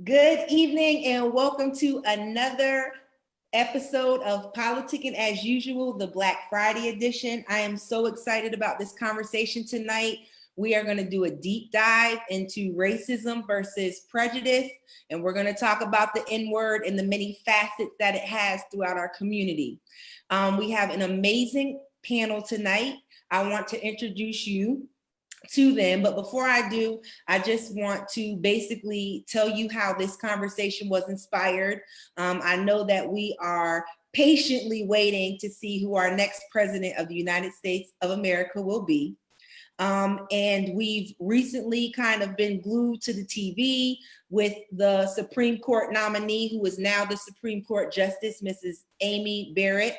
Good evening and welcome to another episode of Politick'N as usual, the Black Friday edition. I am so excited about this conversation tonight. We are going to do a deep dive into racism versus prejudice, and we're going to talk about the N-word and the many facets that it has throughout our community. We have an amazing panel tonight. I want to introduce you to them. But before I do, I just want to basically tell you how this conversation was inspired. I know that we are patiently waiting to see who our next president of the United States of America will be. And we've recently kind of been glued to the TV with the Supreme Court nominee, who is now the Supreme Court Justice, Mrs. Amy Barrett.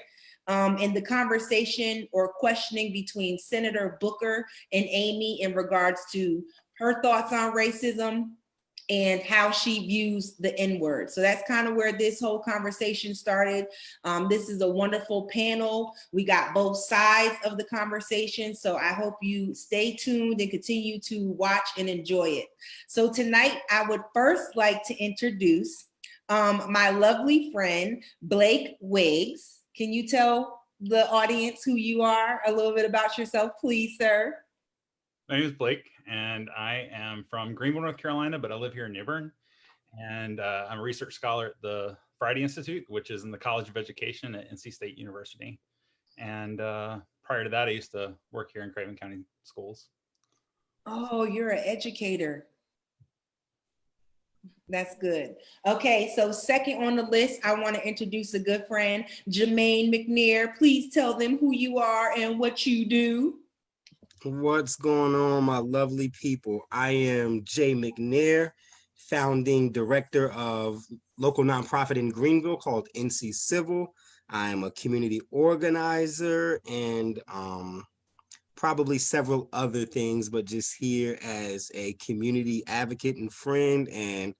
And the conversation or questioning between Senator Booker and Amy in regards to her thoughts on racism and how she views the N-word. So that's kind of where this whole conversation started. This is a wonderful panel. We got both sides of the conversation. So I hope you stay tuned and continue to watch and enjoy it. So tonight, I would first like to introduce my lovely friend, Blake Wiggs. Can you tell the audience who you are, a little bit about yourself, please, sir? My name is Blake, and I am from Greenville, North Carolina, but I live here in New Bern. And I'm a research scholar at the Friday Institute, which is in the College of Education at NC State University. And prior to that, I used to work here in Craven County Schools. Oh, you're an educator. That's good. Okay, so second on the list, I want to introduce a good friend, Jermaine McNair. Please tell them who you are and what you do. What's going on, my lovely people? I am Jay McNair, founding director of local nonprofit in Greenville called NC Civil. I am a community organizer and probably several other things, but just here as a community advocate and friend, and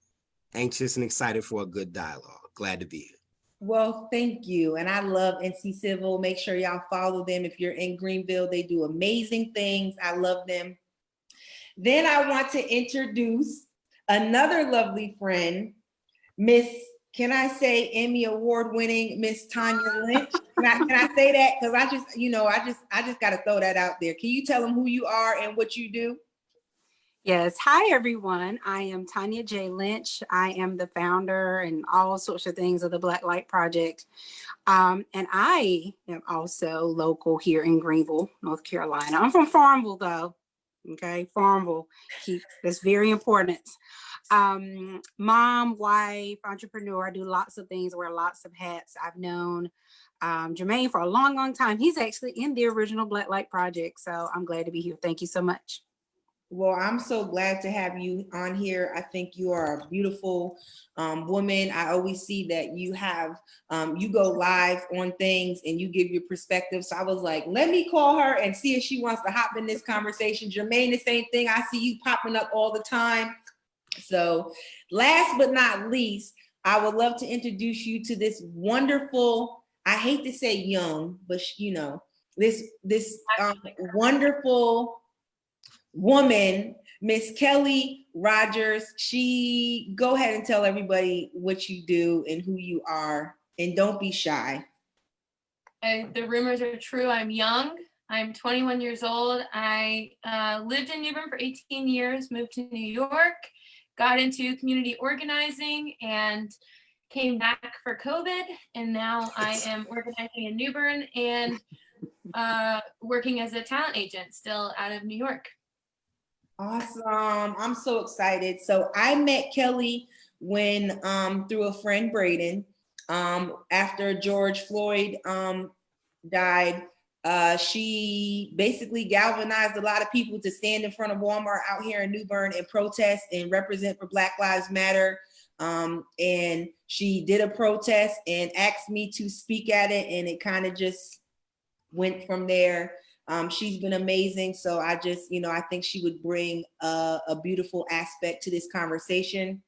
anxious and excited for a good dialogue. Glad to be here. Well, thank you. And I love NC Civil. Make sure y'all follow them. If you're in Greenville, they do amazing things. I love them. Then I want to introduce another lovely friend, Miss, can I say Emmy Award winning Miss Tanya Lynch? Can I say that? Because I just got to throw that out there. Can you tell them who you are and what you do? Yes. Hi, everyone. I am Tanya J. Lynch. I am the founder and all sorts of things of the Black Light Project. And I am also local here in Greenville, North Carolina. I'm from Farmville, though. Okay, Farmville. That's very important. Mom, wife, entrepreneur. I do lots of things, wear lots of hats. I've known Jermaine for a long, long time. He's actually in the original Black Light Project. So I'm glad to be here. Thank you so much. Well, I'm so glad to have you on here. I think you are a beautiful woman. I always see that you have, you go live on things and you give your perspective. So I was like, let me call her and see if she wants to hop in this conversation. Jermaine, the same thing. I see you popping up all the time. So last but not least, I would love to introduce you to this wonderful, I hate to say young, but this wonderful woman, Miss Kelly Rogers. Go ahead and tell everybody what you do and who you are, and don't be shy. The rumors are true. I'm young. I'm 21 years old. I lived in New Bern for 18 years, moved to New York, got into community organizing, and came back for COVID. And now I am organizing in New Bern and working as a talent agent still out of New York. Awesome. I'm so excited. So I met Kelly when through a friend, Braden, after George Floyd died. She basically galvanized a lot of people to stand in front of Walmart out here in New Bern and protest and represent for Black Lives Matter. And she did a protest and asked me to speak at it, and it kind of just went from there. She's been amazing. So I just, I think she would bring a beautiful aspect to this conversation.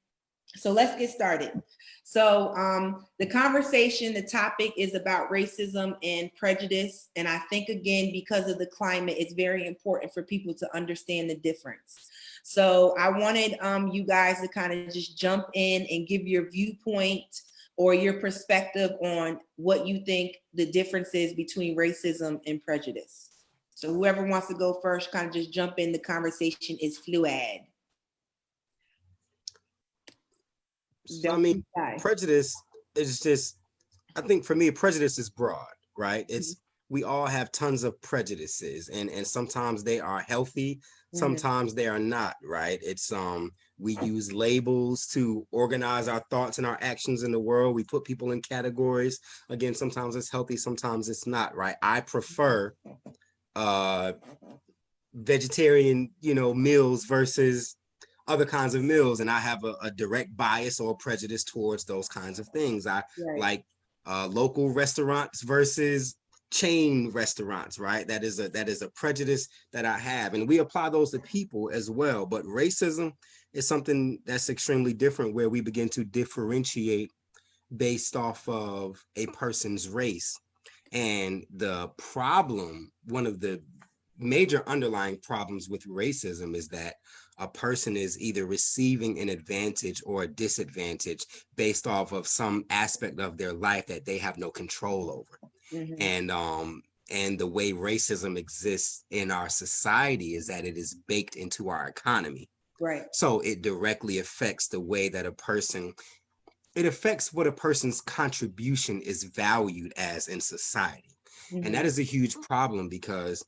So let's get started. So the conversation, the topic is about racism and prejudice. And I think, again, because of the climate, it's very important for people to understand the difference. So I wanted you guys to kind of just jump in and give your viewpoint or your perspective on what you think the difference is between racism and prejudice. So whoever wants to go first, kind of just jump in. The conversation is fluid. So, I mean, prejudice is just, I think for me, prejudice is broad, right? It's, we all have tons of prejudices, and sometimes they are healthy, sometimes they are not, right? It's, we use labels to organize our thoughts and our actions in the world. We put people in categories. Again, sometimes it's healthy, sometimes it's not, right? I prefer vegetarian, meals versus other kinds of meals, and I have a direct bias or prejudice towards those kinds of things. I like local restaurants versus chain restaurants, right? That is a prejudice that I have, and we apply those to people as well. But racism is something that's extremely different, where we begin to differentiate based off of a person's race. And the problem, one of the major underlying problems with racism, is that a person is either receiving an advantage or a disadvantage based off of some aspect of their life that they have no control over. And the way racism exists in our society is that it is baked into our economy. Right. So it directly affects the way that it affects what a person's contribution is valued as in society. And that is a huge problem, because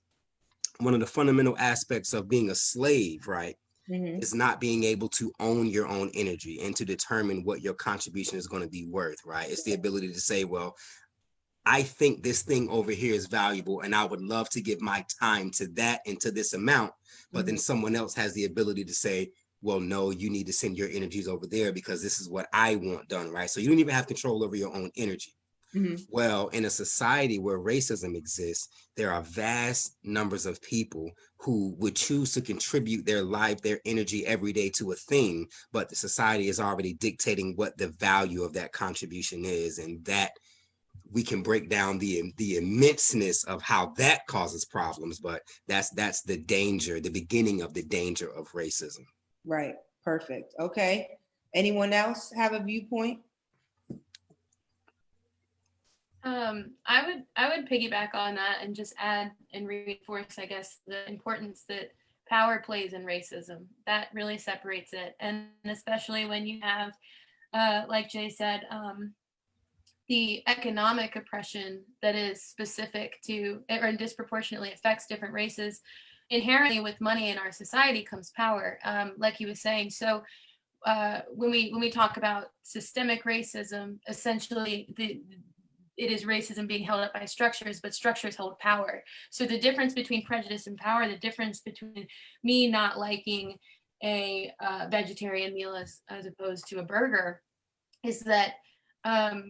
one of the fundamental aspects of being a slave, right, is not being able to own your own energy and to determine what your contribution is going to be worth, right? It's the ability to say, well, I think this thing over here is valuable, and I would love to give my time to that and to this amount. But then someone else has the ability to say, well, no, you need to send your energies over there because this is what I want done, right? So you don't even have control over your own energy. Well, in a society where racism exists, there are vast numbers of people who would choose to contribute their life, their energy every day to a thing, but the society is already dictating what the value of that contribution is. And that we can break down the immenseness of how that causes problems, but that's the danger, the beginning of the danger of racism. Right. Perfect. Okay. Anyone else have a viewpoint? I would piggyback on that and just add and reinforce, I guess, the importance that power plays in racism. That really separates it, and especially when you have, like Jay said, the economic oppression that is specific to or disproportionately affects different races. Inherently, with money in our society comes power, like he was saying. So when we talk about systemic racism, essentially it is racism being held up by structures, but structures hold power. So the difference between prejudice and power, the difference between me not liking a vegetarian meal as opposed to a burger, is that I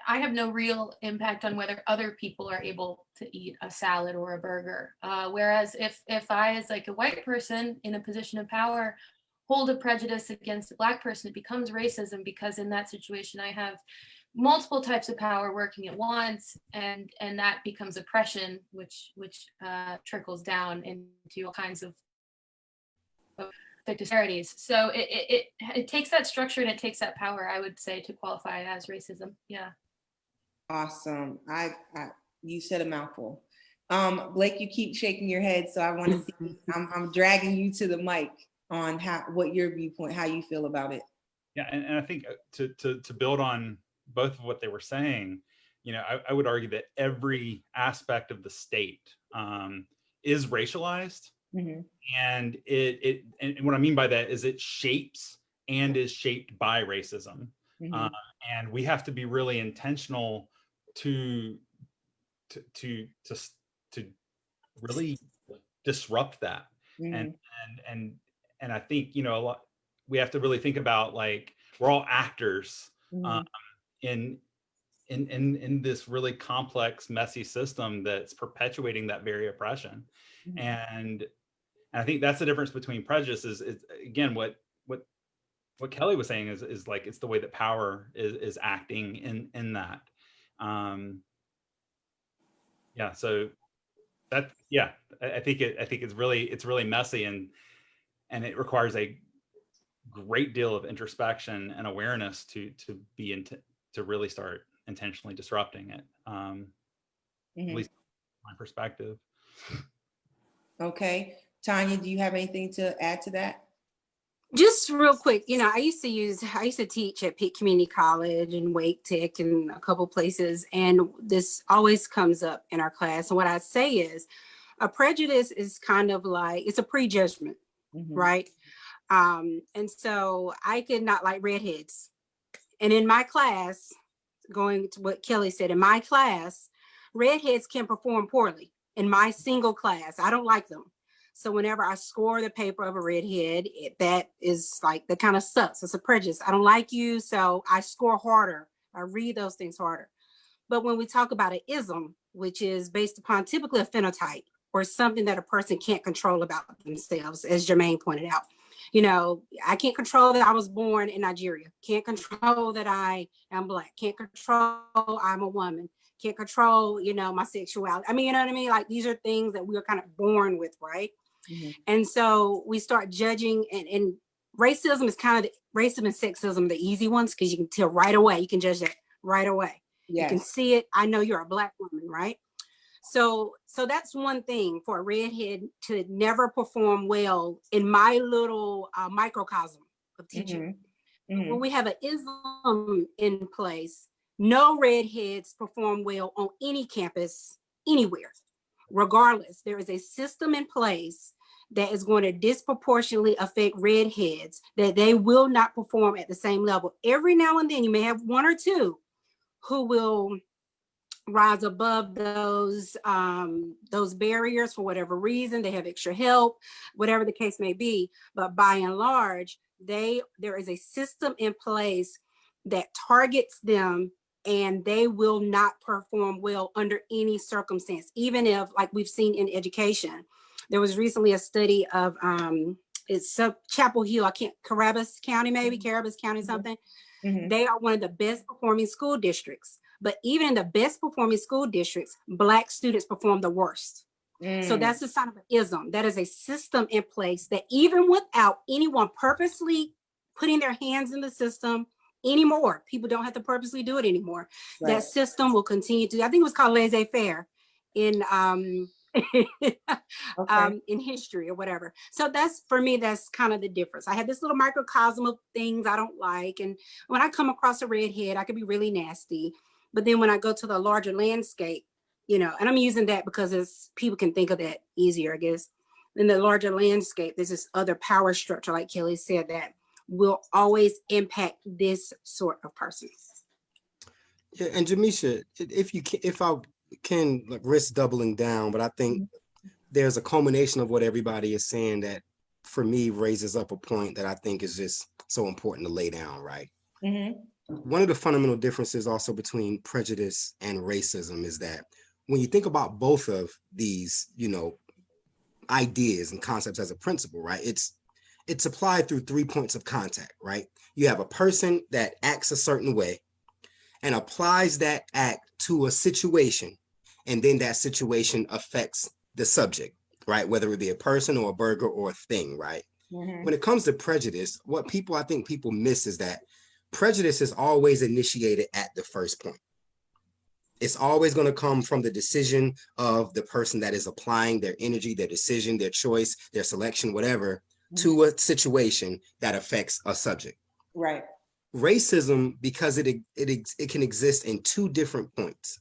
have no real impact on whether other people are able to eat a salad or a burger. Whereas if I, as like a white person in a position of power, hold a prejudice against a Black person, it becomes racism, because in that situation I have multiple types of power working at once, and that becomes oppression, which trickles down into all kinds of disparities. So it takes that structure and it takes that power, I would say, to qualify as racism. Yeah. Awesome. I you said a mouthful. Blake, you keep shaking your head, so I want to see. I'm dragging you to the mic on what your viewpoint, how you feel about it. Yeah, and I think to build on both of what they were saying, I would argue that every aspect of the state is racialized, and and what I mean by that is it shapes and is shaped by racism, and we have to be really intentional to really disrupt that, and I think a lot, we have to really think about, like, we're all actors in this really complex, messy system that's perpetuating that very oppression. And I think that's the difference between prejudice is again what what Kelly was saying is like, it's the way that power is acting in that. Yeah. So that, yeah, I think it's really messy, and it requires a great deal of introspection and awareness to really start intentionally disrupting it. At least my perspective. Okay. Tanya, do you have anything to add to that? Just real quick, I used to teach at Pitt Community College and Wake Tech and a couple places, and this always comes up in our class. And what I say is, a prejudice is kind of like, it's a prejudgment, right? And so I did not like redheads. And in my class, going to what Kelly said, in my class, redheads can perform poorly. In my single class, I don't like them. So whenever I score the paper of a redhead, that is like, that kind of sucks. It's a prejudice. I don't like you, so I score harder. I read those things harder. But when we talk about an ism, which is based upon typically a phenotype or something that a person can't control about themselves, as Jermaine pointed out, I can't control that I was born in Nigeria. Can't control that I am Black. Can't control I'm a woman. Can't control, my sexuality. I mean, you know what I mean? Like, these are things that we are kind of born with, right? And so we start judging, and racism is kind of, racism and sexism, the easy ones, because you can tell right away. You can judge that right away. Yes. You can see it. I know you're a Black woman, right? So that's one thing for a redhead to never perform well in my little microcosm of teaching. When we have an ism in place, no redheads perform well on any campus, anywhere. Regardless, there is a system in place that is going to disproportionately affect redheads, that they will not perform at the same level. Every now and then you may have one or two who will rise above those barriers for whatever reason. They have extra help, whatever the case may be. But by and large, there is a system in place that targets them, and they will not perform well under any circumstance, even if, like we've seen in education. There was recently a study of it's Chapel Hill, Carabas County, something. They are one of the best performing school districts. But even in the best performing school districts, Black students perform the worst. So that's a sign of an ism. That is a system in place that even without anyone purposely putting their hands in the system anymore, people don't have to purposely do it anymore. Right. That system will continue to, I think it was called laissez-faire in in history or whatever. So that's, for me, that's kind of the difference. I had this little microcosm of things I don't like. And when I come across a redhead, I could be really nasty. But then when I go to the larger landscape, and I'm using that because people can think of that easier, I guess. In the larger landscape, there's this other power structure, like Kelly said, that will always impact this sort of person. Yeah, and Jamisha, if I can risk doubling down, but I think there's a culmination of what everybody is saying that, for me, raises up a point that I think is just so important to lay down, right? One of the fundamental differences also between prejudice and racism is that when you think about both of these, ideas and concepts as a principle, right? It's applied through 3 points of contact, right? You have a person that acts a certain way and applies that act to a situation, and then that situation affects the subject, right? Whether it be a person or a burger or a thing, right? When it comes to prejudice, what I think people miss is that prejudice is always initiated at the first point. It's always going to come from the decision of the person that is applying their energy, their decision, their choice, their selection, whatever, to a situation that affects a subject. Right. Racism, because it can exist in 2 different points,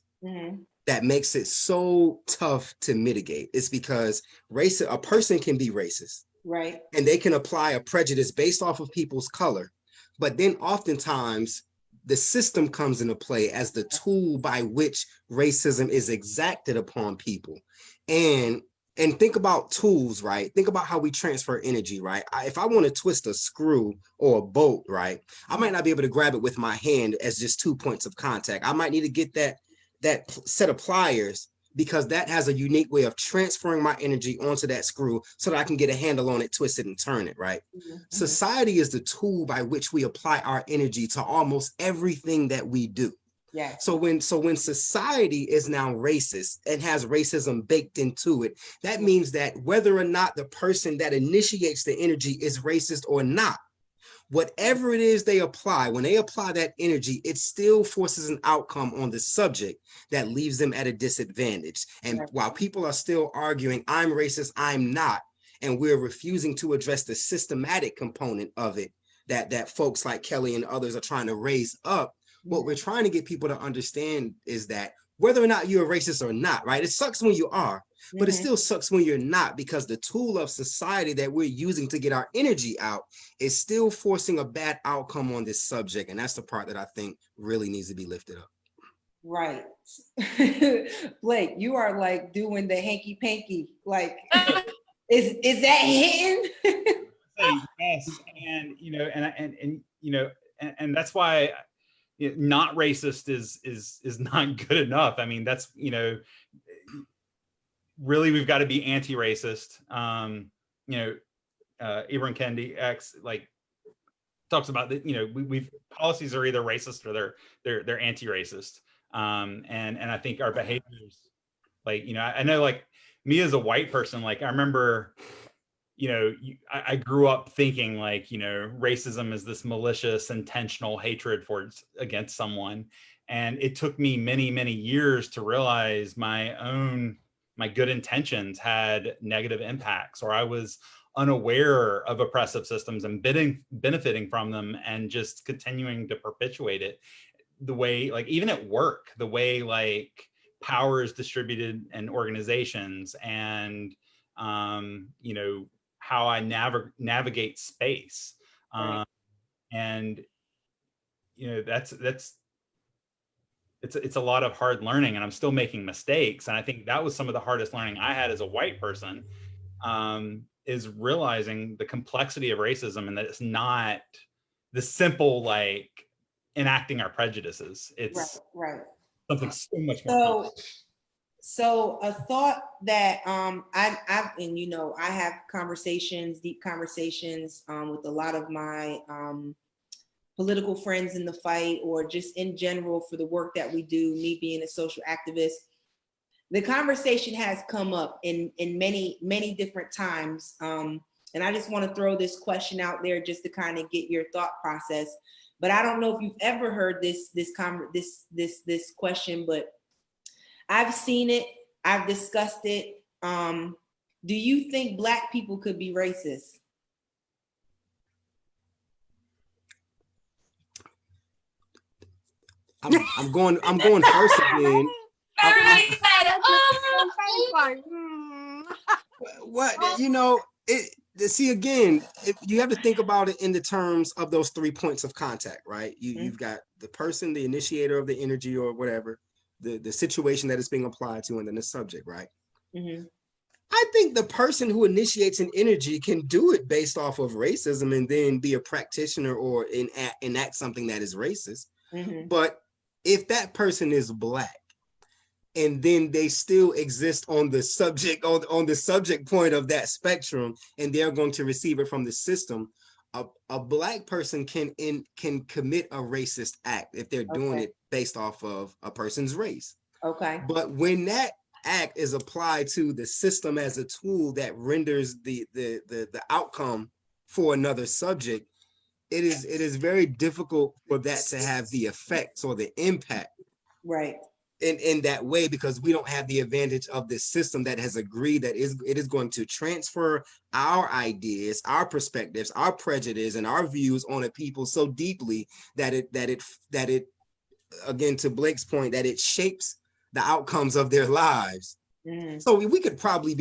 that makes it so tough to mitigate. It's because a person can be racist, right? And they can apply a prejudice based off of people's color, but then oftentimes the system comes into play as the tool by which racism is exacted upon people. And think about tools, right? Think about how we transfer energy, right? If I want to twist a screw or a bolt, right, I might not be able to grab it with my hand as just 2 points of contact. I might need to get that set of pliers because that has a unique way of transferring my energy onto that screw so that I can get a handle on it, twist it, and turn it, right? Society is the tool by which we apply our energy to almost everything that we do. Yes. So when society is now racist and has racism baked into it, that means that whether or not the person that initiates the energy is racist or not, whatever it is they apply, when they apply that energy, it still forces an outcome on the subject that leaves them at a disadvantage. And while people are still arguing, I'm racist, I'm not, and we're refusing to address the systematic component of it that folks like Kelly and others are trying to raise up, what we're trying to get people to understand is that whether or not you're a racist or not, right? It sucks when you are, but it still sucks when you're not, because the tool of society that we're using to get our energy out is still forcing a bad outcome on this subject. And that's the part that I think really needs to be lifted up. Right. Blake, you are like doing the hanky panky. Like, is that hitting? Yes, and and that's why not racist is not good enough. I mean, that's really we've got to be anti-racist. Ibram Kendi X talks about that. We've policies are either racist or they're anti-racist. And I think our behaviors, I know, me as a white person, I remember, I grew up thinking racism is this malicious, intentional hatred against someone. And it took me many, many years to realize my good intentions had negative impacts, or I was unaware of oppressive systems and benefiting from them and just continuing to perpetuate it. The way, even at work, the way power is distributed in organizations, and how I navigate space. And it's a lot of hard learning, and I'm still making mistakes. And I think that was some of the hardest learning I had as a white person, is realizing the complexity of racism, and that it's not the simple enacting our prejudices. It's something so much more complex. So a thought that I have deep conversations with a lot of my political friends in the fight, or just in general for the work that we do, me being a social activist. The conversation has come up in many, many different times. And I just want to throw this question out there just to kind of get your thought process. But I don't know if you've ever heard this question, but I've seen it, I've discussed it. Do you think Black people could be racist? I'm going first again. See, again, you have to think about it in the terms of those 3 points of contact, right? You've got the person, the initiator of the energy or whatever, the situation that it's being applied to, and then the subject, right? I think the person who initiates an energy can do it based off of racism and then be a practitioner or enact something that is racist. But if that person is Black, and then they still exist on the subject point of that spectrum, and they're going to receive it from the system, a Black person can commit a racist act if they're doing it based off of a person's race. But when that act is applied to the system as a tool that renders the outcome for another subject, it is very difficult for that to have the effects or the impact in that way, because we don't have the advantage of this system that has agreed that it is going to transfer our ideas, our perspectives, our prejudice, and our views on a people so deeply that it again, to Blake's point, that it shapes the outcomes of their lives. So we could probably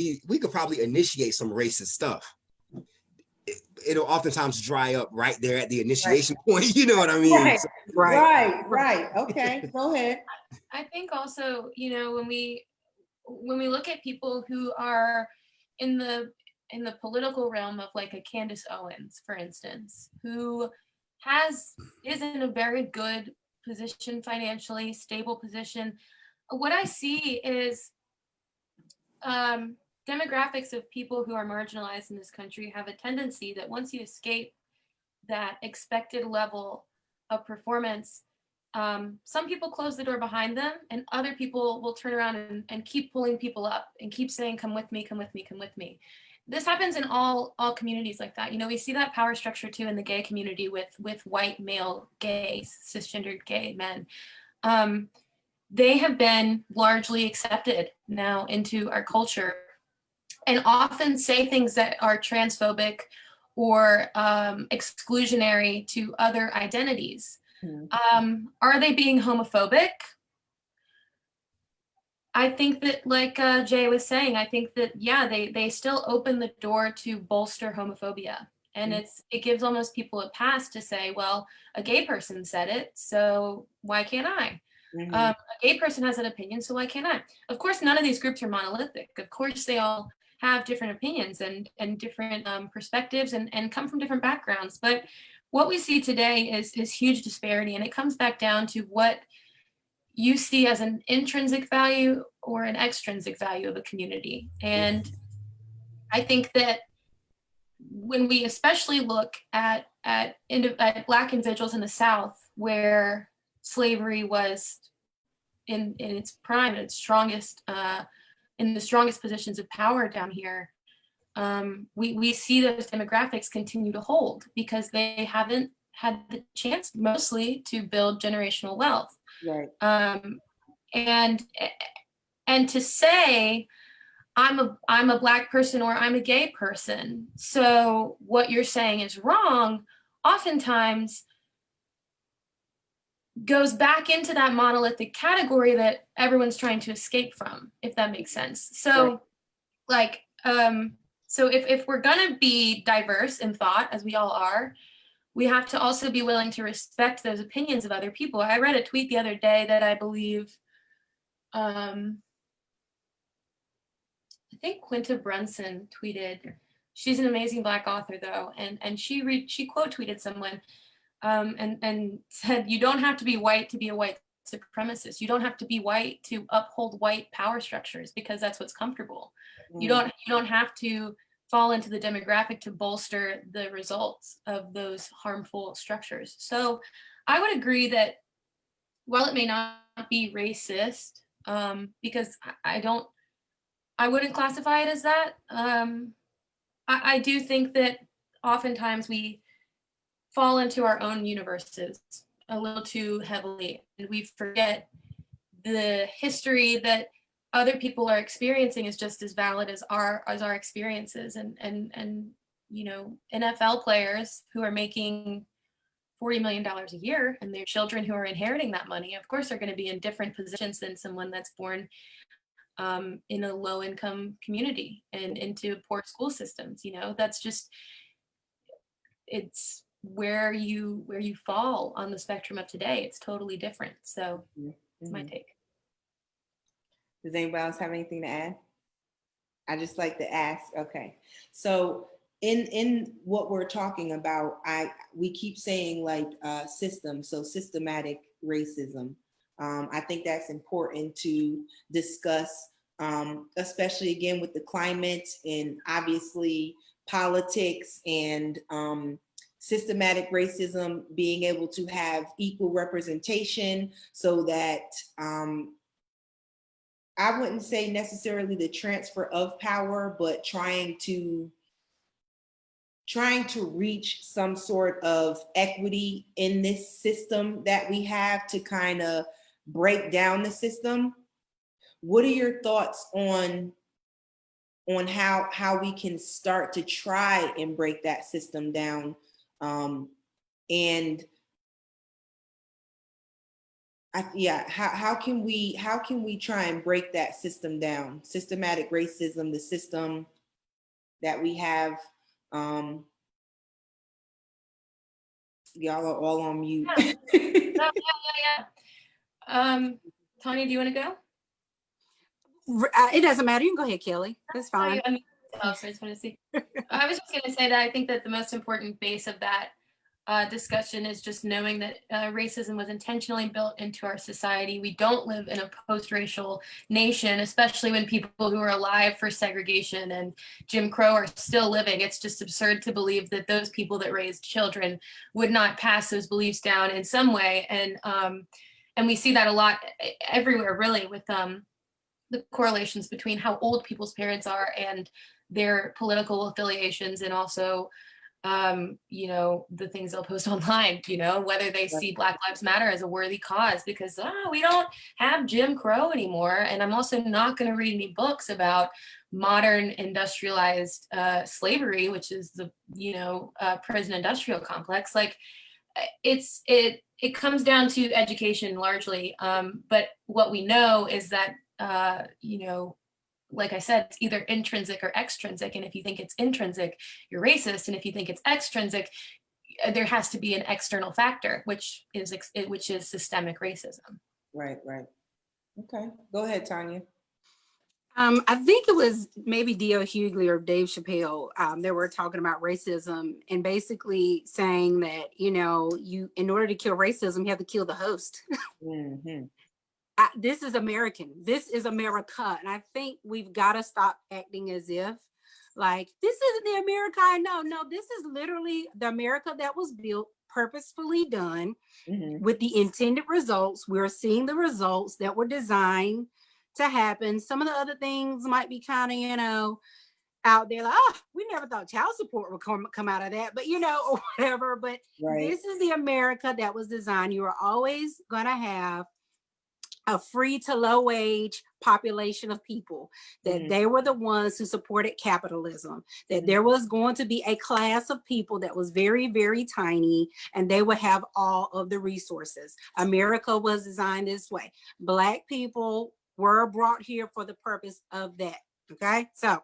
initiate some racist stuff. It'll oftentimes dry up right there at the initiation point. You know what I mean? Right. Okay, go ahead. I think also, when we look at people who are in the political realm of a Candace Owens, for instance, who is in a very good position, financially stable position, what I see is demographics of people who are marginalized in this country have a tendency that once you escape that expected level of performance, some people close the door behind them, and other people will turn around and keep pulling people up and keep saying, come with me, come with me, come with me. This happens in all communities like that. You know, we see that power structure too in the gay community with white male gays, cisgendered gay men. They have been largely accepted now into our culture and often say things that are transphobic or exclusionary to other identities. Are they being homophobic? I think that, like Jay was saying, I think that, yeah, they still open the door to bolster homophobia. And it gives almost people a pass to say, well, a gay person said it, so why can't I? A gay person has an opinion, so why can't I? Of course, none of these groups are monolithic. Of course, they all have different opinions and different perspectives and come from different backgrounds. But what we see today is huge disparity, and it comes back down to what you see as an intrinsic value or an extrinsic value of a community. And I think that when we especially look at Black individuals in the South, where slavery was in its prime, its strongest, in the strongest positions of power down here, we see those demographics continue to hold because they haven't had the chance mostly to build generational wealth. Right. And to say I'm a Black person or I'm a gay person, so what you're saying is wrong, oftentimes goes back into that monolithic category that everyone's trying to escape from, if that makes sense. So like, so if we're gonna be diverse in thought, as we all are, we have to also be willing to respect those opinions of other people. I read a tweet the other day that I believe, I think Quinta Brunson tweeted. She's an amazing Black author though, and she quote tweeted someone and said, you don't have to be white to be a white supremacist. You don't have to be white to uphold white power structures because that's what's comfortable. You don't have to fall into the demographic to bolster the results of those harmful structures. So I would agree that while it may not be racist, because I wouldn't classify it as that, I do think that oftentimes we fall into our own universes a little too heavily, and we forget the history that other people are experiencing is just as valid as our experiences. And you know, NFL players who are making $40 million a year and their children who are inheriting that money, of course, are going to be in different positions than someone that's born in a low income community and into poor school systems. You know, that's just, it's where you fall on the spectrum of today. It's totally different. So that's my take. Does anybody else have anything to add? I just like to ask. Okay, so in what we're talking about, we keep saying like system, so systematic racism. I think that's important to discuss, especially again with the climate and obviously politics and systematic racism, being able to have equal representation so that I wouldn't say necessarily the transfer of power, but trying to reach some sort of equity in this system that we have to kind of break down the system. What are your thoughts on how we can start to try and break that system down? And how can we try and break that system down? Systematic racism, the system that we have. Y'all are all on mute. Yeah. Tanya, do you want to go? It doesn't matter. You can go ahead, Kelly. That's fine. So I just want to see. I was just going to say that I think that the most important base of that discussion is just knowing that racism was intentionally built into our society. We don't live in a post-racial nation, especially when people who are alive for segregation and Jim Crow are still living. It's just absurd to believe that those people that raised children would not pass those beliefs down in some way. And we see that a lot everywhere, really, with the correlations between how old people's parents are and their political affiliations, and also the things they'll post online, whether they see Black Lives Matter as a worthy cause, because we don't have Jim Crow anymore. And I'm also not going to read any books about modern industrialized slavery, which is the prison industrial complex. Like it comes down to education largely. But what we know is that like I said, it's either intrinsic or extrinsic. And if you think it's intrinsic, you're racist. And if you think it's extrinsic, there has to be an external factor, which is systemic racism. Right. Okay, go ahead, Tanya. I think it was maybe D.L. Hughley or Dave Chappelle. They were talking about racism and basically saying that, you, in order to kill racism, you have to kill the host. Mm-hmm. This is American. This is America. And I think we've got to stop acting as if like, this isn't the America I know. No, this is literally the America that was built, purposefully done, with the intended results. We're seeing the results that were designed to happen. Some of the other things might be kind of, out there, like, we never thought child support would come out of that, but or whatever. But This is the America that was designed. You are always going to have a free to low wage population of people, that they were the ones who supported capitalism, that there was going to be a class of people that was very, very tiny, and they would have all of the resources. America was designed this way. Black people were brought here for the purpose of that. Okay, so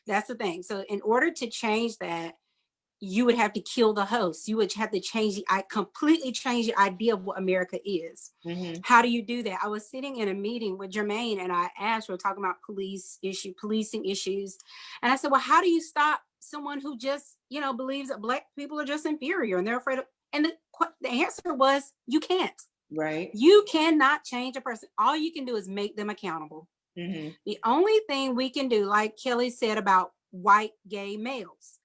that's the thing. So in order to change that, you would have to kill the host. You would have to completely change the idea of what America is. How do you do that? I was sitting in a meeting with Jermaine, and I asked, we were talking about policing issues. And I said, well, how do you stop someone who just, believes that Black people are just inferior and they're afraid of, and the answer was, you can't. Right. You You cannot change a person. All you can do is make them accountable. The only thing we can do, like Kelly said about white gay males,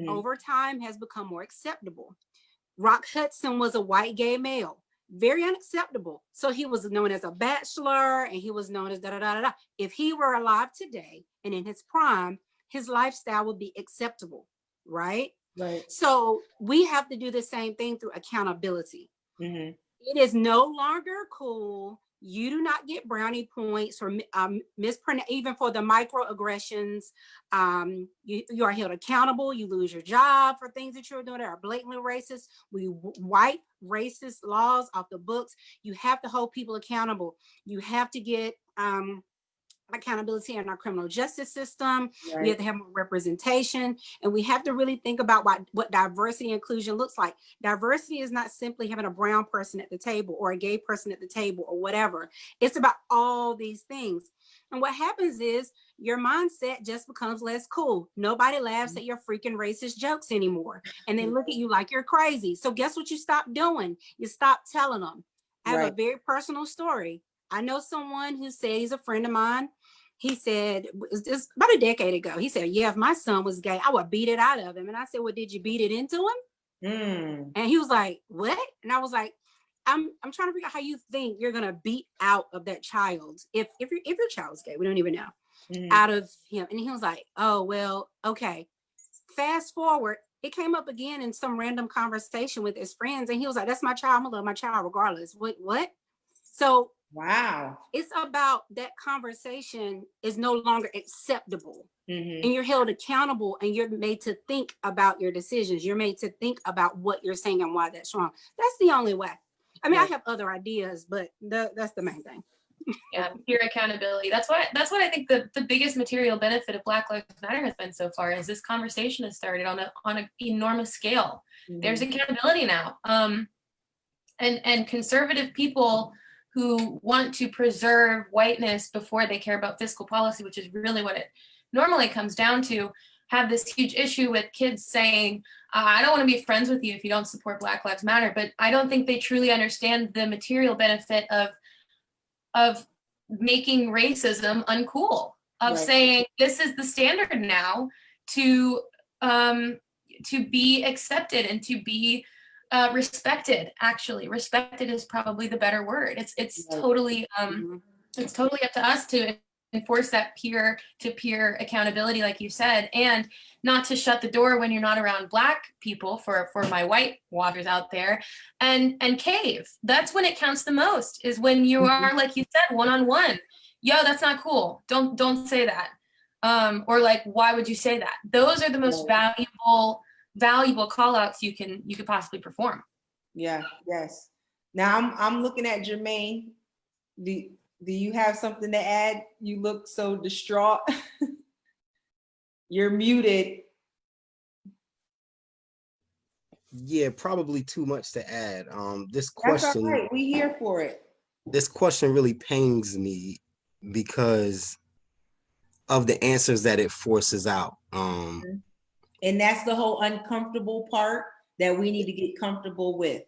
over time has become more acceptable. Rock Hudson was a white gay male, very unacceptable. So he was known as a bachelor, and he was known as da-da-da-da-da. If he were alive today and in his prime, his lifestyle would be acceptable, right? Right. So we have to do the same thing through accountability. It is no longer cool. You do not get brownie points for even for the microaggressions. You are held accountable. You lose your job for things that you're doing that are blatantly racist. We wipe racist laws off the books. You have to hold people accountable. You have to get accountability in our criminal justice system. Right. We have to have more representation, and we have to really think about what diversity and inclusion looks like. Diversity is not simply having a brown person at the table or a gay person at the table or whatever. It's about all these things. And what happens is your mindset just becomes less cool. Nobody laughs at your freaking racist jokes anymore, and they look at you like you're crazy. So guess what you stop doing? You stop telling them. I have a very personal story. I know someone who said, he's a friend of mine. He said, it's about a decade ago, he said, yeah, if my son was gay, I would beat it out of him. And I said, well, did you beat it into him? And he was like, what? And I was like, I'm trying to figure out how you think you're going to beat out of that child. If your child's gay, we don't even know, out of him. And he was like, oh, well, okay. Fast forward, it came up again in some random conversation with his friends. And he was like, that's my child. I'm gonna love my child regardless. What? So wow. It's about that conversation is no longer acceptable. And you're held accountable, and you're made to think about your decisions. You're made to think about what you're saying and why that's wrong. That's the only way. I mean, I have other ideas, but that's the main thing. Yeah, peer accountability. That's what I think the biggest material benefit of Black Lives Matter has been so far, is this conversation has started on an enormous scale. There's accountability now. And conservative people who want to preserve whiteness before they care about fiscal policy, which is really what it normally comes down to, have this huge issue with kids saying, I don't want to be friends with you if you don't support Black Lives Matter, but I don't think they truly understand the material benefit of making racism uncool, of saying this is the standard now to be accepted and to be respected. Actually, respected is probably the better word. It's totally it's totally up to us to enforce that peer-to-peer accountability, like you said, and not to shut the door when you're not around Black people, for my white waters out there, and cave. That's when it counts the most, is when you are, like you said, one-on-one. Yo, that's not cool. Don't say that. Or like, why would you say that? Those are the most valuable call outs you could possibly perform. Yeah, yes. Now I'm looking at Jermaine. Do you have something to add? You look so distraught. You're muted. Yeah, probably too much to add. This That's all question, right. We here for it. this question really pains me because of the answers that it forces out. And that's the whole uncomfortable part that we need to get comfortable with.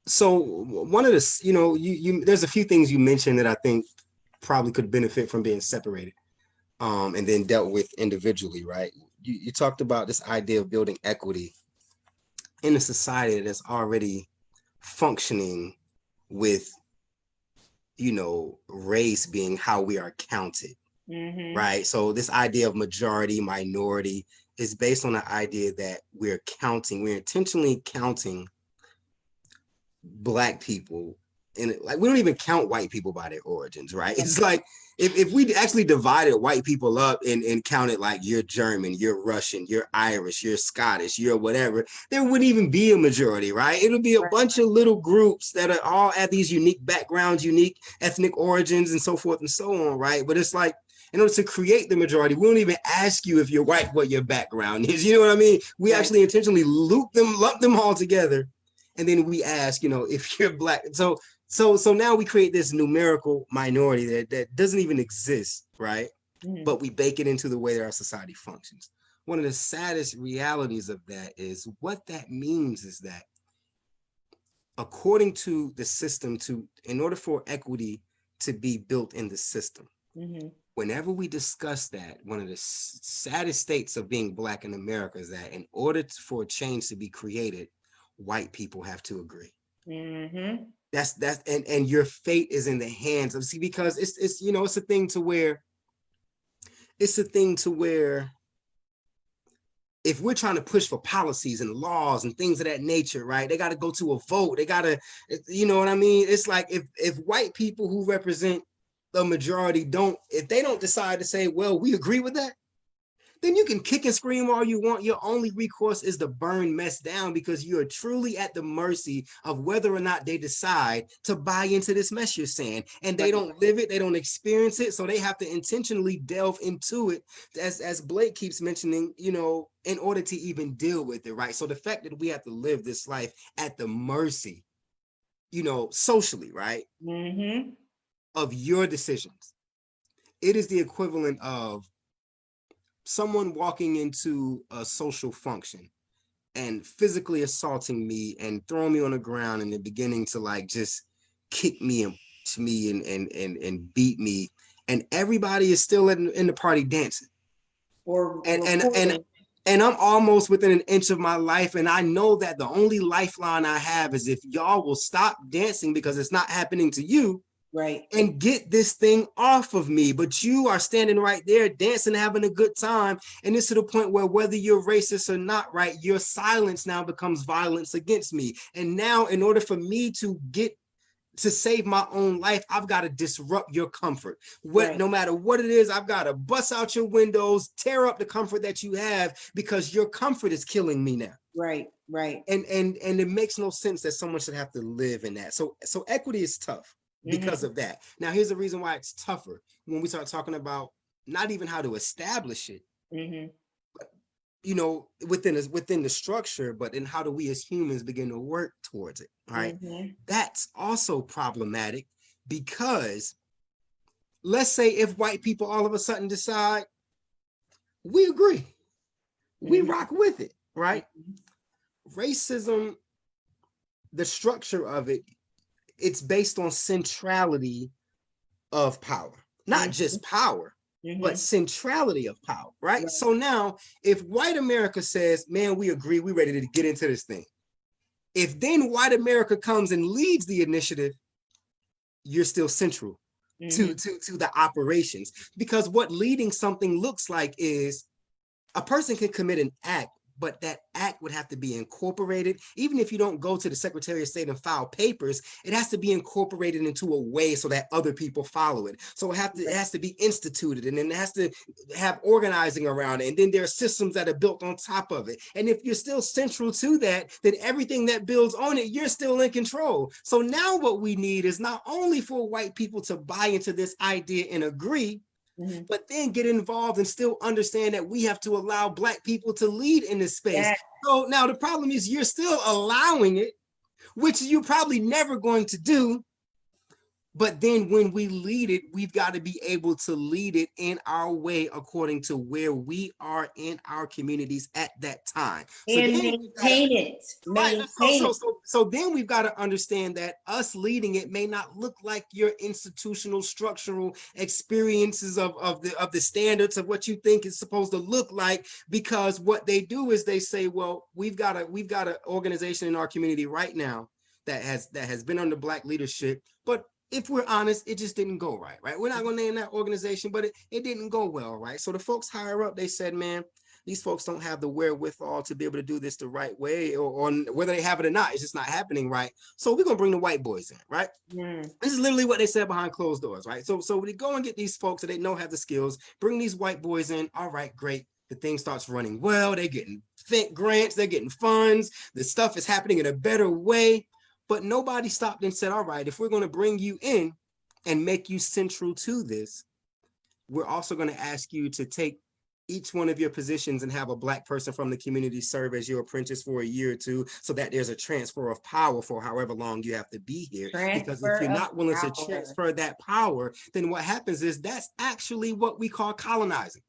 So one of the, you there's a few things you mentioned that I think probably could benefit from being separated, and then dealt with individually, right? You talked about this idea of building equity in a society that's already functioning with, race being how we are counted, right? So this idea of majority, minority is based on the idea that we're intentionally counting Black people, and like we don't even count white people by their origins, right? It's like if we actually divided white people up and counted like you're German, you're Russian, you're Irish, you're Scottish, you're whatever, there wouldn't even be a majority, right? It'll be a bunch of little groups that are all at these unique backgrounds, unique ethnic origins, and so forth and so on, right? But it's like, in order to create the majority, we don't even ask you if you're white what your background is. You know what I mean? We actually intentionally lump them all together. And then we ask, if you're Black. So now we create this numerical minority that doesn't even exist, right? But we bake it into the way that our society functions. One of the saddest realities of that is what that means is that according to the system, in order for equity to be built in the system, whenever we discuss that, one of the saddest states of being Black in America is that in order for change to be created, white people have to agree. That's and your fate is in the hands of, because it's a thing to where if we're trying to push for policies and laws and things of that nature, right, they got to go to a vote. They got to, you know what I mean? It's like if white people who represent the majority if they don't decide to say, well, we agree with that, then you can kick and scream all you want. Your only recourse is to burn mess down, because you are truly at the mercy of whether or not they decide to buy into this mess you're saying. And they don't live it, they don't experience it, so they have to intentionally delve into it, as Blake keeps mentioning, in order to even deal with it, right? So the fact that we have to live this life at the mercy, socially, right, of your decisions, it is the equivalent of someone walking into a social function and physically assaulting me and throwing me on the ground and then beginning to like just kick me and push me and beat me, and everybody is still in the party dancing. And I'm almost within an inch of my life, and I know that the only lifeline I have is if y'all will stop dancing, because it's not happening to you. Right. And get this thing off of me. But you are standing right there dancing, having a good time. And it's to the point where whether you're racist or not, right, your silence now becomes violence against me. And now in order for me to save my own life, I've got to disrupt your comfort. No matter what it is, I've got to bust out your windows, tear up the comfort that you have, because your comfort is killing me now. Right. And it makes no sense that someone should have to live in that. So equity is tough because of that. Now, here's the reason why it's tougher when we start talking about not even how to establish it, but, within the structure, but in how do we as humans begin to work towards it, right? That's also problematic, because let's say if white people all of a sudden decide, we agree, we rock with it, right? Racism, the structure of it, it's based on centrality of power, not just power, but centrality of power, right? Right. So now, if white America says, man, we agree, we're ready to get into this thing. If then white America comes and leads the initiative, you're still central to the operations. Because what leading something looks like is a person can commit an act, but that act would have to be incorporated. Even if you don't go to the Secretary of State and file papers, it has to be incorporated into a way so that other people follow it. So it has to be instituted, and then it has to have organizing around it. And then there are systems that are built on top of it. And if you're still central to that, then everything that builds on it, you're still in control. So now what we need is not only for white people to buy into this idea and agree, but then get involved and still understand that we have to allow Black people to lead in this space. Yes. So now the problem is you're still allowing it, which you're probably never going to do. But then when we lead it, we've got to be able to lead it in our way according to where we are in our communities at that time. And maintain it. So then we've got to understand that us leading it may not look like your institutional structural experiences of the standards of what you think is supposed to look like, because what they do is they say, well, we've got an organization in our community right now that has been under Black leadership, but if we're honest, it just didn't go right? We're not going to name that organization, but it didn't go well, right? So the folks higher up, they said, man, these folks don't have the wherewithal to be able to do this the right way, or whether they have it or not, it's just not happening right. So we're going to bring the white boys in, right? This is literally what they said behind closed doors, right? So we go and get these folks that they know have the skills, bring these white boys in. All right, great. The thing starts running well. They're getting grants. They're getting funds. The stuff is happening in a better way. But nobody stopped and said, all right, if we're going to bring you in and make you central to this, we're also going to ask you to take each one of your positions and have a Black person from the community serve as your apprentice for a year or two, so that there's a transfer of power for however long you have to be here. Because if you're not willing to transfer that power, then what happens is that's actually what we call colonizing.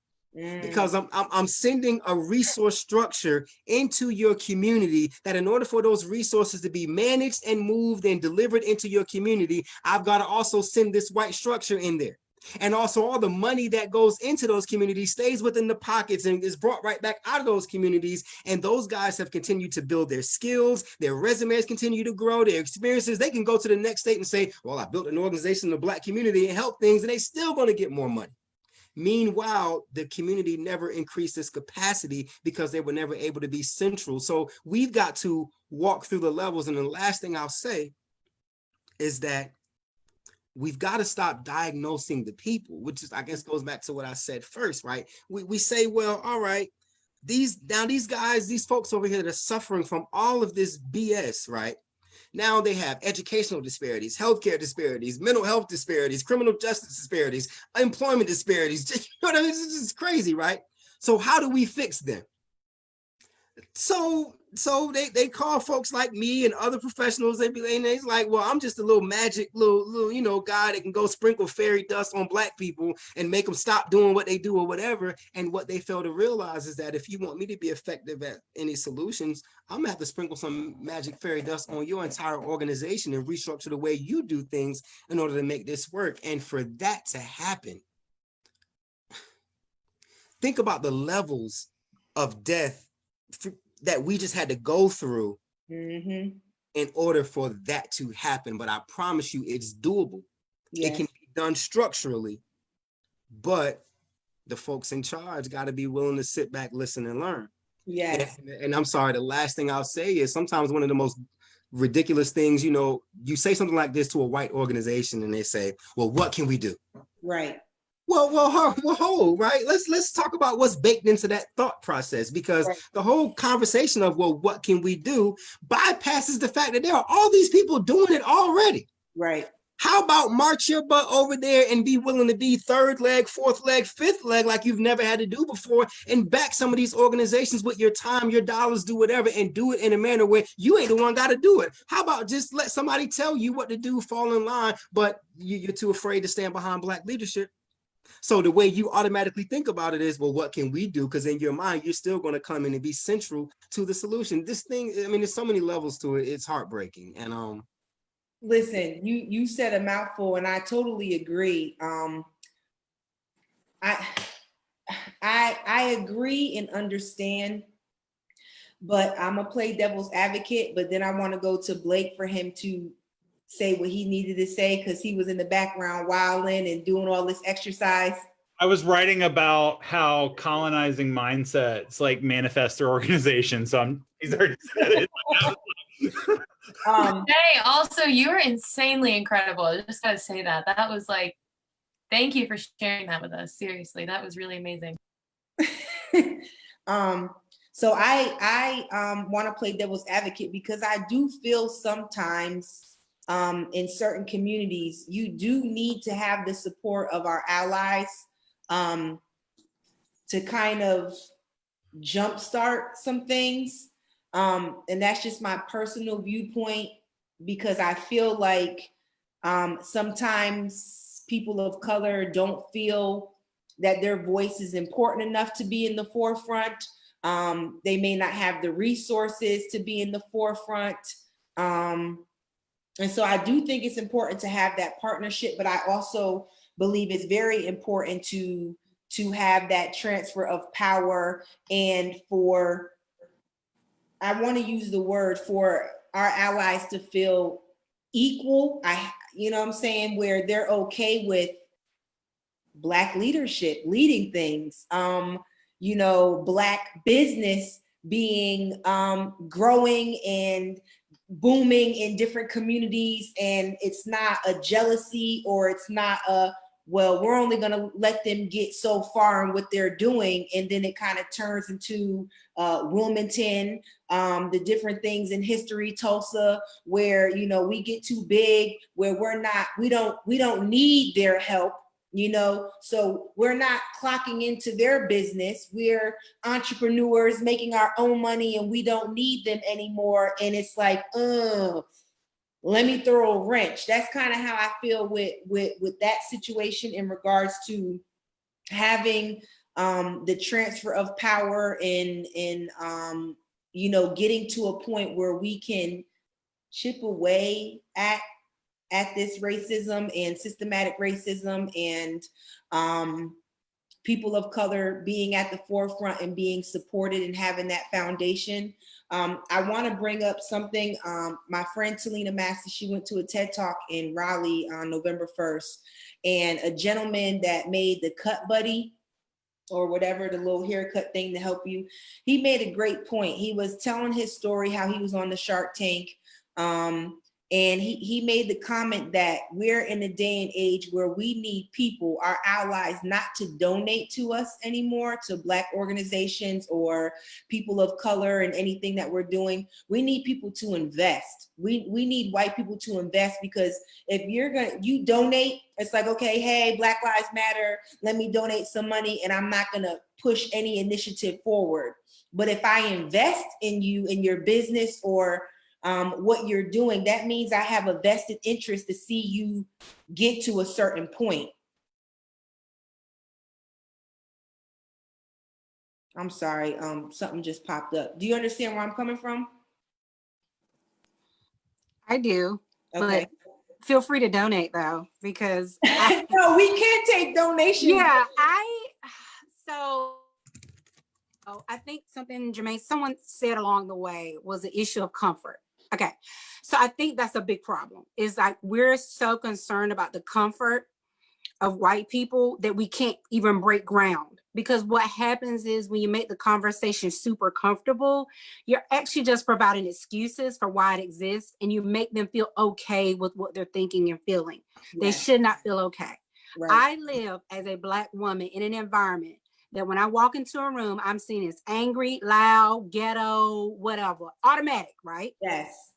Because I'm sending a resource structure into your community that in order for those resources to be managed and moved and delivered into your community, I've got to also send this white structure in there. And also all the money that goes into those communities stays within the pockets and is brought right back out of those communities. And those guys have continued to build their skills, their resumes continue to grow, their experiences. They can go to the next state and say, well, I built an organization in the Black community and help things, and they still going to get more money. Meanwhile, the community never increased its capacity because they were never able to be central. So we've got to walk through the levels. And the last thing I'll say is that we've got to stop diagnosing the people, which is, I guess, goes back to what I said first, right? We say, well, all right, these guys, these folks over here that are suffering from all of this BS, right? Now they have educational disparities, healthcare disparities, mental health disparities, criminal justice disparities, employment disparities. You know what I mean? It's just crazy, right? So how do we fix them? So they call folks like me and other professionals, and they're like, well, I'm just a little magic little guy that can go sprinkle fairy dust on Black people and make them stop doing what they do or whatever. And what they fail to realize is that if you want me to be effective at any solutions, I'm gonna have to sprinkle some magic fairy dust on your entire organization and restructure the way you do things in order to make this work. And for that to happen, think about the levels of death that we just had to go through in order for that to happen. But I promise you, it's doable. Yes. It can be done structurally, but the folks in charge got to be willing to sit back, listen, and learn. Yes. And I'm sorry, the last thing I'll say is sometimes one of the most ridiculous things, you say something like this to a white organization and they say, well, what can we do? Right. Well, right. Let's talk about what's baked into that thought process, because the whole conversation of, well, what can we do, bypasses the fact that there are all these people doing it already. Right. How about march your butt over there and be willing to be third leg, fourth leg, fifth leg, like you've never had to do before, and back some of these organizations with your time, your dollars, do whatever, and do it in a manner where you ain't the one got to do it. How about just let somebody tell you what to do, fall in line, but you're too afraid to stand behind Black leadership? So the way you automatically think about it is, well, what can we do? Because in your mind, you're still going to come in and be central to the solution. This thing, I mean, there's so many levels to it. It's heartbreaking. And Listen, you said a mouthful, and I totally agree. I I agree and understand, but I'm gonna play devil's advocate. But then I want to go to Blake for him to say what he needed to say, because he was in the background wilding and doing all this exercise. I was writing about how colonizing mindsets like manifest their organization. So he's already said it. Hey, also, you were insanely incredible. I just gotta say that. That was like, thank you for sharing that with us. Seriously, that was really amazing. So I want to play devil's advocate, because I do feel sometimes in certain communities, you do need to have the support of our allies to kind of jumpstart some things. And that's just my personal viewpoint, because I feel like sometimes people of color don't feel that their voice is important enough to be in the forefront. They may not have the resources to be in the forefront. And so I do think it's important to have that partnership, but I also believe it's very important to have that transfer of power, and for, I want to use the word, for our allies to feel equal. You know what I'm saying, where they're okay with Black leadership leading things, you know, Black business being growing and booming in different communities, and it's not a jealousy, or it's not a, well, we're only going to let them get so far in what they're doing, and then it kind of turns into Wilmington, the different things in history, Tulsa, where, you know, we get too big, where we don't need their help, you know, so we're not clocking into their business. We're entrepreneurs making our own money, and we don't need them anymore. And it's like, let me throw a wrench. That's kind of how I feel with that situation, in regards to having the transfer of power, and you know, getting to a point where we can chip away at this racism and systematic racism, and people of color being at the forefront and being supported and having that foundation. I want to bring up something. My friend Talina Massey, she went to a TED Talk in Raleigh on November 1st, and a gentleman that made the Cut Buddy, or whatever, the little haircut thing to help you, he made a great point. He was telling his story, how he was on the Shark Tank. And he made the comment that we're in a day and age where we need people, our allies, not to donate to us anymore, to Black organizations or people of color and anything that we're doing. We need people to invest. We need white people to invest, because if you donate, it's like, okay, hey, Black Lives Matter, let me donate some money, and I'm not gonna push any initiative forward. But if I invest in you, in your business, or what you're doing, that means I have a vested interest to see you get to a certain point. I'm sorry, something just popped up. Do you understand where I'm coming from? I do, Okay. but feel free to donate though, because no, we can't take donations. Yeah, I think something, Jermaine, someone said along the way was the issue of comfort. Okay, so I think that's a big problem. Is like we're so concerned about the comfort of white people that we can't even break ground, because what happens is when you make the conversation super comfortable, you're actually just providing excuses for why it exists, and you make them feel okay with what they're thinking and feeling. Yes. They should not feel okay. Right. I live as a Black woman in an environment that when I walk into a room, I'm seen as angry, loud, ghetto, whatever, automatic, right? Yes.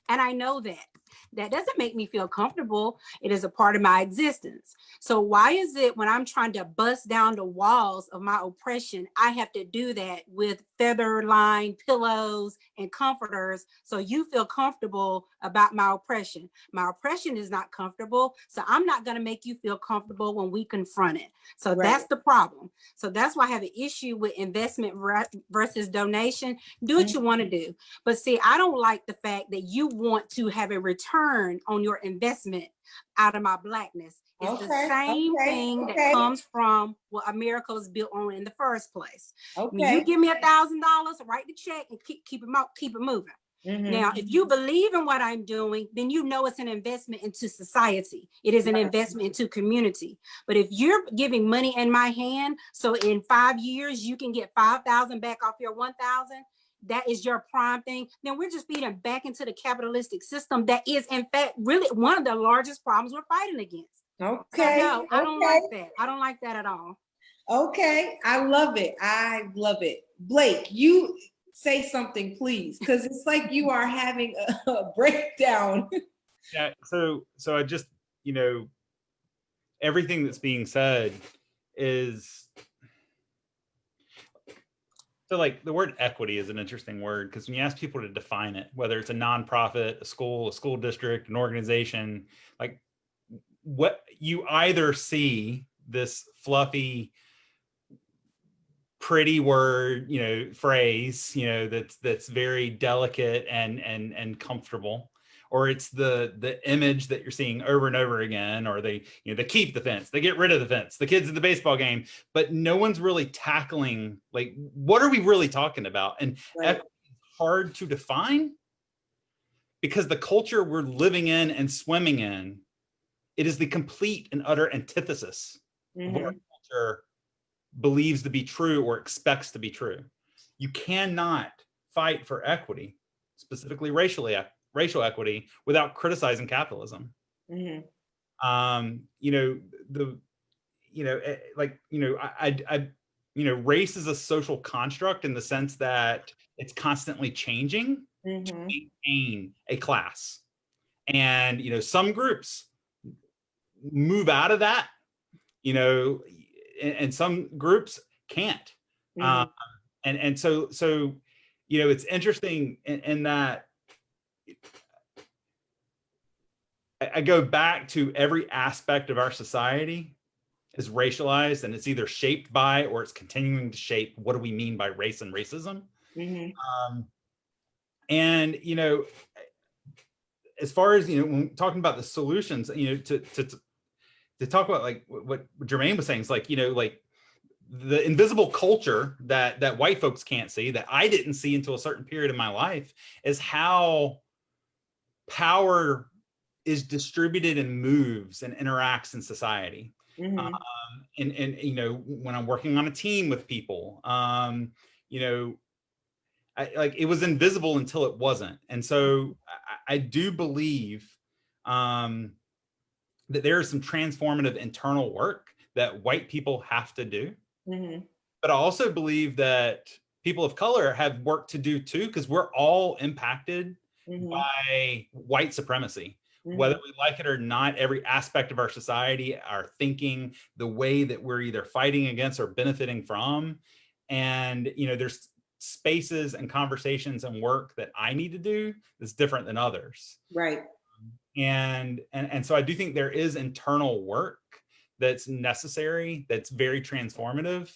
And I know that. That doesn't make me feel comfortable. It is a part of my existence. So why is it when I'm trying to bust down the walls of my oppression, I have to do that with feather-lined pillows and comforters so you feel comfortable about my oppression? My oppression is not comfortable, so I'm not going to make you feel comfortable when we confront it. So that's the problem. So that's why I have an issue with investment versus donation. Do what you want to do. But see, I don't like the fact that you want to have a return on your investment out of my Blackness. It's the same thing that comes from what America was built on in the first place. You give me $1,000, write the check, and keep it moving. Now, if you believe in what I'm doing, then you know it's an investment into society. It is an investment into community. But if you're giving money in my hand, so in 5 years you can get 5,000 back off your 1,000, that is your prime thing, then we're just feeding back into the capitalistic system that is, in fact, really one of the largest problems we're fighting against. Okay. So, no, I don't like that. I don't like that at all. Okay. I love it. I love it. Blake, you say something, please, because it's like you are having a breakdown. Yeah. So I just, everything that's being said is, so like the word equity is an interesting word, because when you ask people to define it, whether it's a nonprofit, a school district, an organization, like what you either see this fluffy, pretty word, phrase, that's very delicate and comfortable, or it's the image that you're seeing over and over again, or they keep the fence, they get rid of the fence, the kids at the baseball game, but no one's really tackling, like, what are we really talking about? And equity is hard to define because the culture we're living in and swimming in, it is the complete and utter antithesis of what our culture believes to be true or expects to be true. You cannot fight for equity, specifically racial equity, without criticizing capitalism. Race is a social construct in the sense that it's constantly changing to maintain a class, and some groups move out of that, and some groups can't. And so it's interesting in that I go back to every aspect of our society is racialized, and it's either shaped by or it's continuing to shape what do we mean by race and racism. And as far as when talking about the solutions, to talk about like what Jermaine was saying, it's like like the invisible culture that white folks can't see, that I didn't see until a certain period of my life, is how power is distributed and moves and interacts in society. And when I'm working on a team with people, it was invisible until it wasn't. And so I do believe that there is some transformative internal work that white people have to do. But I also believe that people of color have work to do too, because we're all impacted by white supremacy. Whether we like it or not, every aspect of our society, our thinking, the way that we're either fighting against or benefiting from. And, there's spaces and conversations and work that I need to do that's different than others. Right. And so I do think there is internal work that's necessary, that's very transformative,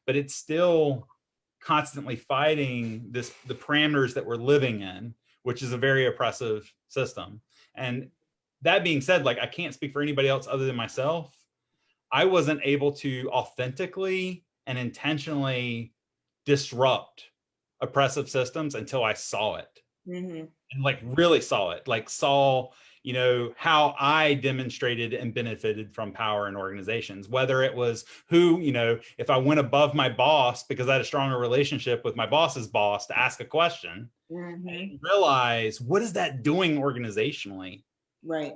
but it's still constantly fighting the parameters that we're living in, which is a very oppressive system. And that being said, like, I can't speak for anybody else other than myself. I wasn't able to authentically and intentionally disrupt oppressive systems until I saw it. And like really saw it, like saw how I demonstrated and benefited from power in organizations, whether it was if I went above my boss because I had a stronger relationship with my boss's boss to ask a question, and realize what is that doing organizationally, right?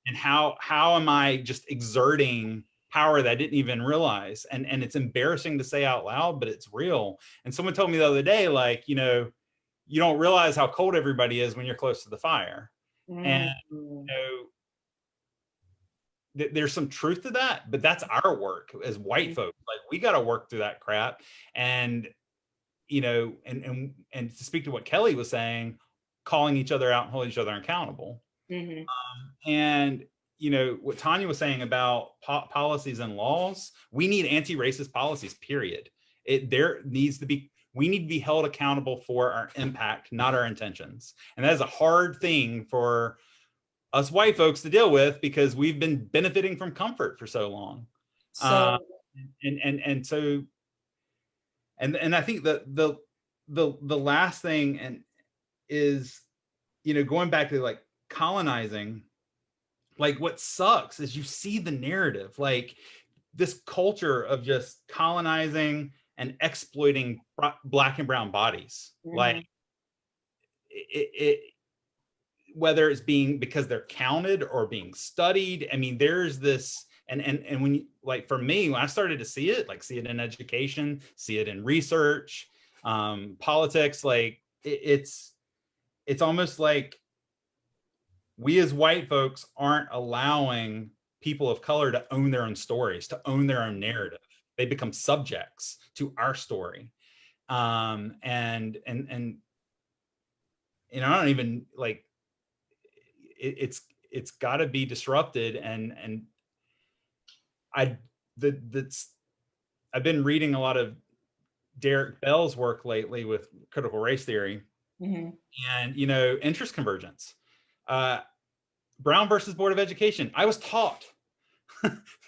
And how am I just exerting power that I didn't even realize? And it's embarrassing to say out loud, but it's real. And someone told me the other day, like, you don't realize how cold everybody is when you're close to the fire. And there's some truth to that, but that's our work as white folks. Like, we got to work through that crap. And, and to speak to what Kelly was saying, calling each other out and holding each other accountable. And, what Tanya was saying about policies and laws, we need anti-racist policies, period. We need to be held accountable for our impact, not our intentions. And that is a hard thing for us white folks to deal with, because we've been benefiting from comfort for so long. So, and I think that the last thing is, going back to like colonizing, like what sucks is you see the narrative, like this culture of just colonizing and exploiting Black and brown bodies. Like it whether it's being because they're counted or being studied. I mean, there's this, and when you, like, for me, when I started to see it in education, see it in research, politics, like it's almost like we as white folks aren't allowing people of color to own their own stories, to own their own narrative. They become subjects to our story. And I don't even like, it's got to be disrupted. And I've been reading a lot of Derek Bell's work lately with critical race theory, and interest convergence. Brown versus Board of Education. I was taught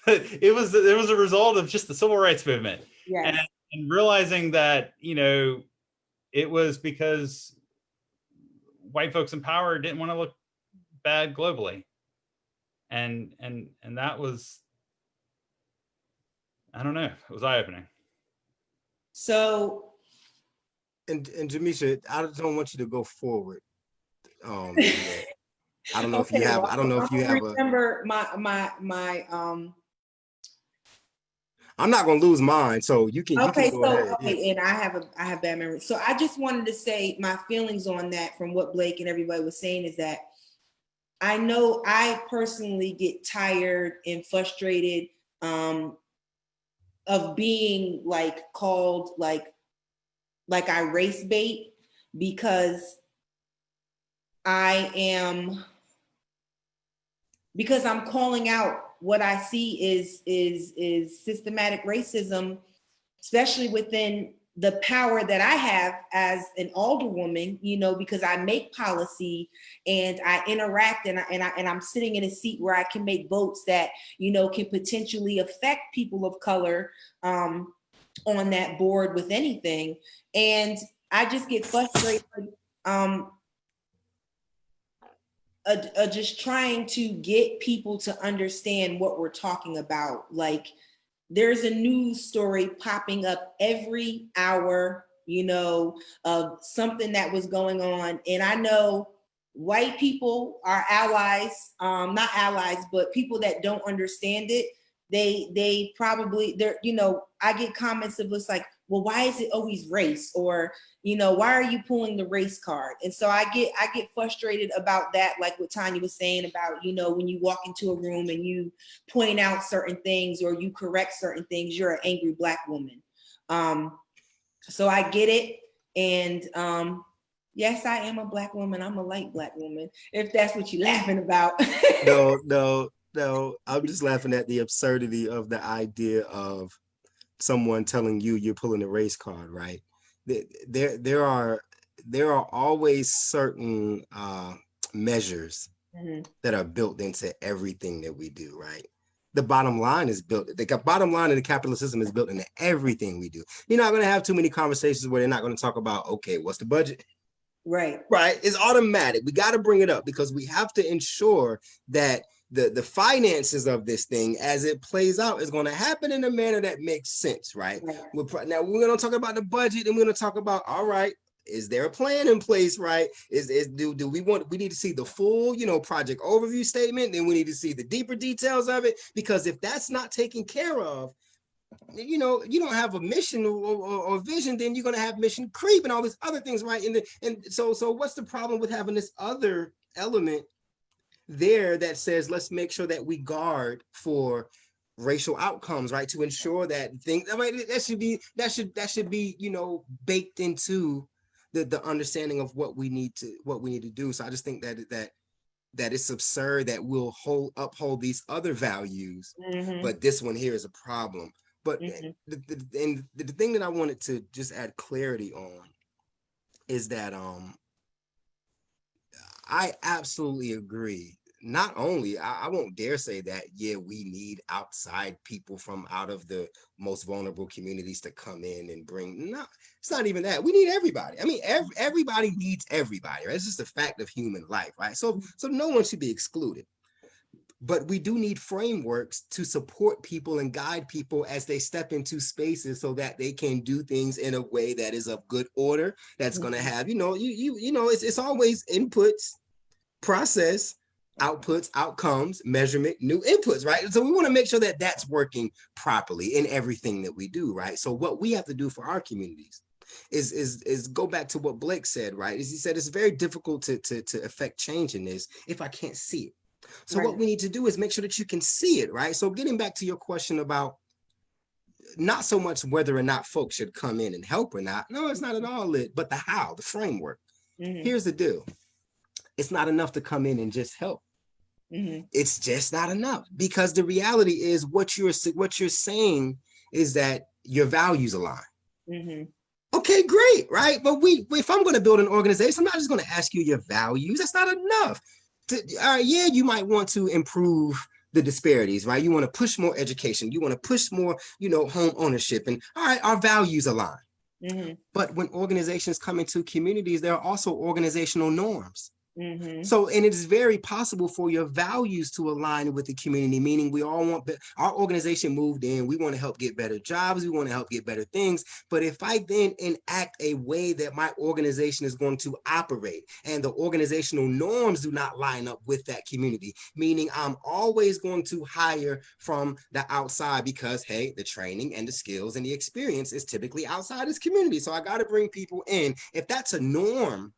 it was a result of just the civil rights movement, and realizing that it was because white folks in power didn't want to look bad globally, and that was, I don't know, it was eye-opening. So, and Jamisha, I don't want you to go forward. I don't know if you have. I don't know if you have. Remember my. I'm not going to lose mine, so you can. Okay, you can go ahead. Okay, and I have bad memory. So I just wanted to say my feelings on that from what Blake and everybody was saying is that I know I personally get tired and frustrated of being like called like I race bait, because I'm calling out what I see is systematic racism, especially within the power that I have as an alderwoman, because I make policy and I interact and I'm sitting in a seat where I can make votes that, can potentially affect people of color on that board with anything. And I just get frustrated just trying to get people to understand what we're talking about. Like, there's a news story popping up every hour, of something that was going on. And I know white people are allies, not allies, but people that don't understand it. They're, I get comments of it's like, well, why is it always race? Or, why are you pulling the race card? And so I get frustrated about that, like what Tanya was saying about, when you walk into a room and you point out certain things or you correct certain things, you're an angry Black woman. So I get it. And yes, I am a Black woman. I'm a light Black woman, if that's what you're laughing about. No, I'm just laughing at the absurdity of the idea of someone telling you you're pulling a race card, right? There are always certain measures that are built into everything that we do, right? The bottom line is built. The bottom line of the capitalist system is built into everything we do. You're not going to have too many conversations where they're not going to talk about, okay, what's the budget? Right. It's automatic. We got to bring it up because we have to ensure that the finances of this thing as it plays out is going to happen in a manner that makes sense, right? Now we're going to talk about the budget, and we're going to talk about, all right, is there a plan in place, right? Do we need to see the full, project overview statement, then we need to see the deeper details of it, because if that's not taken care of, you don't have a mission or vision, then you're going to have mission creep and all these other things, right? And so what's the problem with having this other element there that says, let's make sure that we guard for racial outcomes, right? To ensure that things, I mean, that should be, you know, baked into the understanding of what we need to do. So I just think that it's absurd that we'll uphold these other values, but this one here is a problem. But the thing that I wanted to just add clarity on is that I absolutely agree. Not only, I won't dare say that, yeah, we need outside people from out of the most vulnerable communities to come in and bring, no, it's not even that. We need everybody. I mean, everybody needs everybody, right? It's just a fact of human life, right? So no one should be excluded. But we do need frameworks to support people and guide people as they step into spaces so that they can do things in a way that is of good order, that's going to have, you know, it's always inputs, process, outputs, outcomes, measurement, new inputs, right? So we want to make sure that that's working properly in everything that we do, right? So what we have to do for our communities is go back to what Blake said, right? As he said, it's very difficult to affect change in this if I can't see it. So what we need to do is make sure that you can see it, right? So getting back to your question about not so much whether or not folks should come in and help or not. No, it's not at all it, but the how, the framework. Here's the deal. It's not enough to come in and just help. It's just not enough, because the reality is what you're saying is that your values align. Okay, great, right? But if I'm going to build an organization, I'm not just going to ask you your values. That's not enough. All right, yeah, you might want to improve the disparities, right? You want to push more education. You want to push more, you know, home ownership. And all right, our values align. But when organizations come into communities, there are also organizational norms. So, and it is very possible for your values to align with the community, meaning we all want, our organization moved in, we want to help get better jobs, we want to help get better things. But if I then enact a way that my organization is going to operate and the organizational norms do not line up with that community, meaning I'm always going to hire from the outside because, hey, the training and the skills and the experience is typically outside this community. So I got to bring people in. If that's a norm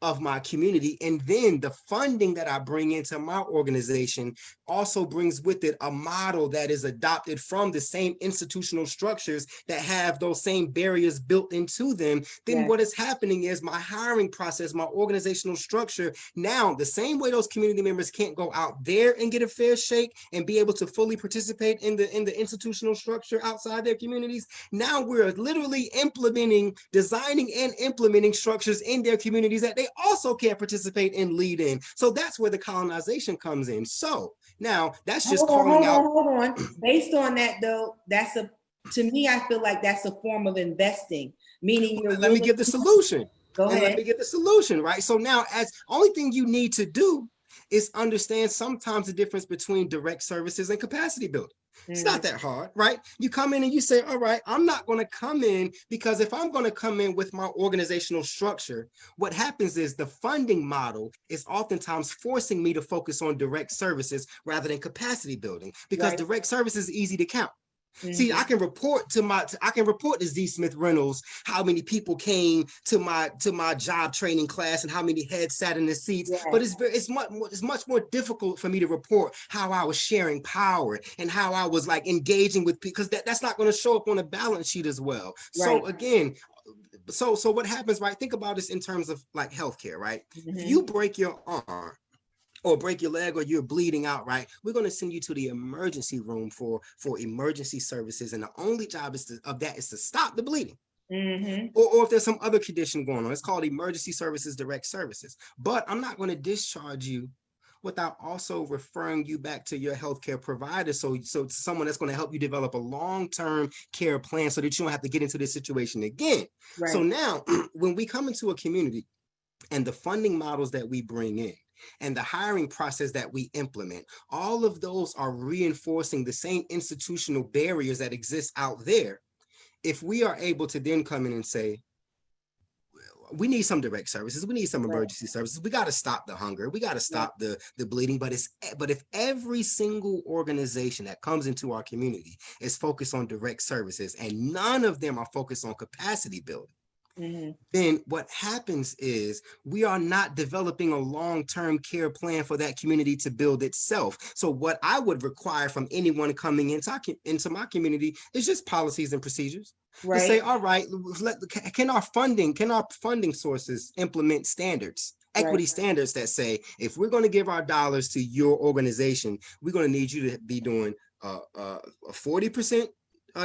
of my community, and then the funding that I bring into my organization also brings with it a model that is adopted from the same institutional structures that have those same barriers built into them, then what is happening is my hiring process, my organizational structure, now the same way those community members can't go out there and get a fair shake and be able to fully participate in the institutional structure outside their communities, now we're literally designing and implementing structures in their communities that they also can't participate and lead in. So that's where the colonization comes in. So now that's just calling out. Hold on. Based on that though, to me, I feel like that's a form of investing, meaning let me give the solution. Go ahead. Let me get the solution, right? So now, as only thing you need to do is understand sometimes the difference between direct services and capacity building. It's not that hard, right? You come in and you say, all right, I'm not going to come in, because if I'm going to come in with my organizational structure, what happens is the funding model is oftentimes forcing me to focus on direct services rather than capacity building, because direct services is easy to count. See, I can report to Z Smith Reynolds how many people came to my job training class and how many heads sat in the seats. But it's much more difficult for me to report how I was sharing power and how I was like engaging with people, because that's not going to show up on a balance sheet as well. So again, so what happens, right? Think about this in terms of like healthcare, right? If you break your arm or break your leg or you're bleeding out, right, we're going to send you to the emergency room for emergency services. And the only job of that is to stop the bleeding. Or if there's some other condition going on, it's called emergency services, direct services. But I'm not going to discharge you without also referring you back to your healthcare provider. So someone that's going to help you develop a long-term care plan so that you don't have to get into this situation again. So now when we come into a community and the funding models that we bring in, and the hiring process that we implement, all of those are reinforcing the same institutional barriers that exist out there. If we are able to then come in and say, we need some direct services, we need some emergency services, we got to stop the hunger, we got to stop the bleeding, but if every single organization that comes into our community is focused on direct services and none of them are focused on capacity building, then what happens is we are not developing a long-term care plan for that community to build itself. So what I would require from anyone coming into my community is just policies and procedures. To say, all right, can our funding sources implement standards, equity standards that say, if we're going to give our dollars to your organization, we're going to need you to be doing 40%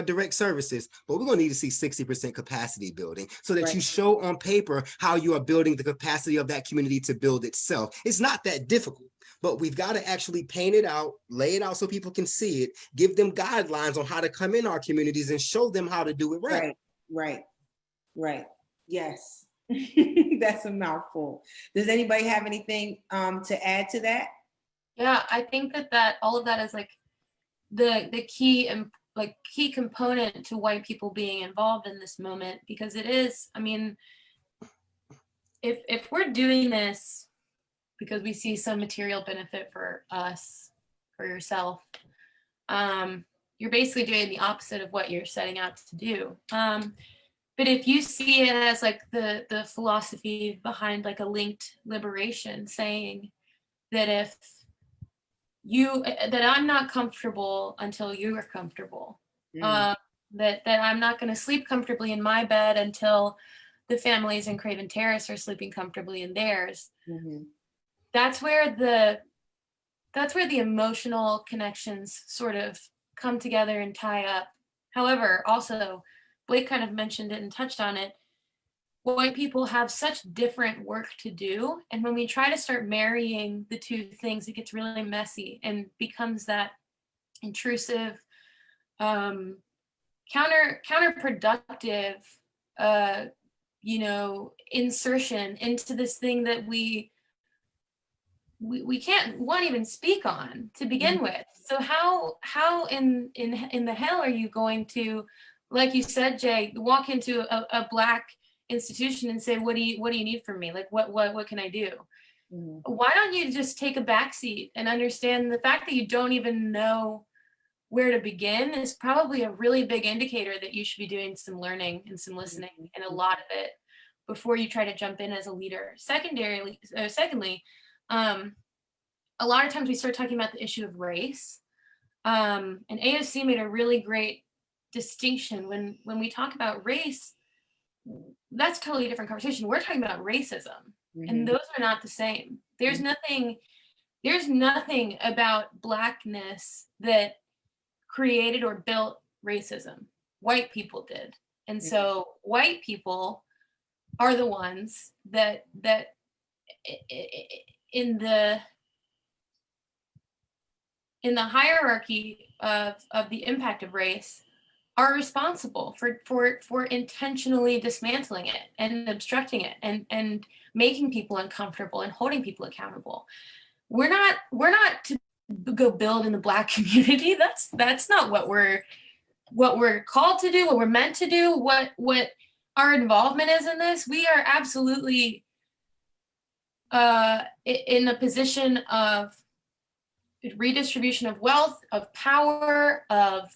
direct services, but we're going to need to see 60% capacity building so that you show on paper how you are building the capacity of that community to build itself. It's not that difficult, but we've got to actually paint it out, lay it out so people can see it, give them guidelines on how to come in our communities and show them how to do it Right. Yes. That's a mouthful. Does anybody have anything to add to that? Yeah, I think that all of that is like the key key component to white people being involved in this moment, because it is, I mean, if we're doing this because we see some material benefit for us, for yourself, you're basically doing the opposite of what you're setting out to do. But if you see it as like the philosophy behind like a linked liberation, saying that that I'm not comfortable until you are comfortable, that I'm not going to sleep comfortably in my bed until the families in Craven Terrace are sleeping comfortably in theirs. That's where the emotional connections sort of come together and tie up. However, also, Blake kind of mentioned it and touched on it. White people have such different work to do. And when we try to start marrying the two things, it gets really messy and becomes that intrusive, counterproductive, insertion into this thing that we can't even speak on to begin with. So how in the hell are you going to, like you said, Jay, walk into a Black institution and say, what do you need from me? Like, what can I do? Why don't you just take a backseat and understand the fact that you don't even know where to begin is probably a really big indicator that you should be doing some learning and some listening, and a lot of it, before you try to jump in as a leader. Secondly, a lot of times we start talking about the issue of race, and AOC made a really great distinction. When we talk about race, that's a totally different conversation. We're talking about racism, and those are not the same. There's nothing about Blackness that created or built racism. White people did. And so white people are the ones that in the hierarchy of the impact of race are responsible for intentionally dismantling it and obstructing it and making people uncomfortable and holding people accountable. We're not to go build in the Black community. That's not what we're called to do, what we're meant to do, what our involvement is in this. We are absolutely in a position of redistribution of wealth, of power, of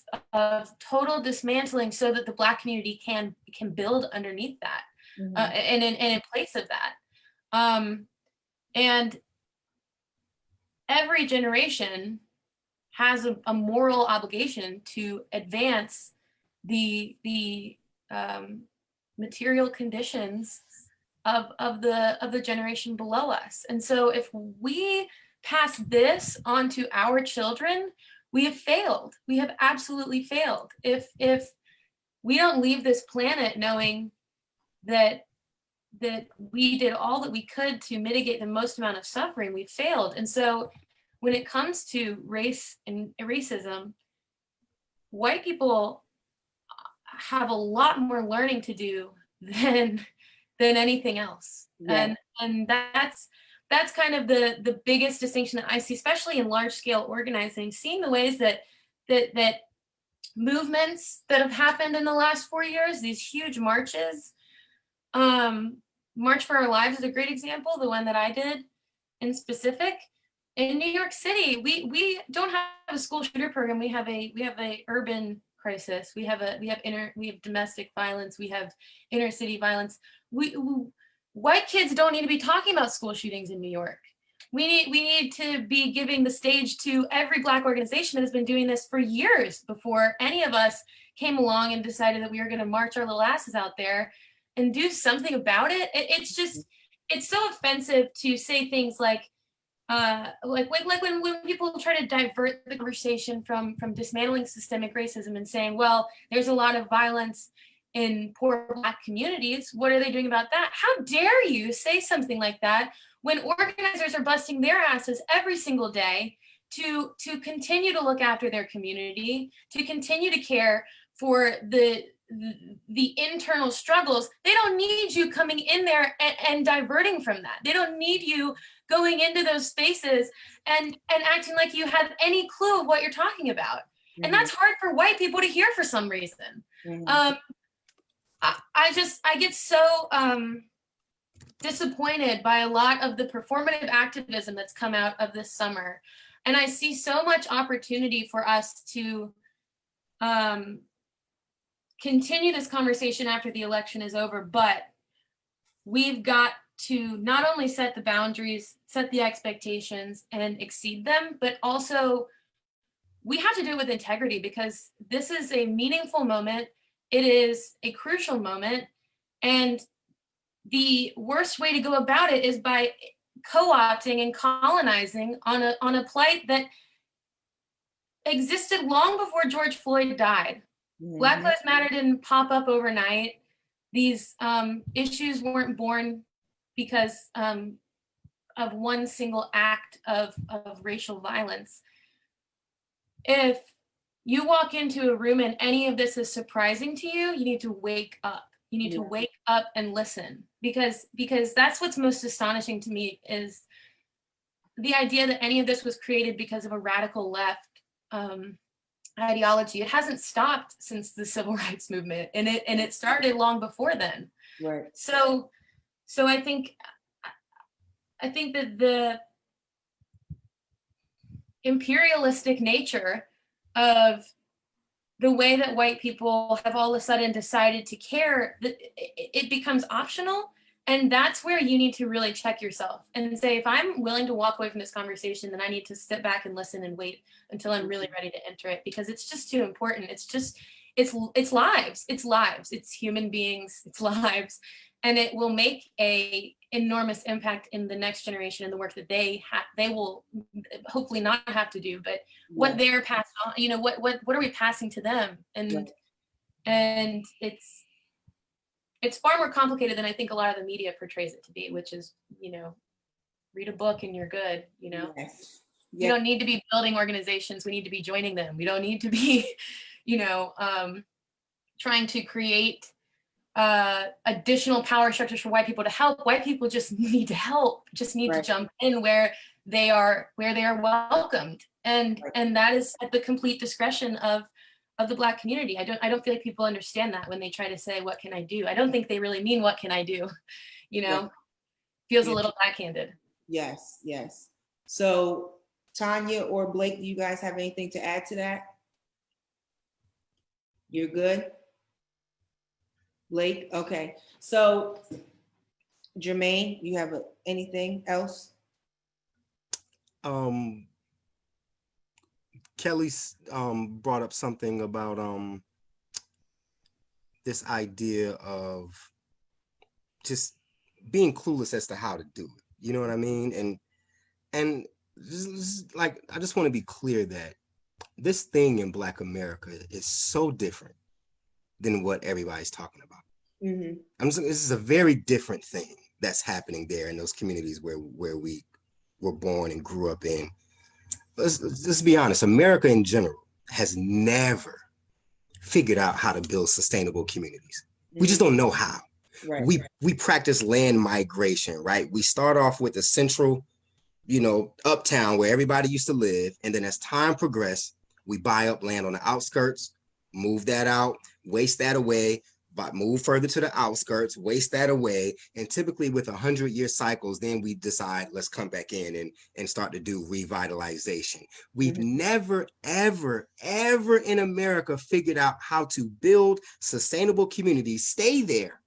total dismantling, so that the Black community can build underneath that, and in place of that. And every generation has a moral obligation to advance the material conditions of the generation below us. And so if we pass this on to our children, we have failed. We have absolutely failed. If we don't leave this planet knowing that we did all that we could to mitigate the most amount of suffering, we've failed. And so when it comes to race and racism, white people have a lot more learning to do than anything else. Yeah. And that's kind of the biggest distinction that I see, especially in large scale organizing, seeing the ways that movements that have happened in the last 4 years, these huge marches. March for Our Lives is a great example, the one that I did in specific. In New York City, we don't have a school shooter program. We have a urban crisis. We have domestic violence. We have inner city violence. White kids don't need to be talking about school shootings in New York. We need to be giving the stage to every Black organization that has been doing this for years before any of us came along and decided that we were going to march our little asses out there and do something about it. It's so offensive to say things like when people try to divert the conversation from dismantling systemic racism and saying, well, there's a lot of violence in poor Black communities. What are they doing about that? How dare you say something like that when organizers are busting their asses every single day to continue to look after their community, to continue to care for the internal struggles? They don't need you coming in there and diverting from that. They don't need you going into those spaces and acting like you have any clue of what you're talking about. Mm-hmm. And that's hard for white people to hear for some reason. Mm-hmm. I get so disappointed by a lot of the performative activism that's come out of this summer. And I see so much opportunity for us to continue this conversation after the election is over, but we've got to not only set the boundaries, set the expectations and exceed them, but also we have to do it with integrity, because this is a meaningful moment. It is a crucial moment. And the worst way to go about it is by co-opting and colonizing on a plight that existed long before George Floyd died. Mm-hmm. Black Lives Matter didn't pop up overnight. These issues weren't born because of one single act of racial violence. If you walk into a room and any of this is surprising to you, you need to wake up. You need to wake up and listen, because that's what's most astonishing to me, is the idea that any of this was created because of a radical left ideology. It hasn't stopped since the civil rights movement, and it started long before then. Right. So I think that the imperialistic nature of the way that white people have all of a sudden decided to care, that it becomes optional. And that's where you need to really check yourself and say, if I'm willing to walk away from this conversation, then I need to sit back and listen and wait until I'm really ready to enter it, because it's just too important. It's lives, it's human beings, it's lives. And it will make a enormous impact in the next generation and the work that they will hopefully not have to do, but what they're passed on, what are we passing to them? And it's far more complicated than I think a lot of the media portrays it to be, which is, read a book and you're good, Yes. You don't need to be building organizations. We need to be joining them. We don't need to be, trying to create additional power structures for white people to help. White people just need to help, just need to jump in where they are welcomed. And that is at the complete discretion of the Black community. I don't feel like people understand that when they try to say, what can I do? I don't think they really mean, what can I do? Feels a little backhanded. Yes. So Tanya or Blake, do you guys have anything to add to that? You're good? Blake? Okay. So Jermaine, you have anything else? Kelly brought up something about this idea of just being clueless as to how to do it. You know what I mean? And just, like, I just want to be clear that this thing in Black America is so different than what everybody's talking about. Mm-hmm. This is a very different thing that's happening there in those communities where we were born and grew up in. Let's be honest, America in general has never figured out how to build sustainable communities. Mm-hmm. We just don't know how. Right. We practice land migration, right? We start off with the central, uptown where everybody used to live. And then as time progressed, we buy up land on the outskirts, move that out, waste that away, but move further to the outskirts, waste that away. And typically with 100-year cycles, then we decide, let's come back in and start to do revitalization. We've never, ever, ever in America figured out how to build sustainable communities. Stay there,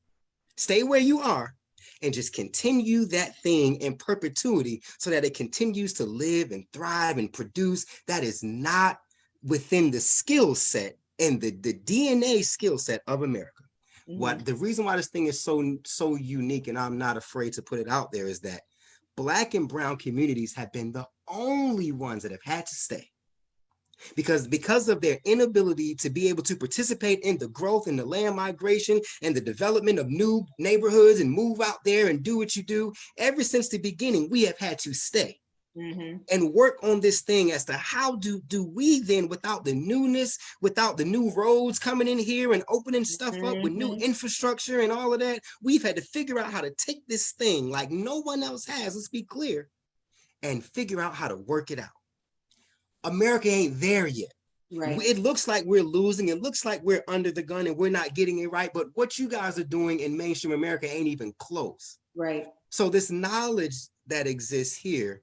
stay where you are, and just continue that thing in perpetuity so that it continues to live and thrive and produce. That is not within the skill set and the DNA skill set of America. What the reason why this thing is so unique, and I'm not afraid to put it out there, is that Black and brown communities have been the only ones that have had to stay. Because of their inability to be able to participate in the growth and the land migration and the development of new neighborhoods and move out there and do what you do, ever since the beginning, we have had to stay. And work on this thing as to how do we then, without the newness, without the new roads coming in here and opening stuff up with new infrastructure and all of that, we've had to figure out how to take this thing like no one else has, let's be clear, and figure out how to work it out. America ain't there yet. Right. It looks like we're losing. It looks like we're under the gun and we're not getting it right. But what you guys are doing in mainstream America ain't even close. Right. So this knowledge that exists here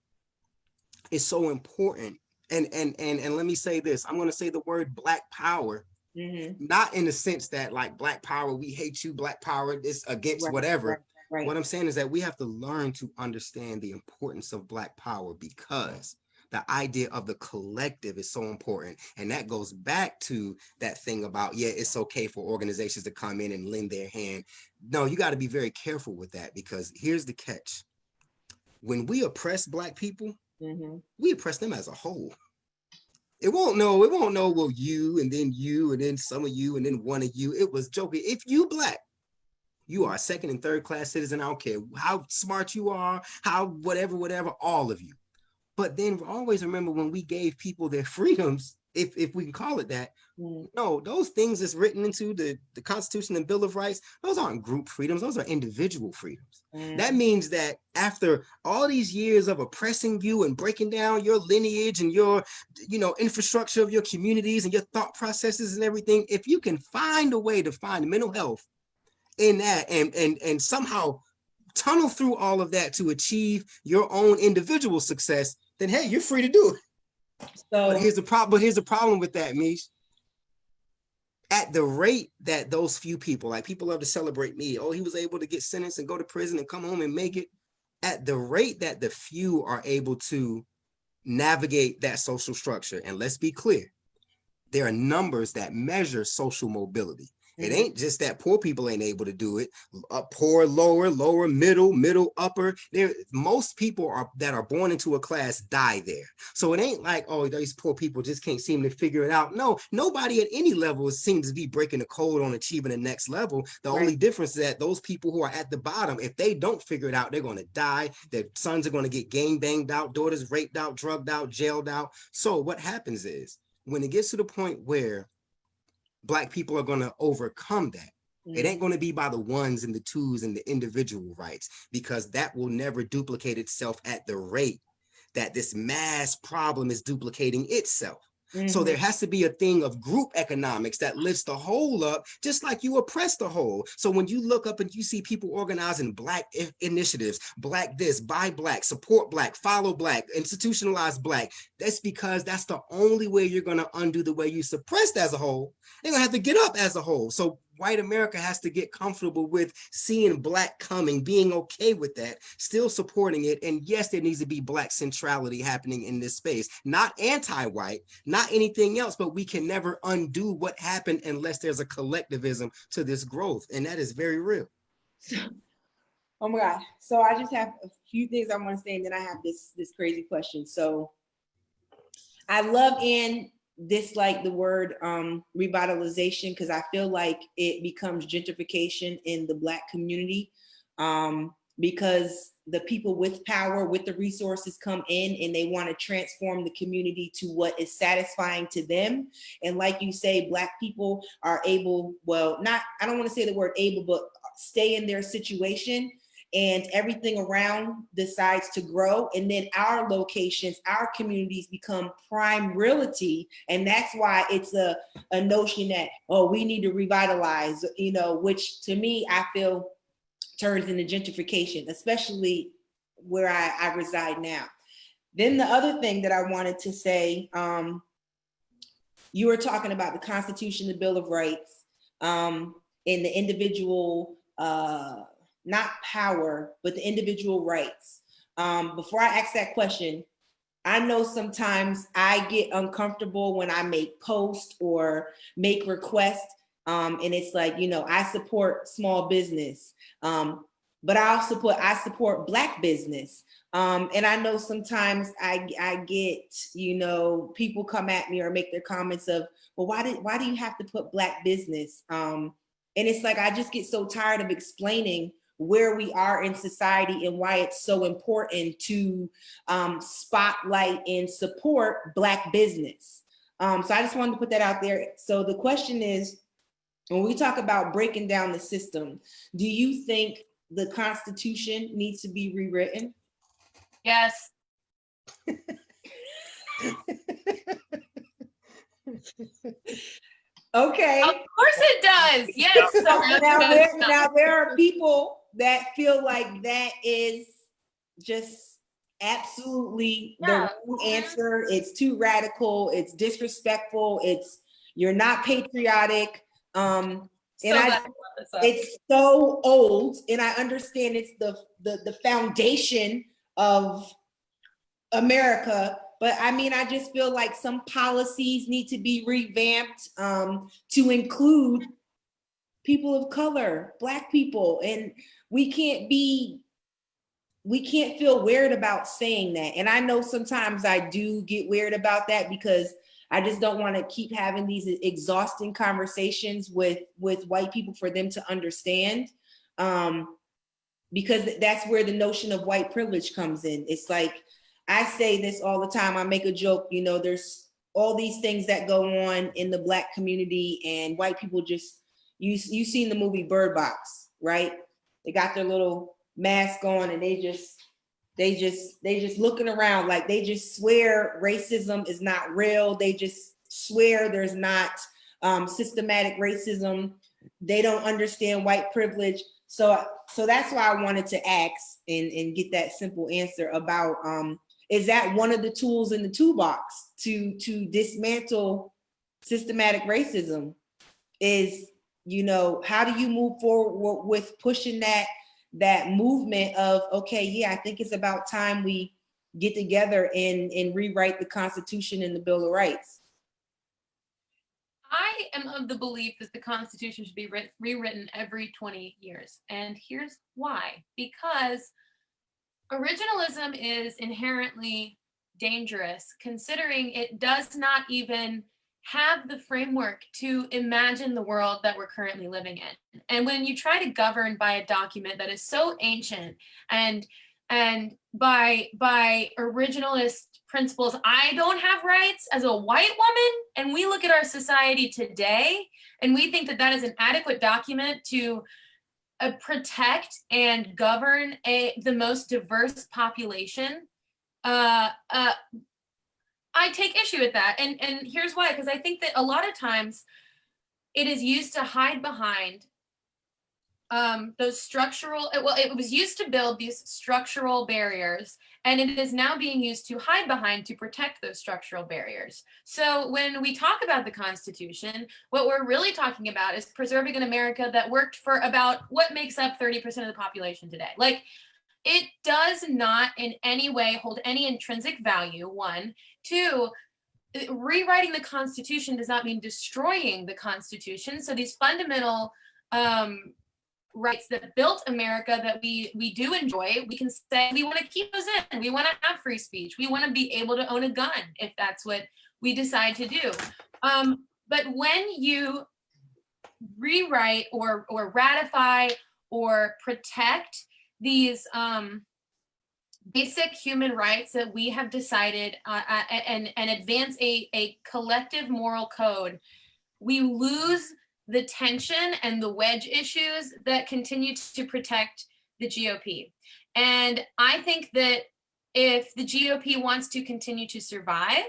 is so important. And let me say this. I'm going to say the word Black power, not in the sense that like Black power, we hate you, Black power is against whatever. Right. What I'm saying is that we have to learn to understand the importance of Black power, because the idea of the collective is so important. And that goes back to that thing about, yeah, it's okay for organizations to come in and lend their hand. No, you got to be very careful with that, because here's the catch. When we oppress Black people, we oppress them as a whole. It won't know, well, you and then some of you and then one of you. It was joking. If you Black, you are a second and third class citizen. I don't care how smart you are, how whatever, all of you. But then always remember, when we gave people their freedoms, if we can call it that, no, those things that's written into the Constitution and Bill of Rights, those aren't group freedoms, those are individual freedoms. That means that after all these years of oppressing you and breaking down your lineage and your, infrastructure of your communities and your thought processes and everything, if you can find a way to find mental health in that and somehow tunnel through all of that to achieve your own individual success, then hey, you're free to do it. So, but here's the problem with that, Mish. At the rate that those few people, like people love to celebrate me, oh, he was able to get sentenced and go to prison and come home and make it. At the rate that the few are able to navigate that social structure, and let's be clear, there are numbers that measure social mobility. It ain't just that poor people ain't able to do it. Poor, lower, middle, upper. Most people that are born into a class die there. So it ain't like, oh, these poor people just can't seem to figure it out. No, nobody at any level seems to be breaking the code on achieving the next level. The only difference is that those people who are at the bottom, if they don't figure it out, they're going to die. Their sons are going to get gang banged out, daughters raped out, drugged out, jailed out. So what happens is, when it gets to the point where Black people are going to overcome that, it ain't going to be by the ones and the twos and the individual rights, because that will never duplicate itself at the rate that this mass problem is duplicating itself. So there has to be a thing of group economics that lifts the whole up, just like you oppress the whole. So when you look up and you see people organizing Black initiatives, Black this, buy Black, support Black, follow Black, institutionalize Black, that's because that's the only way you're going to undo the way you suppressed as a whole. They're going to have to get up as a whole. So white America has to get comfortable with seeing Black coming, being okay with that, still supporting it. And yes, there needs to be Black centrality happening in this space, not anti-white, not anything else, but we can never undo what happened unless there's a collectivism to this growth. And that is very real. Oh my God. So I just have a few things I want to say, and then I have this crazy question. So I love and dislike the word revitalization, because I feel like it becomes gentrification in the Black community, because the people with power, with the resources come in and they want to transform the community to what is satisfying to them. And like you say, Black people are able, well, I don't want to say the word able, but stay in their situation. and everything around decides to grow. And then our locations, our communities become prime realty. And that's why it's a notion that, oh, we need to revitalize, you know, which to me, I feel turns into gentrification, especially where I reside now. Then the other thing that I wanted to say, you were talking about the Constitution, the Bill of Rights, and the individual, not power, but the individual rights. Before I ask that question, I know sometimes I get uncomfortable when I make posts or make requests, and it's like, you know, I support small business, but I support Black business. And I know sometimes I get, you know, people come at me or make their comments of, well, why do you have to put Black business? And it's like, I just get so tired of explaining where we are in society and why it's so important to spotlight and support Black business. So I just wanted to put that out there. So the question is, when we talk about breaking down the system, do you think the Constitution needs to be rewritten? Yes. Okay. Of course it does. Yes. Now there are people that feel like that is just absolutely the wrong answer. It's too radical. It's disrespectful. You're not patriotic. It's so old, and I understand it's the foundation of America, but I mean, I just feel like some policies need to be revamped to include people of color, Black people, and we can't feel weird about saying that. And I know sometimes I do get weird about that because I just don't want to keep having these exhausting conversations with white people for them to understand. Because that's where the notion of white privilege comes in. It's like, I say this all the time. I make a joke, you know, there's all these things that go on in the Black community, and white people just, you've seen the movie Bird Box, right? They got their little mask on and they just looking around like they just swear racism is not real. They just swear there's not systematic racism. They don't understand white privilege. So that's why I wanted to ask and get that simple answer about, is that one of the tools in the toolbox to dismantle systematic racism? Is, you know, how do you move forward with pushing that movement of, okay, yeah, I think it's about time we get together and rewrite the Constitution and the Bill of Rights? I am of the belief that the Constitution should be rewritten every 20 years. And here's why. Because originalism is inherently dangerous, considering it does not even have the framework to imagine the world that we're currently living in. And when you try to govern by a document that is so ancient and by originalist principles, I don't have rights as a white woman, and we look at our society today and we think that that is an adequate document to protect and govern the most diverse population, I take issue with that. And here's why, because I think that a lot of times it is used to hide behind those structural, it was used to build these structural barriers, and it is now being used to hide behind to protect those structural barriers. So when we talk about the Constitution, what we're really talking about is preserving an America that worked for about what makes up 30% of the population today. Like, it does not in any way hold any intrinsic value, one. Two, rewriting the Constitution does not mean destroying the Constitution. So these fundamental rights that built America that we do enjoy, we can say we want to keep those in. We want to have free speech. We want to be able to own a gun if that's what we decide to do. But when you rewrite or ratify or protect these basic human rights that we have decided and advance a collective moral code, we lose the tension and the wedge issues that continue to protect the GOP. And I think that if the GOP wants to continue to survive,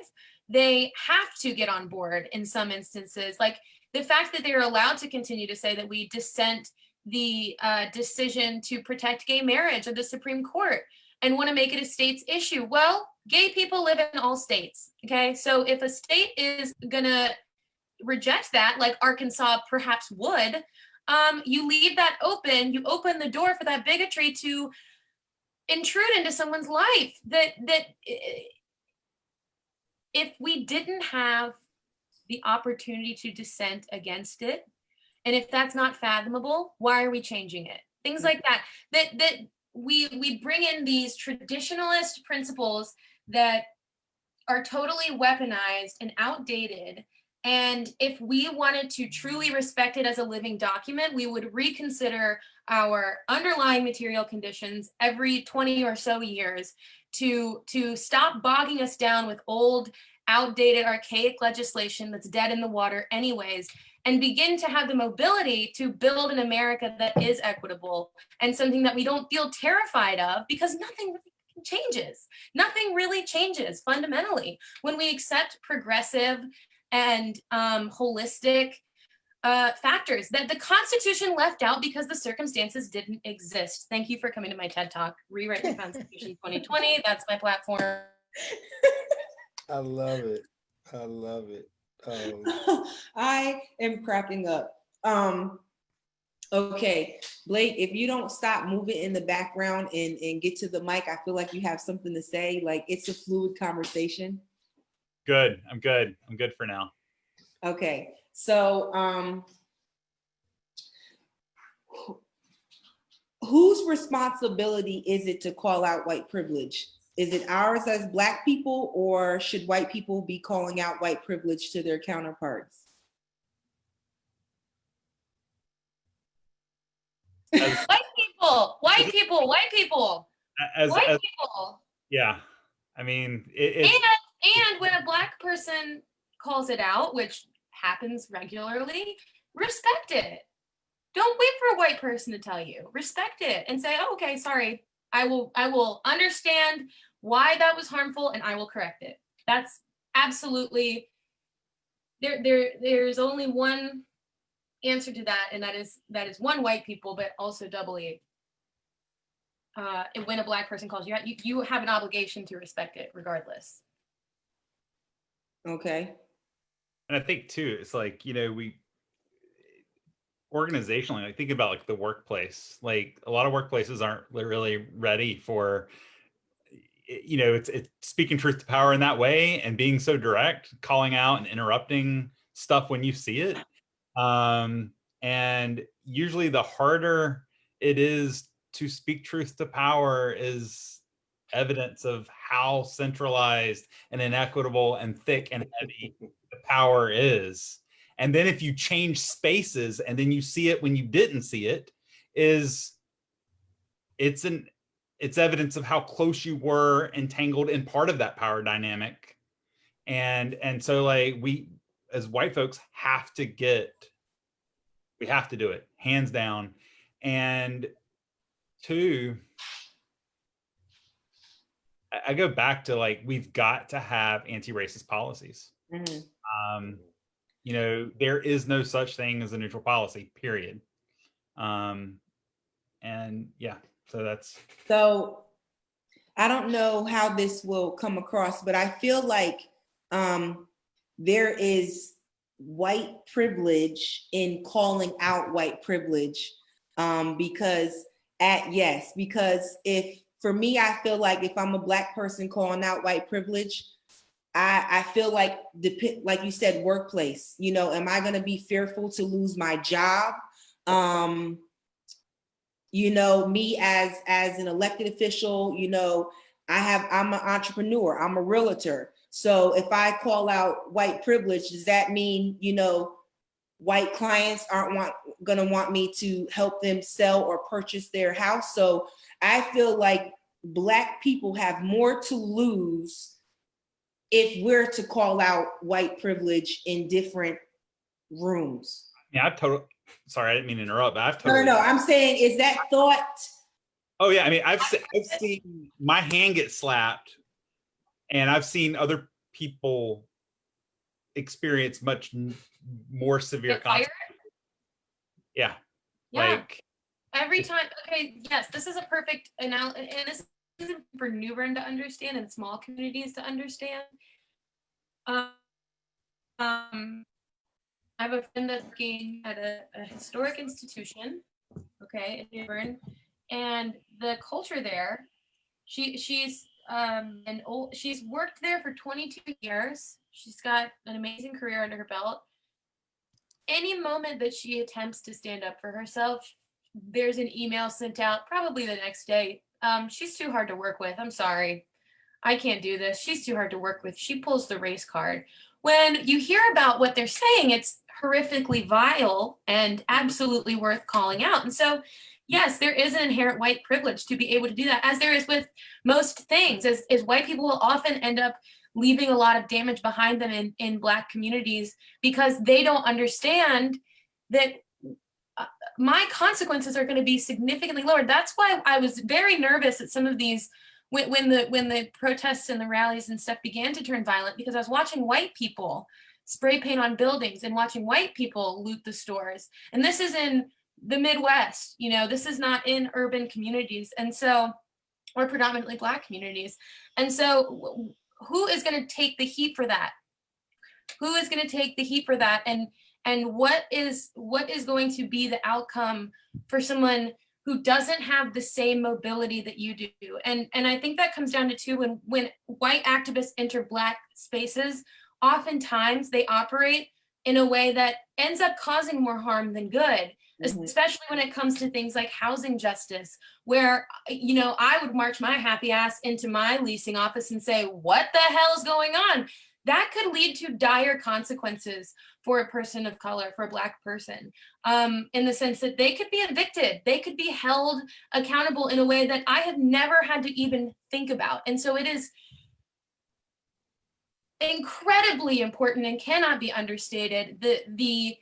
they have to get on board in some instances. Like the fact that they're allowed to continue to say that we dissent the decision to protect gay marriage of the Supreme Court and want to make it a state's issue. Well, gay people live in all states, okay? So if a state is gonna reject that, like Arkansas perhaps would, you leave that open, you open the door for that bigotry to intrude into someone's life. That if we didn't have the opportunity to dissent against it, and if that's not fathomable, why are we changing it? Things like that, that we bring in these traditionalist principles that are totally weaponized and outdated. And if we wanted to truly respect it as a living document, we would reconsider our underlying material conditions every 20 or so years to stop bogging us down with old, outdated, archaic legislation that's dead in the water anyways, and begin to have the mobility to build an America that is equitable and something that we don't feel terrified of, because nothing changes. Nothing really changes fundamentally when we accept progressive and holistic factors that the Constitution left out because the circumstances didn't exist. Thank you for coming to my TED Talk, Rewrite the Constitution 2020. That's my platform. I love it. I love it. I am cracking up. Okay, Blake, if you don't stop moving in the background and get to the mic, I feel like you have something to say. Like it's a fluid conversation. Good. I'm good. I'm good for now. Okay, so whose responsibility is it to call out white privilege? Is it ours as Black people, or should white people be calling out white privilege to their counterparts? White people, white people, white people, white As people. yeah, I mean, And when a Black person calls it out, which happens regularly, respect it. Don't wait for a white person to tell you. Respect it and say, oh, okay, sorry. I will understand why that was harmful and I will correct it. That's absolutely, there's only one answer to that, and that is one, white people, but also doubly, when a Black person calls you out, you have an obligation to respect it regardless. Okay. And I think too, it's like, we organizationally, like think about like the workplace, like a lot of workplaces aren't really ready for, it's speaking truth to power in that way and being so direct, calling out and interrupting stuff when you see it. And usually the harder it is to speak truth to power is evidence of how centralized and inequitable and thick and heavy the power is. And then if you change spaces and then you see it when you didn't see it, it's evidence of how close you were entangled in part of that power dynamic. And so like we as white folks have to do it hands down. And two, I go back to like, we've got to have anti-racist policies. Mm-hmm. There is no such thing as a neutral policy, period. And yeah, so I don't know how this will come across, but I feel like there is white privilege in calling out white privilege, because if, for me, I feel like if I'm a Black person calling out white privilege, I feel like, like you said, workplace, am I going to be fearful to lose my job? Me as an elected official, I'm an entrepreneur, I'm a realtor. So if I call out white privilege, does that mean, white clients aren't going to want me to help them sell or purchase their house? So I feel like Black people have more to lose if we're to call out white privilege in different rooms. Yeah, sorry, I didn't mean to interrupt, but I've totally. No, I'm saying, is that thought Oh yeah, I mean, I've seen my hand get slapped, and I've seen other people experience much more severe Get fired? consequences. Yeah, Yeah. like Every time, okay, yes, this is a perfect analogy, and this isn't for New Bern to understand and small communities to understand. Um, I have a friend that's working at a historic institution, okay, in New Bern, and the culture there, she's worked there for 22 years. She's got an amazing career under her belt. Any moment that she attempts to stand up for herself, there's an email sent out probably the next day. She's too hard to work with. I'm sorry. I can't do this. She's too hard to work with. She pulls the race card. When you hear about what they're saying, it's horrifically vile and absolutely worth calling out. And so, yes, there is an inherent white privilege to be able to do that, as there is with most things, as white people will often end up leaving a lot of damage behind them in Black communities because they don't understand that my consequences are going to be significantly lower. That's why I was very nervous at some of these when the protests and the rallies and stuff began to turn violent, because I was watching white people spray paint on buildings and watching white people loot the stores. And this is in the Midwest, you know, this is not in urban communities. And so, or predominantly Black communities. And so who is going to take the heat for that? Who is going to take the heat for that? And what is going to be the outcome for someone who doesn't have the same mobility that you do? And I think that comes down to too, when white activists enter Black spaces, oftentimes they operate in a way that ends up causing more harm than good, especially when it comes to things like housing justice, where, you know, I would march my happy ass into my leasing office and say, what the hell is going on? That could lead to dire consequences for a person of color, for a Black person, in the sense that they could be evicted, they could be held accountable in a way that I have never had to even think about. And so it is incredibly important and cannot be understated, the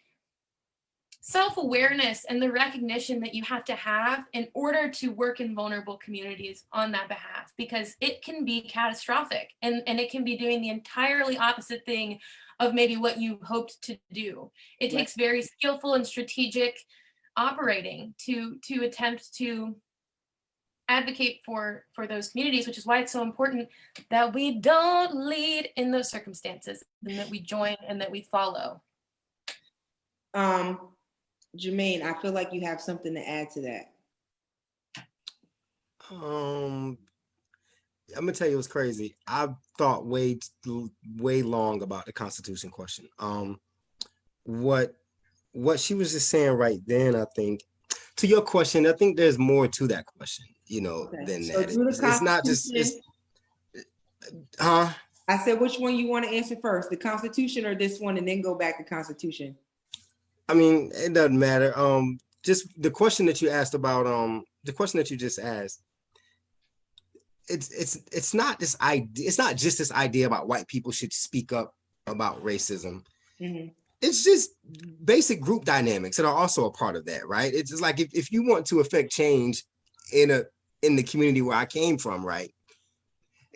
self-awareness and the recognition that you have to have in order to work in vulnerable communities on that behalf, because it can be catastrophic and it can be doing the entirely opposite thing of maybe what you hoped to do. It takes very skillful and strategic operating to attempt to advocate for those communities, which is why it's so important that we don't lead in those circumstances and that we join and that we follow. Jermaine, I feel like you have something to add to that. I'm gonna tell you what's crazy. I've thought way long about the Constitution question. What she was just saying right then, I think, to your question, I think there's more to that question, you know, than so that. It's not just, I said, which one you want to answer first, the Constitution or this one, and then go back to Constitution? I mean, it doesn't matter. Just the question that you asked about, the question that you just asked, it's not this idea. It's not just this idea about white people should speak up about racism. It's just basic group dynamics that are also a part of that, right? It's just like if you want to affect change in the community where I came from, right?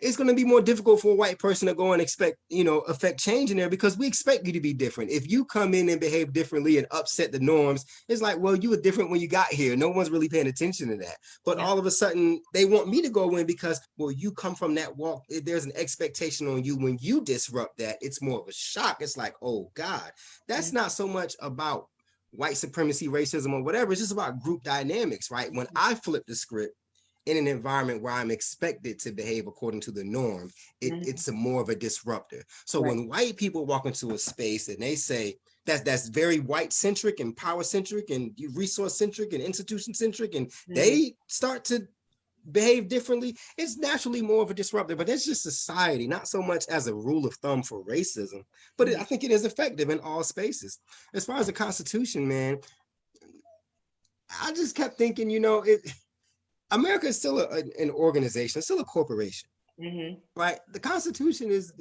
It's going to be more difficult for a white person to go and affect change in there, because we expect you to be different. If you come in and behave differently and upset the norms, it's like, well, you were different when you got here. No one's really paying attention to that. But all of a sudden, they want me to go in because, well, you come from that walk. There's an expectation on you. When you disrupt that, it's more of a shock. It's like, oh, God, that's not so much about white supremacy, racism, or whatever. It's just about group dynamics, right? When I flip the script, in an environment where I'm expected to behave according to the norm, it's more of a disruptor. So when white people walk into a space and they say that's very white centric and power centric and resource centric and institution centric, and they start to behave differently, it's naturally more of a disruptor. But that's just society, not so much as a rule of thumb for racism, but I think it is effective in all spaces. As far as the Constitution, man, I just kept thinking, America is still an organization, it's still a corporation, right? The Constitution is,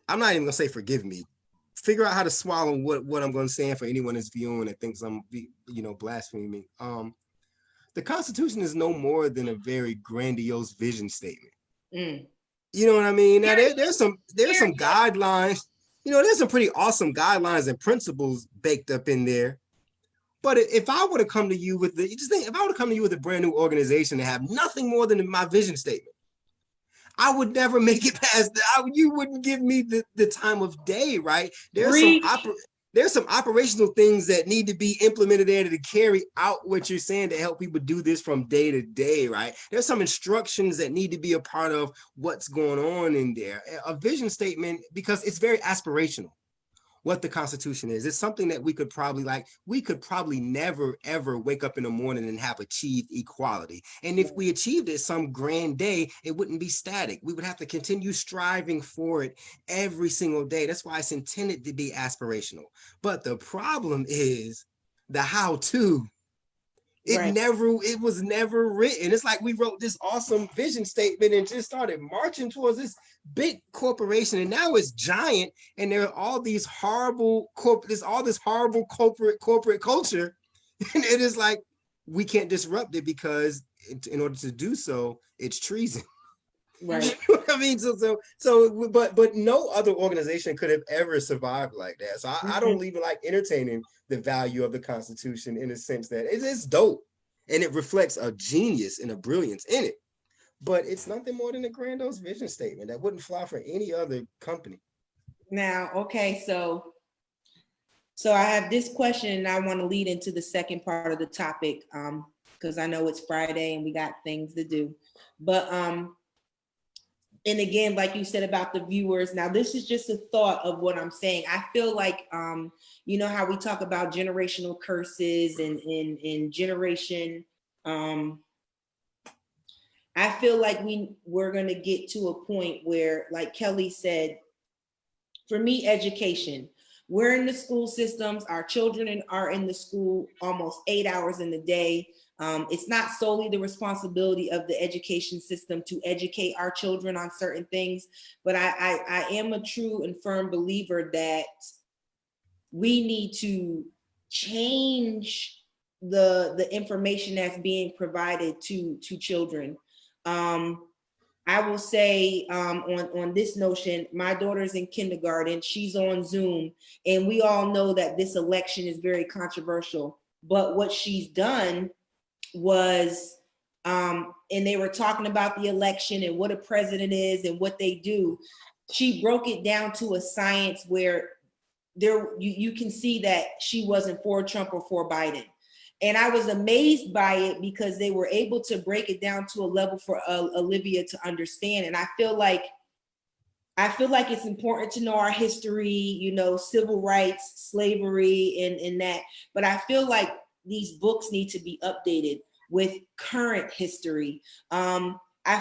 I'm not even gonna say forgive me. Figure out how to swallow what I'm gonna say for anyone that's viewing and thinks I'm, blaspheming. The the Constitution is no more than a very grandiose vision statement. Mm. You know what I mean? Now there's some guidelines. You know, there's some pretty awesome guidelines and principles baked up in there. But if I were to come to you with if I were to come to you with a brand new organization and have nothing more than my vision statement, I would never make it past you wouldn't give me the time of day, right? There's some operational things that need to be implemented there to carry out what you're saying to help people do this from day to day, right? There's some instructions that need to be a part of what's going on in there. A vision statement, because it's very aspirational. What the Constitution is. It's something that we could probably never, ever wake up in the morning and have achieved equality. And if we achieved it some grand day, it wouldn't be static. We would have to continue striving for it every single day. That's why it's intended to be aspirational. But the problem is the how-to. It was never written. It's like we wrote this awesome vision statement and just started marching towards this big corporation, and now it's giant, and there are all these horrible corporate culture, and it is like we can't disrupt it because in order to do so, it's treason. Right. You know what I mean? But no other organization could have ever survived like that. So I don't even like entertaining the value of the Constitution in the sense that it's dope and it reflects a genius and a brilliance in it. But it's nothing more than a grandiose vision statement that wouldn't fly for any other company. Now, okay, so I have this question and I want to lead into the second part of the topic because I know it's Friday and we got things to do. But and again, like you said about the viewers, now this is just a thought of what I'm saying. I feel like, you know how we talk about generational curses and generation. I feel like we're going to get to a point where, like Kelly said, for me, education. We're in the school systems. Our children are in the school almost 8 hours in the day. It's not solely the responsibility of the education system to educate our children on certain things, but I am a true and firm believer that we need to change the information that's being provided to children. I will say on this notion, my daughter's in kindergarten, she's on Zoom, and we all know that this election is very controversial, but what she's done was, and they were talking about the election and what a president is and what they do. She broke it down to a science where you can see that she wasn't for Trump or for Biden. And I was amazed by it because they were able to break it down to a level for Olivia to understand. And I feel like it's important to know our history, you know, civil rights, slavery, and that. But I feel like these books need to be updated with current history. I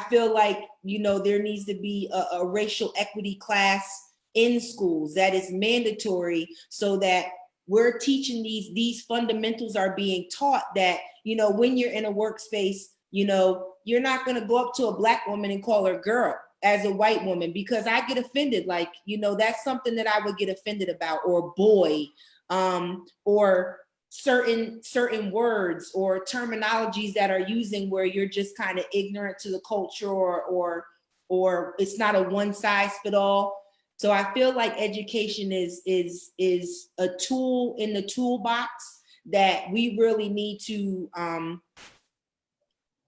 feel like, you know, there needs to be a racial equity class in schools that is mandatory so that we're teaching these fundamentals are being taught, that, you know, when you're in a workspace, you know, you're not going to go up to a Black woman and call her girl as a white woman, because I get offended. Like, you know, that's something that I would get offended about, or boy, or certain words or terminologies that are using where you're just kind of ignorant to the culture, or it's not a one size fit all. So I feel like education is a tool in the toolbox that we really need to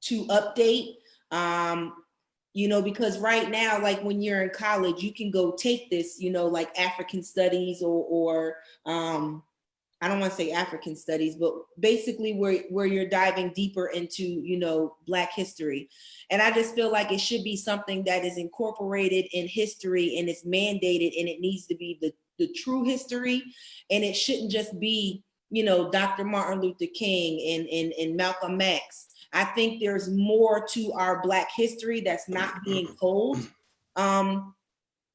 update. You know, because right now, like when you're in college, you can go take this, you know, like African studies or I don't want to say African studies, but basically where you're diving deeper into, you know, Black history. And I just feel like it should be something that is incorporated in history and it's mandated, and it needs to be the true history. And it shouldn't just be, you know, Dr. Martin Luther King and Malcolm X. I think there's more to our Black history that's not being told.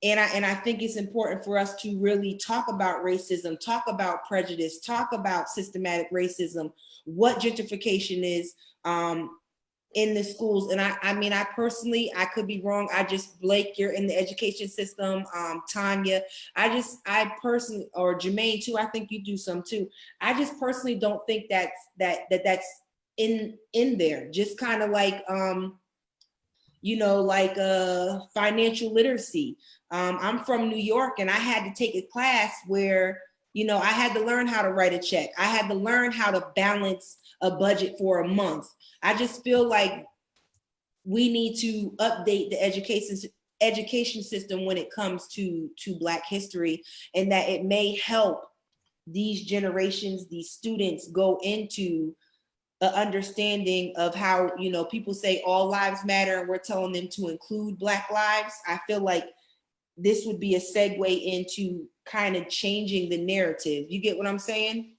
And I think it's important for us to really talk about racism, talk about prejudice, talk about systematic racism, what gentrification is in the schools. And I mean, I personally, I could be wrong. Blake, you're in the education system. Tanya, I personally, or Jermaine too, I think you do some too. I just personally don't think that's in there, just kind of like like financial literacy. I'm from New York, and I had to take a class where I had to learn how to write a check. I had to learn how to balance a budget for a month. I just feel like we need to update the education system when it comes to Black history, and that it may help these generations, these students, go into an understanding of how, people say all lives matter, and we're telling them to include Black lives. I feel like this would be a segue into kind of changing the narrative. You get what I'm saying?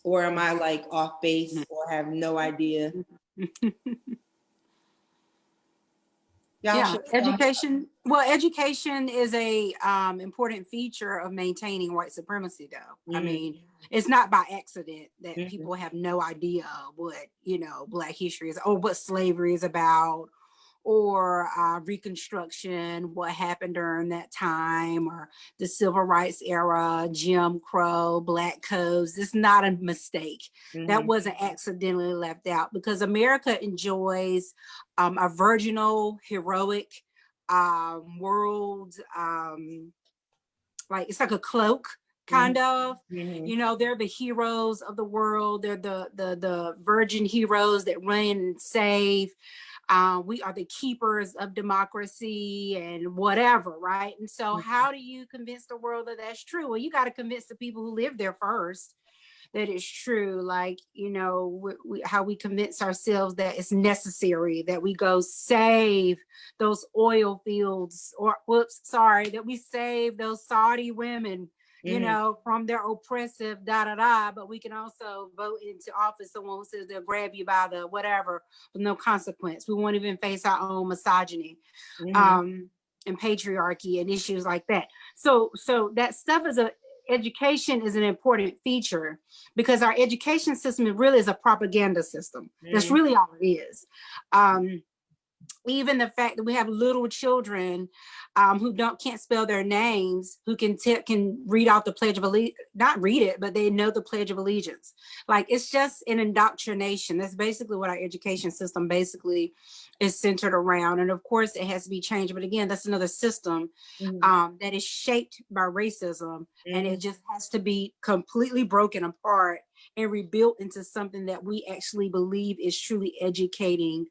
Or am I like off base or have no idea? Yeah, education. Well, education is a important feature of maintaining white supremacy, though. I mean, it's not by accident that people have no idea what, Black history is, or what slavery is about, or Reconstruction, what happened during that time, or the Civil Rights era, Jim Crow, Black codes. It's not a mistake. That wasn't accidentally left out, because America enjoys a virginal, heroic world. Like it's like a cloak, kind of. They're the heroes of the world. They're the virgin heroes that run and save. We are the keepers of democracy and whatever, right? And so how do you convince the world that that's true? Well, you got to convince the people who live there first that it's true. Like, how we convince ourselves that it's necessary, that we go save those oil fields, or that we save those Saudi women, from their oppressive but we can also vote into office someone who says they'll grab you by the whatever with no consequence. We won't even face our own misogyny and patriarchy and issues like that. So that stuff education is an important feature, because our education system really is a propaganda system. That's really all it is. Even the fact that we have little children who can't spell their names, who can read out the Pledge of Allegiance, not read it, but they know the Pledge of Allegiance. Like, it's just an indoctrination. That's basically what our education system basically is centered around. And of course it has to be changed. But again, that's another system that is shaped by racism. And it just has to be completely broken apart and rebuilt into something that we actually believe is truly educating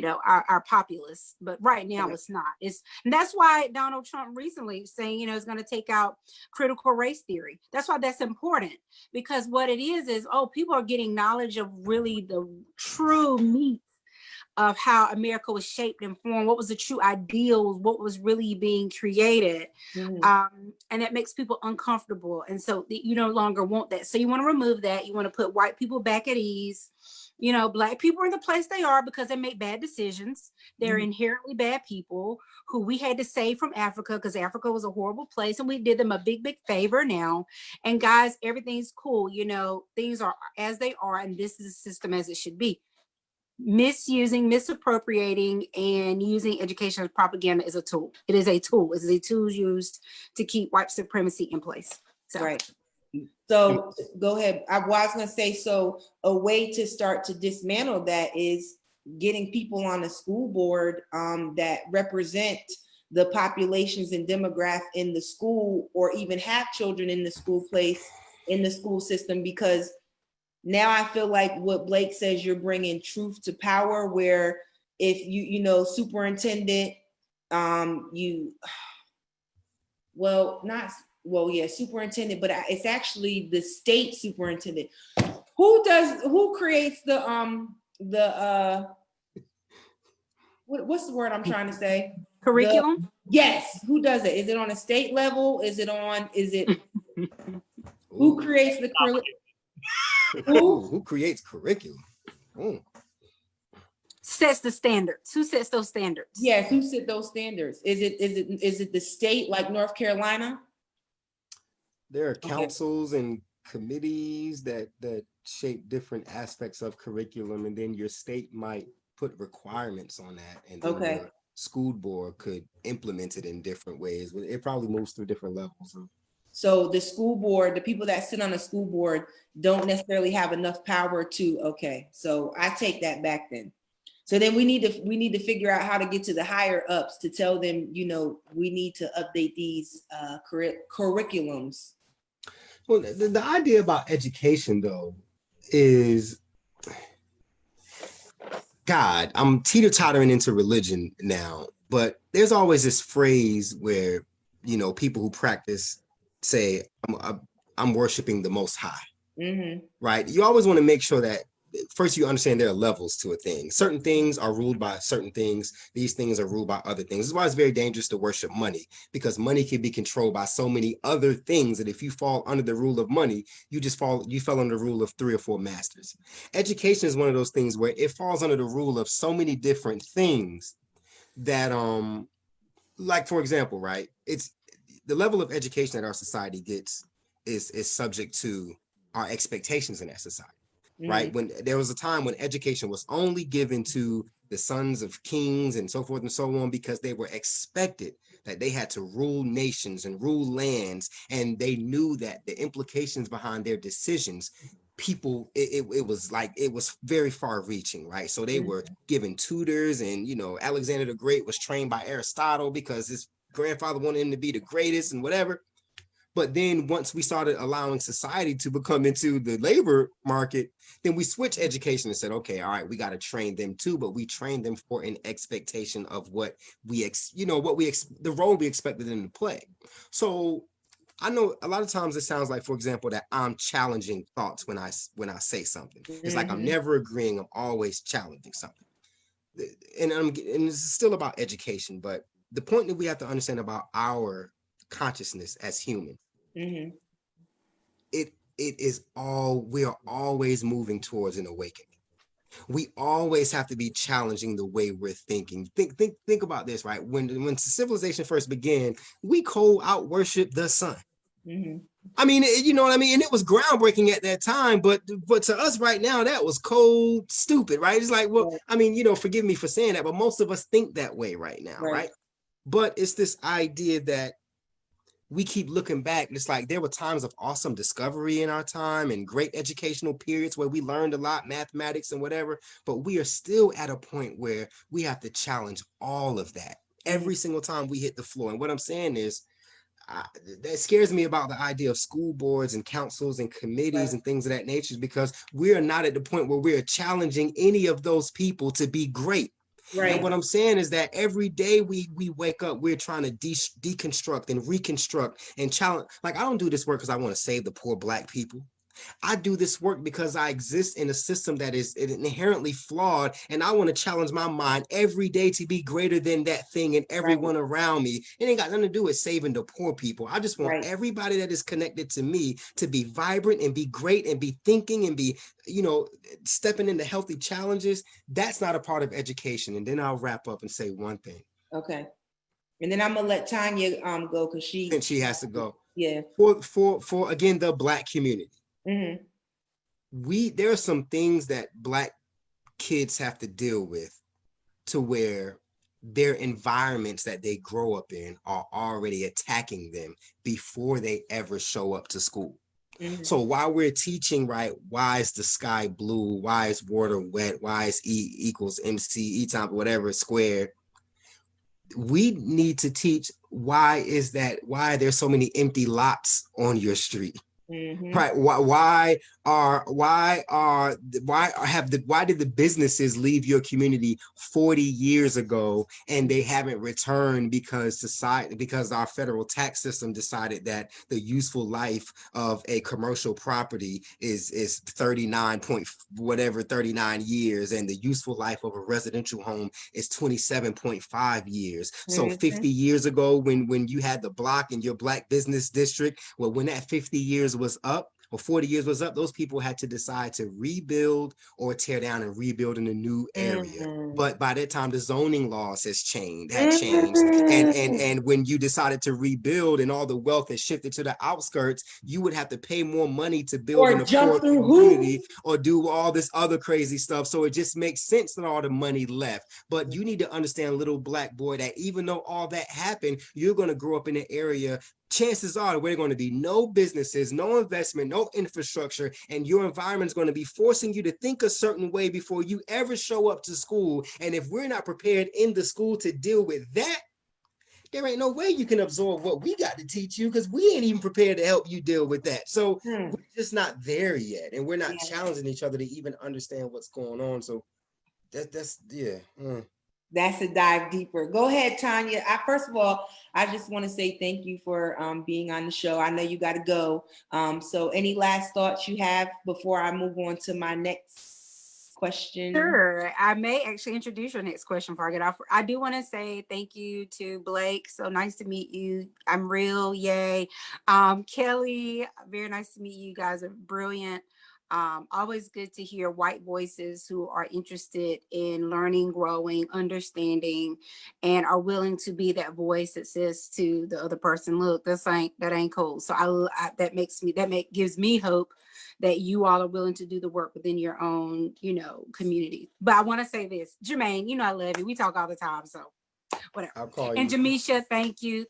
our populace. But right now it's not. And that's why Donald Trump recently saying, is going to take out critical race theory. That's why that's important, because what it is, people are getting knowledge of really the true meat of how America was shaped and formed, what was the true ideals, what was really being created. And that makes people uncomfortable. And so you no longer want that. So you want to remove that. You want to put white people back at ease. Black people are in the place they are because they make bad decisions. They're inherently bad people who we had to save from Africa, because Africa was a horrible place, and we did them a big, big favor now. And guys, everything's cool. Things are as they are, and this is a system as it should be. Misusing, misappropriating, and using education as propaganda is a tool. It is a tool. It is a tool used to keep white supremacy in place. So. Right. So go ahead. I was going to say, so a way to start to dismantle that is getting people on a school board that represent the populations and demographic in the school, or even have children in the school system, because now I feel like what Blake says, you're bringing truth to power, where if superintendent, superintendent, but it's actually the state superintendent. Who creates what's the word I'm trying to say? Curriculum? Yes. Who does it? Is it on a state level? Who creates the curriculum? Who creates curriculum? Sets the standards. Who sets those standards? Yes, who set those standards? Is it the state, like North Carolina? There are councils and committees that shape different aspects of curriculum, and then your state might put requirements on that, and then your school board could implement it in different ways. It probably moves through different levels of So the school board, the people that sit on the school board don't necessarily have enough power to, okay, so I take that back then. So then we need to figure out how to get to the higher ups to tell them, you know, we need to update these curriculums. Well, the idea about education, though, is, God, I'm teeter-tottering into religion now, but there's always this phrase where, you know, people who practice say, I'm worshiping the Most High, right? You always want to make sure that first you understand there are levels to a thing. Certain things are ruled by certain things. These things are ruled by other things. This is why it's very dangerous to worship money, because money can be controlled by so many other things that if you fall under the rule of money, you fell under the rule of 3 or 4 masters. Education is one of those things where it falls under the rule of so many different things that, like, for example, right, it's the level of education that our society gets is subject to our expectations in that society. Right? When there was a time when education was only given to the sons of kings and so forth and so on, because they were expected that they had to rule nations and rule lands, and they knew that the implications behind their decisions, people, it was very far reaching, right? So they were given tutors, and, you know, Alexander the Great was trained by Aristotle because his grandfather wanted him to be the greatest and whatever. But then once we started allowing society to become into the labor market, then we switched education and said, okay, all right, we got to train them too, but we train them for an expectation of what the role we expected them to play. So I know a lot of times it sounds like, for example, that I'm challenging thoughts when I say something. It's like I'm never agreeing, I'm always challenging something. And it's still about education, but the point that we have to understand about our consciousness as humans, we are always moving towards an awakening. We always have to be challenging the way we're thinking. Think about this, right? When civilization first began, we out worship the sun. I mean, you know what I mean? And it was groundbreaking at that time, but to us right now, that was cold, stupid, right? It's like, well, I mean, you know, forgive me for saying that, but most of us think that way right now, right? But it's this idea that we keep looking back. It's like there were times of awesome discovery in our time and great educational periods where we learned a lot, mathematics and whatever, but we are still at a point where we have to challenge all of that every single time we hit the floor. And what I'm saying is, that scares me about the idea of school boards and councils and committees and things of that nature, because we are not at the point where we are challenging any of those people to be great. And what I'm saying is that every day we wake up, we're trying to deconstruct and reconstruct and challenge. Like, I don't do this work because I want to save the poor Black people. I do this work because I exist in a system that is inherently flawed, and I want to challenge my mind every day to be greater than that thing and everyone around me. It ain't got nothing to do with saving the poor people. I just want everybody that is connected to me to be vibrant and be great and be thinking and be, you know, stepping into healthy challenges. That's not a part of education. And then I'll wrap up and say one thing. Okay. And then I'm gonna let Tanya go because she has to go. Yeah. For again, the Black community. There are some things that Black kids have to deal with to where their environments that they grow up in are already attacking them before they ever show up to school. So while we're teaching, right, why is the sky blue, why is water wet, why is E equals MC, E times whatever squared, we need to teach why there's so many empty lots on your street. Right? Why did the businesses leave your community 40 years ago and they haven't returned because our federal tax system decided that the useful life of a commercial property is 39 years, and the useful life of a residential home is 27.5 years. So 50 years ago, when you had the block in your Black business district, well, when that 50 years was up, or 40 years was up, those people had to decide to rebuild or tear down and rebuild in a new area. But by that time, the zoning laws had changed. And when you decided to rebuild and all the wealth had shifted to the outskirts, you would have to pay more money to build in a poor community or do all this other crazy stuff. So it just makes sense that all the money left. But you need to understand, little Black boy, that even though all that happened, you're going to grow up in an area chances are there are going to be no businesses, no investment, no infrastructure, and your environment is going to be forcing you to think a certain way before you ever show up to school. And if we're not prepared in the school to deal with that, there ain't no way you can absorb what we got to teach you, because we ain't even prepared to help you deal with that. So we're just not there yet, and we're not challenging each other to even understand what's going on. So that's yeah. That's a dive deeper. Go ahead, Tanya. First of all, I just want to say thank you for being on the show. I know you got to go. So any last thoughts you have before I move on to my next question? Sure. I may actually introduce your next question before I get off. I do want to say thank you to Blake. So nice to meet you. I'm real. Yay. Kelly, very nice to meet you. You guys are brilliant. Always good to hear white voices who are interested in learning, growing, understanding, and are willing to be that voice that says to the other person, look, that ain't cool. So that gives me hope that you all are willing to do the work within your own, community. But I want to say this, Jermaine, I love you. We talk all the time, so whatever. I'll call you. And Jamisha, thank you.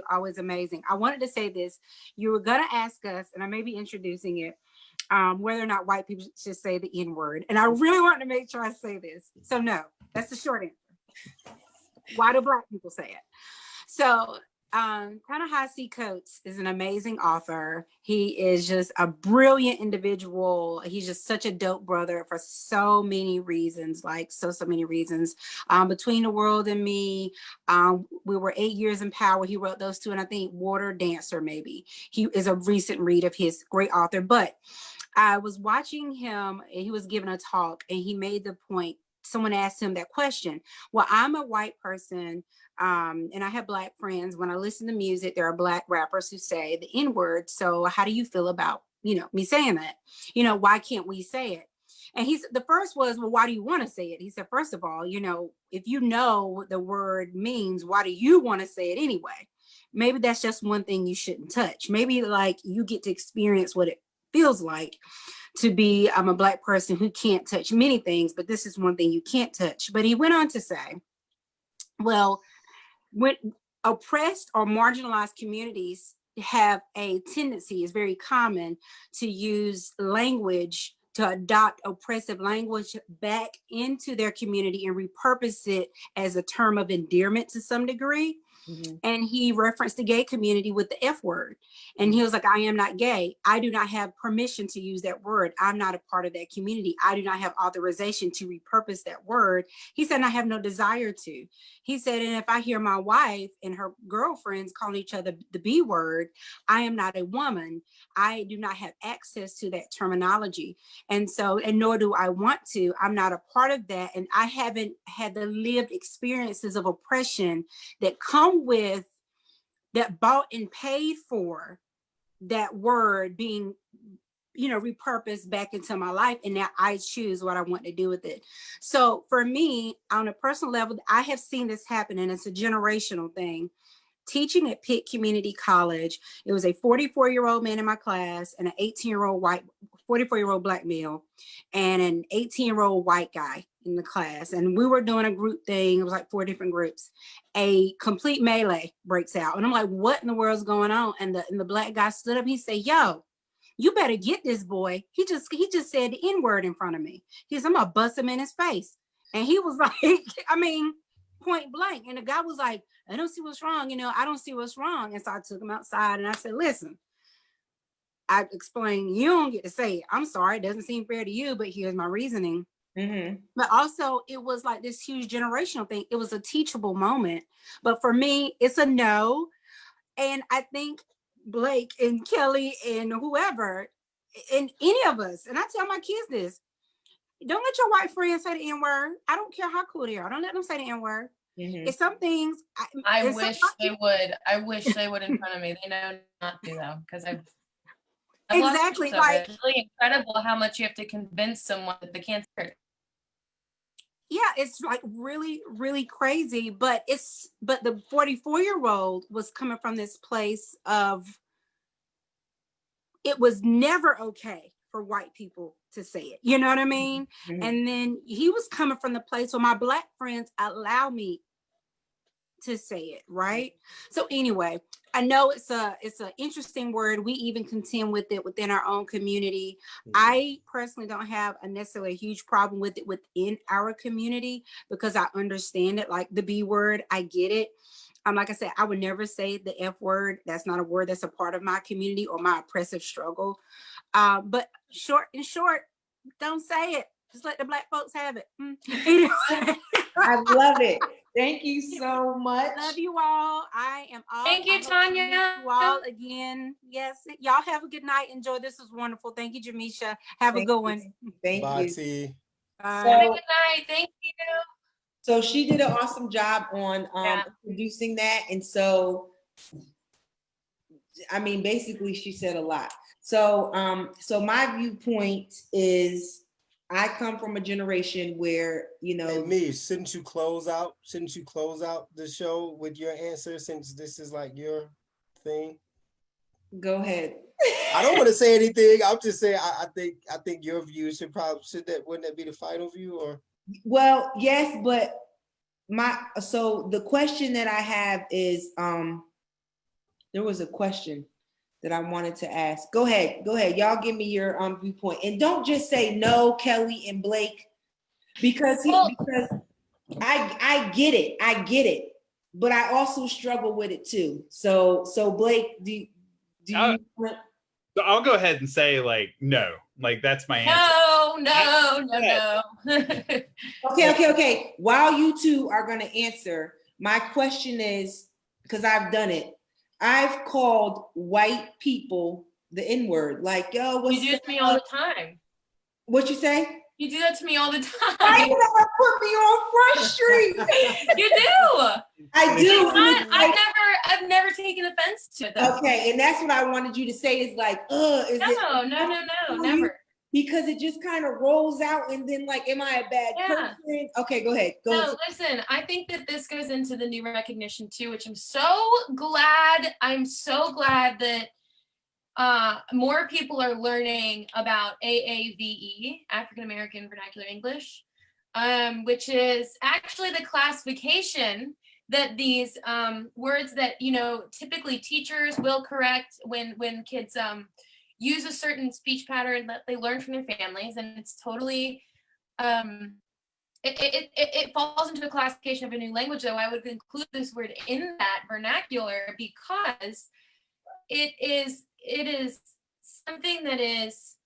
Always amazing. I wanted to say this. You were going to ask us, and I may be introducing it, whether or not white people should say the N-word. And I really want to make sure I say this. So no, that's the short answer. Why do Black people say it? So Ta-Nehisi Coates is an amazing author. He is just a brilliant individual. He's just such a dope brother for so many reasons, so many reasons. Between the World and Me, we were 8 years in power. He wrote those two, and I think Water Dancer, maybe. He is a recent read of his, great author. But I was watching him, and he was giving a talk, and he made the point. Someone asked him that question. Well, I'm a white person, and I have Black friends. When I listen to music, there are Black rappers who say the N-word. So how do you feel about, me saying that? Why can't we say it? And the first was, well, why do you want to say it? He said, first of all, if you know what the word means, why do you want to say it anyway? Maybe that's just one thing you shouldn't touch. Maybe you get to experience what it feels like to be a Black person who can't touch many things, but this is one thing you can't touch. But he went on to say, well, when oppressed or marginalized communities have a tendency, it's very common to use language, to adopt oppressive language back into their community and repurpose it as a term of endearment to some degree. Mm-hmm. And he referenced the gay community with the F word. And he was like, I am not gay. I do not have permission to use that word. I'm not a part of that community. I do not have authorization to repurpose that word. He said, and I have no desire to. He said, and if I hear my wife and her girlfriends calling each other the B word, I am not a woman. I do not have access to that terminology. And nor do I want to. I'm not a part of that. And I haven't had the lived experiences of oppression that come with that, bought and paid for that word being repurposed back into my life, and now I choose what I want to do with it. So for me, on a personal level, I have seen this happen, and it's a generational thing. Teaching at Pitt Community College, it was a 44-year-old man in my class and an 44-year-old Black male and an 18-year-old white guy in the class. And we were doing a group thing. It was like 4 different groups. A complete melee breaks out. And I'm like, what in the world's going on? And the Black guy stood up. He said, yo, you better get this boy. He just said the N-word in front of me. He said, I'm gonna bust him in his face. And he was like, point blank. And the guy was like, I don't see what's wrong. I don't see what's wrong. And so I took him outside and I said, listen, I explained, you don't get to say it. I'm sorry, it doesn't seem fair to you, but here's my reasoning. Mm-hmm. But also it was like this huge generational thing. It was a teachable moment. But for me, it's a no. And I think Blake and Kelly and whoever, and any of us, and I tell my kids this, don't let your white friends say the N-word. I don't care how cool they are. Don't let them say the N-word. Mm-hmm. It's some things. I wish they would in front of me. They know not to though, because I've exactly like it's really incredible how much you have to convince someone that they can't say it. Yeah, it's like really, really crazy. But the 44-year-old was coming from this place of it was never okay for white people to say it. You know what I mean? Mm-hmm. And then he was coming from the place where my Black friends allow me to say it, right? So anyway, I know it's an interesting word. We even contend with it within our own community. I personally don't have a necessarily a huge problem with it within our community because I understand it, like the B word, I get it. Like I said, I would never say the F word. That's not a word that's a part of my community or my oppressive struggle. But in short, don't say it. Just let the Black folks have it. Anyway. I love it. Thank you so much. Love you all. I am all. Thank you, I hope to Tanya. meet you all again. Yes. Y'all have a good night. Enjoy. This was wonderful. Thank you, Jamisha. Have a good one. Thank Bye, you. T. Bye. Have a good night. Thank you. So she did an awesome job on introducing that. And so, I mean, basically she said a lot. So, so my viewpoint is I come from a generation where, you know. Hey, Mish, shouldn't you close out the show with your answer since this is like your thing? Go ahead. I don't want to say anything. I'm just saying I think your view wouldn't that be the final view or? Well, yes, but so the question that I have is there was a question that I wanted to ask. Go ahead. Y'all give me your viewpoint. And don't just say no, Kelly and Blake, because I get it. But I also struggle with it too. So Blake, do you So I'll go ahead and say like no. Like that's my answer. No. Okay. While you two are going to answer, my question is, because I've done it, I've called white people the N-word. Like, yo, what's You do it to me all the time. What you say? You do that to me all the time. Why you never put me on Front Street? You do. I do. I've never taken offense to it. Though. Okay, and that's what I wanted you to say is like, No, never. Because it just kind of rolls out and then like, am I a bad person? Okay, go ahead. Listen, I think that this goes into the new recognition too, which I'm so glad that more people are learning about AAVE, African American Vernacular English, which is actually the classification that these words that, you know, typically teachers will correct when kids use a certain speech pattern that they learn from their families, and it's totally it falls into a classification of a new language. Though I would include this word in that vernacular because it is something that is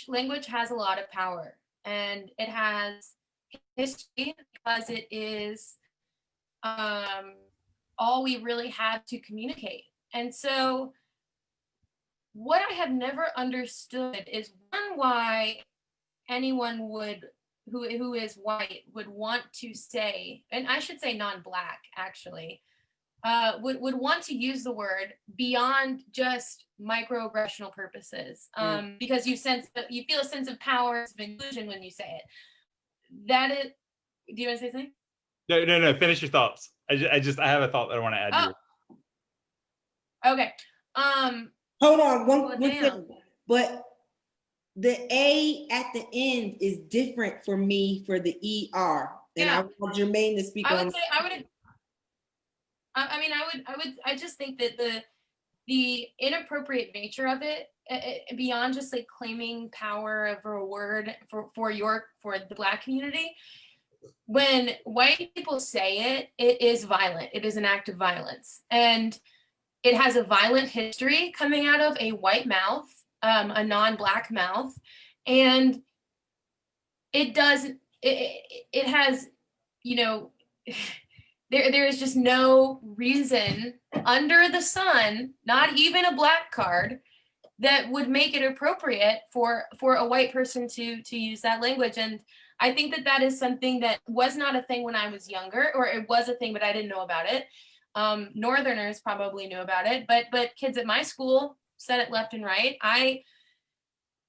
language has a lot of power, and it has history because it is all we really have to communicate. And so what I have never understood is why anyone who is white would want to say, and I should say non-Black actually, would want to use the word beyond just microaggressional purposes, because you feel a sense of power, of inclusion when you say it. That is, do you want to say something? No. Finish your thoughts. I have a thought that I want to add to you. Okay. Hold on, one thing. But the A at the end is different for me for the ER. And I want Jermaine to speak on. I just think that the inappropriate nature of it, beyond just like claiming power over a word for the Black community, when white people say it, it is violent. It is an act of violence, and it has a violent history coming out of a white mouth, a non-Black mouth, and it has, you know, there is just no reason under the sun, not even a Black card, that would make it appropriate for a white person to use that language. And I think that is something that was not a thing when I was younger, or it was a thing, but I didn't know about it. Northerners probably knew about it, but kids at my school said it left and right. I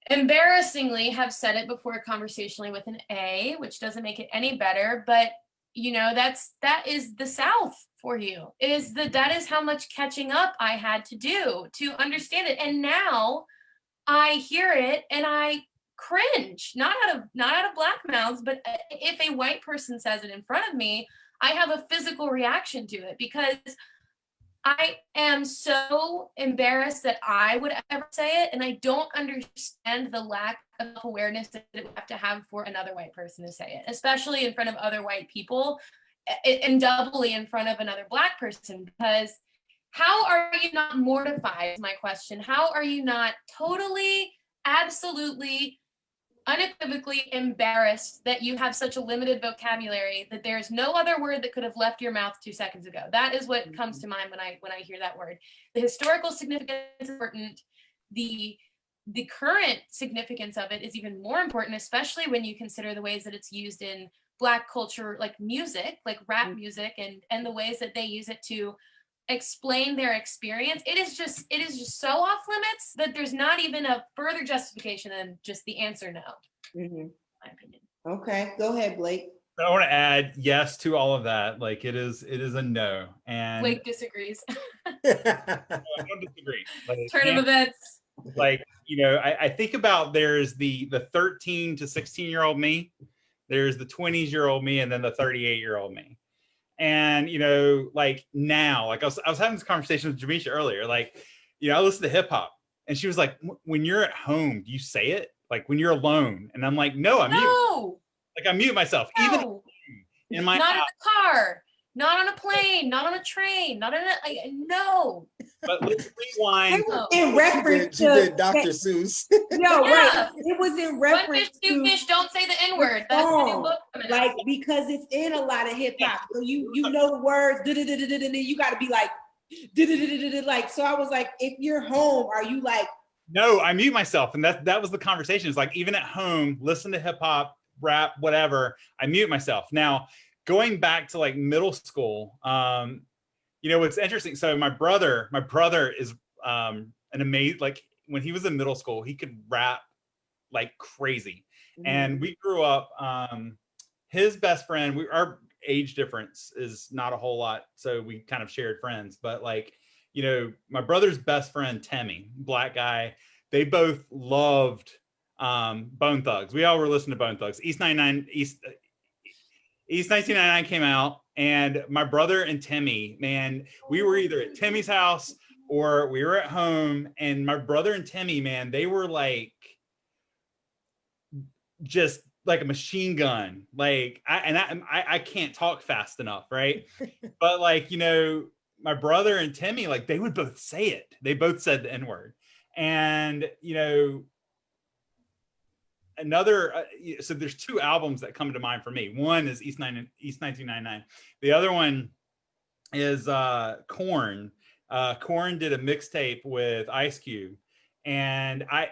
embarrassingly have said it before conversationally with an A, which doesn't make it any better, but you know, that is the South for you. That is how much catching up I had to do to understand it. And now I hear it and I cringe, not out of black mouths, but if a white person says it in front of me, I have a physical reaction to it because I am so embarrassed that I would ever say it, and I don't understand the lack of awareness that it would have to have for another white person to say it, especially in front of other white people, and doubly in front of another black person. Because how are you not mortified? Is my question. How are you not totally, absolutely, unequivocally embarrassed that you have such a limited vocabulary that there's no other word that could have left your mouth 2 seconds ago? That is what comes to mind when I hear that word. The historical significance is important. The current significance of it is even more important, especially when you consider the ways that it's used in Black culture, like music, like rap music, and the ways that they use it to explain their experience. It is just so off limits that there's not even a further justification than just the answer no. Mhm. My opinion. Okay, go ahead, Blake. I want to add yes to all of that. Like it is a no. And Blake disagrees. I don't disagree. Like, Turn of events. like, you know, I think about there's the 13 to 16-year-old me, there's the 20-year-old me, and then the 38-year-old me. And, you know, like now, like I was having this conversation with Jamisha earlier, like, you know, I listen to hip hop and she was like, when you're at home, do you say it? Like when you're alone? And I'm like, no, I mute myself. No. Even in my not house. in the car, not on a plane, not on a train, not in a no. But let's rewind. In reference She did Dr. Seuss. No, Yeah. right. It was in One fish, reference two to fish, don't say the N-word. That's the new book coming out. like because it's in a lot of hip hop. So you know the words, and you got to be like, like. So I was like, if you're home, are you like? No, I mute myself, and that was the conversation. It's like even at home, listen to hip hop, rap, whatever. I mute myself. Now, going back to like middle school, you know, what's interesting. So my brother is an amazing. Like when he was in middle school, he could rap like crazy, and we grew up. His best friend, our age difference is not a whole lot, so we kind of shared friends. But like, you know, my brother's best friend, Temmie, black guy, they both loved Bone Thugs. We all were listening to Bone Thugs. East 1999 came out, and my brother and Temmie, man, we were either at Temmie's house or we were at home, and my brother and Temmie, man, they were like just like a machine gun. Like I can't talk fast enough, right? But like, you know, my brother and Temmie, like they would both say it. They both said the N-word. And, you know, another, so there's two albums that come to mind for me. One is East 1999. The other one is Korn. Korn did a mixtape with Ice Cube. And I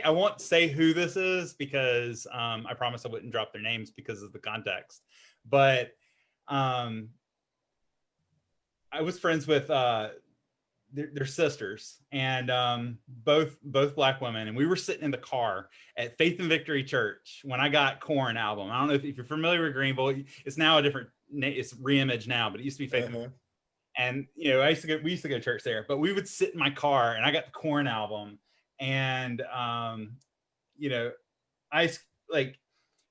won't say who this is because I promise I wouldn't drop their names because of the context. But I was friends with their sisters, and both Black women, and we were sitting in the car at Faith and Victory Church when I got Korn album. I don't know if you're familiar with Greenville. It's now a different name. It's reimaged now, but it used to be Faith. And you know, we used to go to church there. But we would sit in my car, and I got the Korn album. And you know,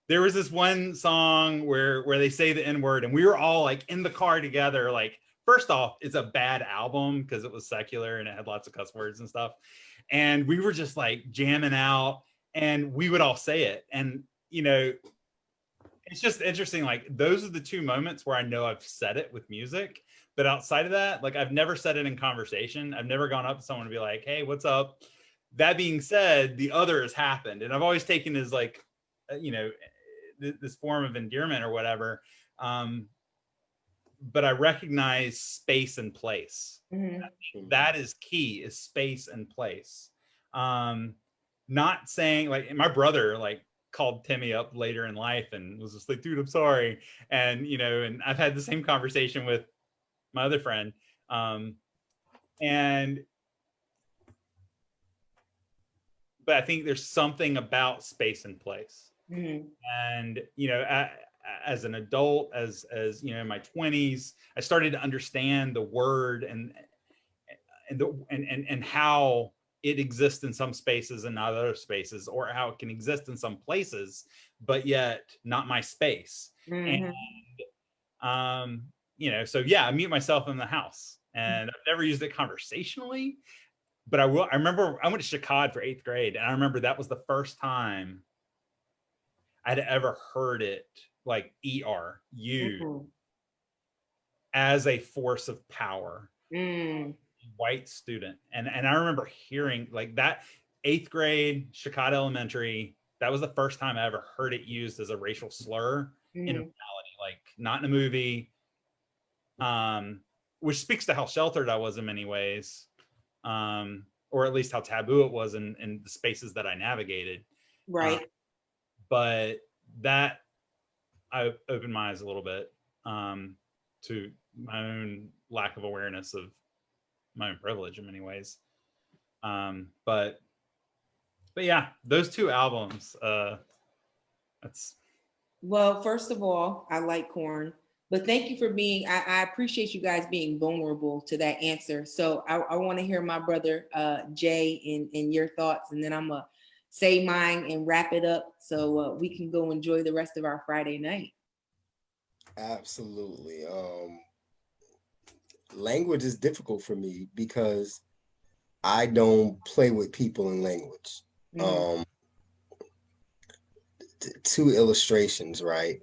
there was this one song where they say the N-word, and we were all like in the car together. Like, first off, it's a bad album because it was secular and it had lots of cuss words and stuff. And we were just like jamming out, and we would all say it. And you know, it's just interesting. Like those are the two moments where I know I've said it with music. But outside of that, like I've never said it in conversation. I've never gone up to someone and be like, "Hey, what's up?" That being said, the other has happened, and I've always taken as like, you know, this form of endearment or whatever. But I recognize space and place. That is key, is space and place. Not saying like my brother like called Temmie up later in life and was just like, dude, I'm sorry. And, you know, and I've had the same conversation with my other friend. But I think there's something about space and place. And, you know, as an adult, as you know, in my 20s, I started to understand the word and how it exists in some spaces and not other spaces, or how it can exist in some places, but yet not my space. Mhm. And, so yeah, I mute myself in the house, and I've never used it conversationally, but I remember I went to Chicago for 8th grade, and I remember that was the first time I'd ever heard it, like ER used Mhm. as a force of power. Mm. White student, and I remember hearing like that 8th grade Chicago Elementary. That was the first time I ever heard it used as a racial slur in a Mhm. reality, like not in a movie. Which speaks to how sheltered I was in many ways, or at least how taboo it was in the spaces that I navigated. Right. But that I opened my eyes a little bit to my own lack of awareness of my own privilege in many ways. But yeah, those 2 albums, that's Well, first of all, I like corn, but thank you for I appreciate you guys being vulnerable to that answer. So I want to hear my brother, Jay, and your thoughts, and then I'm going to say mine and wrap it up so we can go enjoy the rest of our Friday night. Absolutely. Language is difficult for me because I don't play with people in language. Mhm. 2 illustrations, right?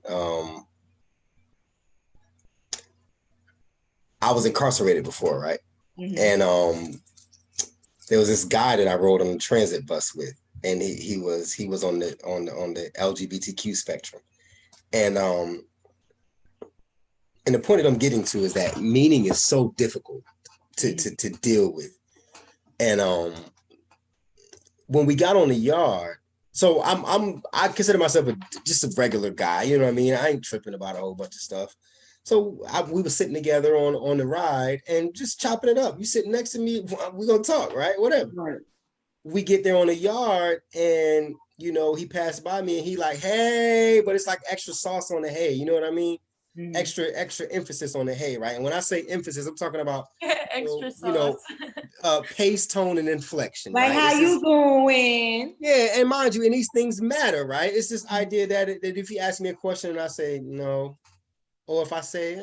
I was incarcerated before, right? Mhm. And there was this guy that I rode on the transit bus with, and he was on the LGBTQ spectrum. And the point that I'm getting to is that meaning is so difficult to deal with. And when we got on the yard, so I consider myself just a regular guy, you know what I mean? I ain't tripping about a whole bunch of stuff. So we were sitting together on the ride and just chopping it up. You sitting next to me, we're gonna talk, right? Whatever. Right. We get there on the yard, and he passed by me, and he like, hey, but it's like extra sauce on the hey, you know what I mean? Mhm. Extra emphasis on the hey, right? And when I say emphasis, I'm talking about Extra sauce. pace, tone, and inflection, Like, right? how you doing? Yeah, and mind you, and these things matter, right? It's this idea that if you ask me a question and I say no, or if I say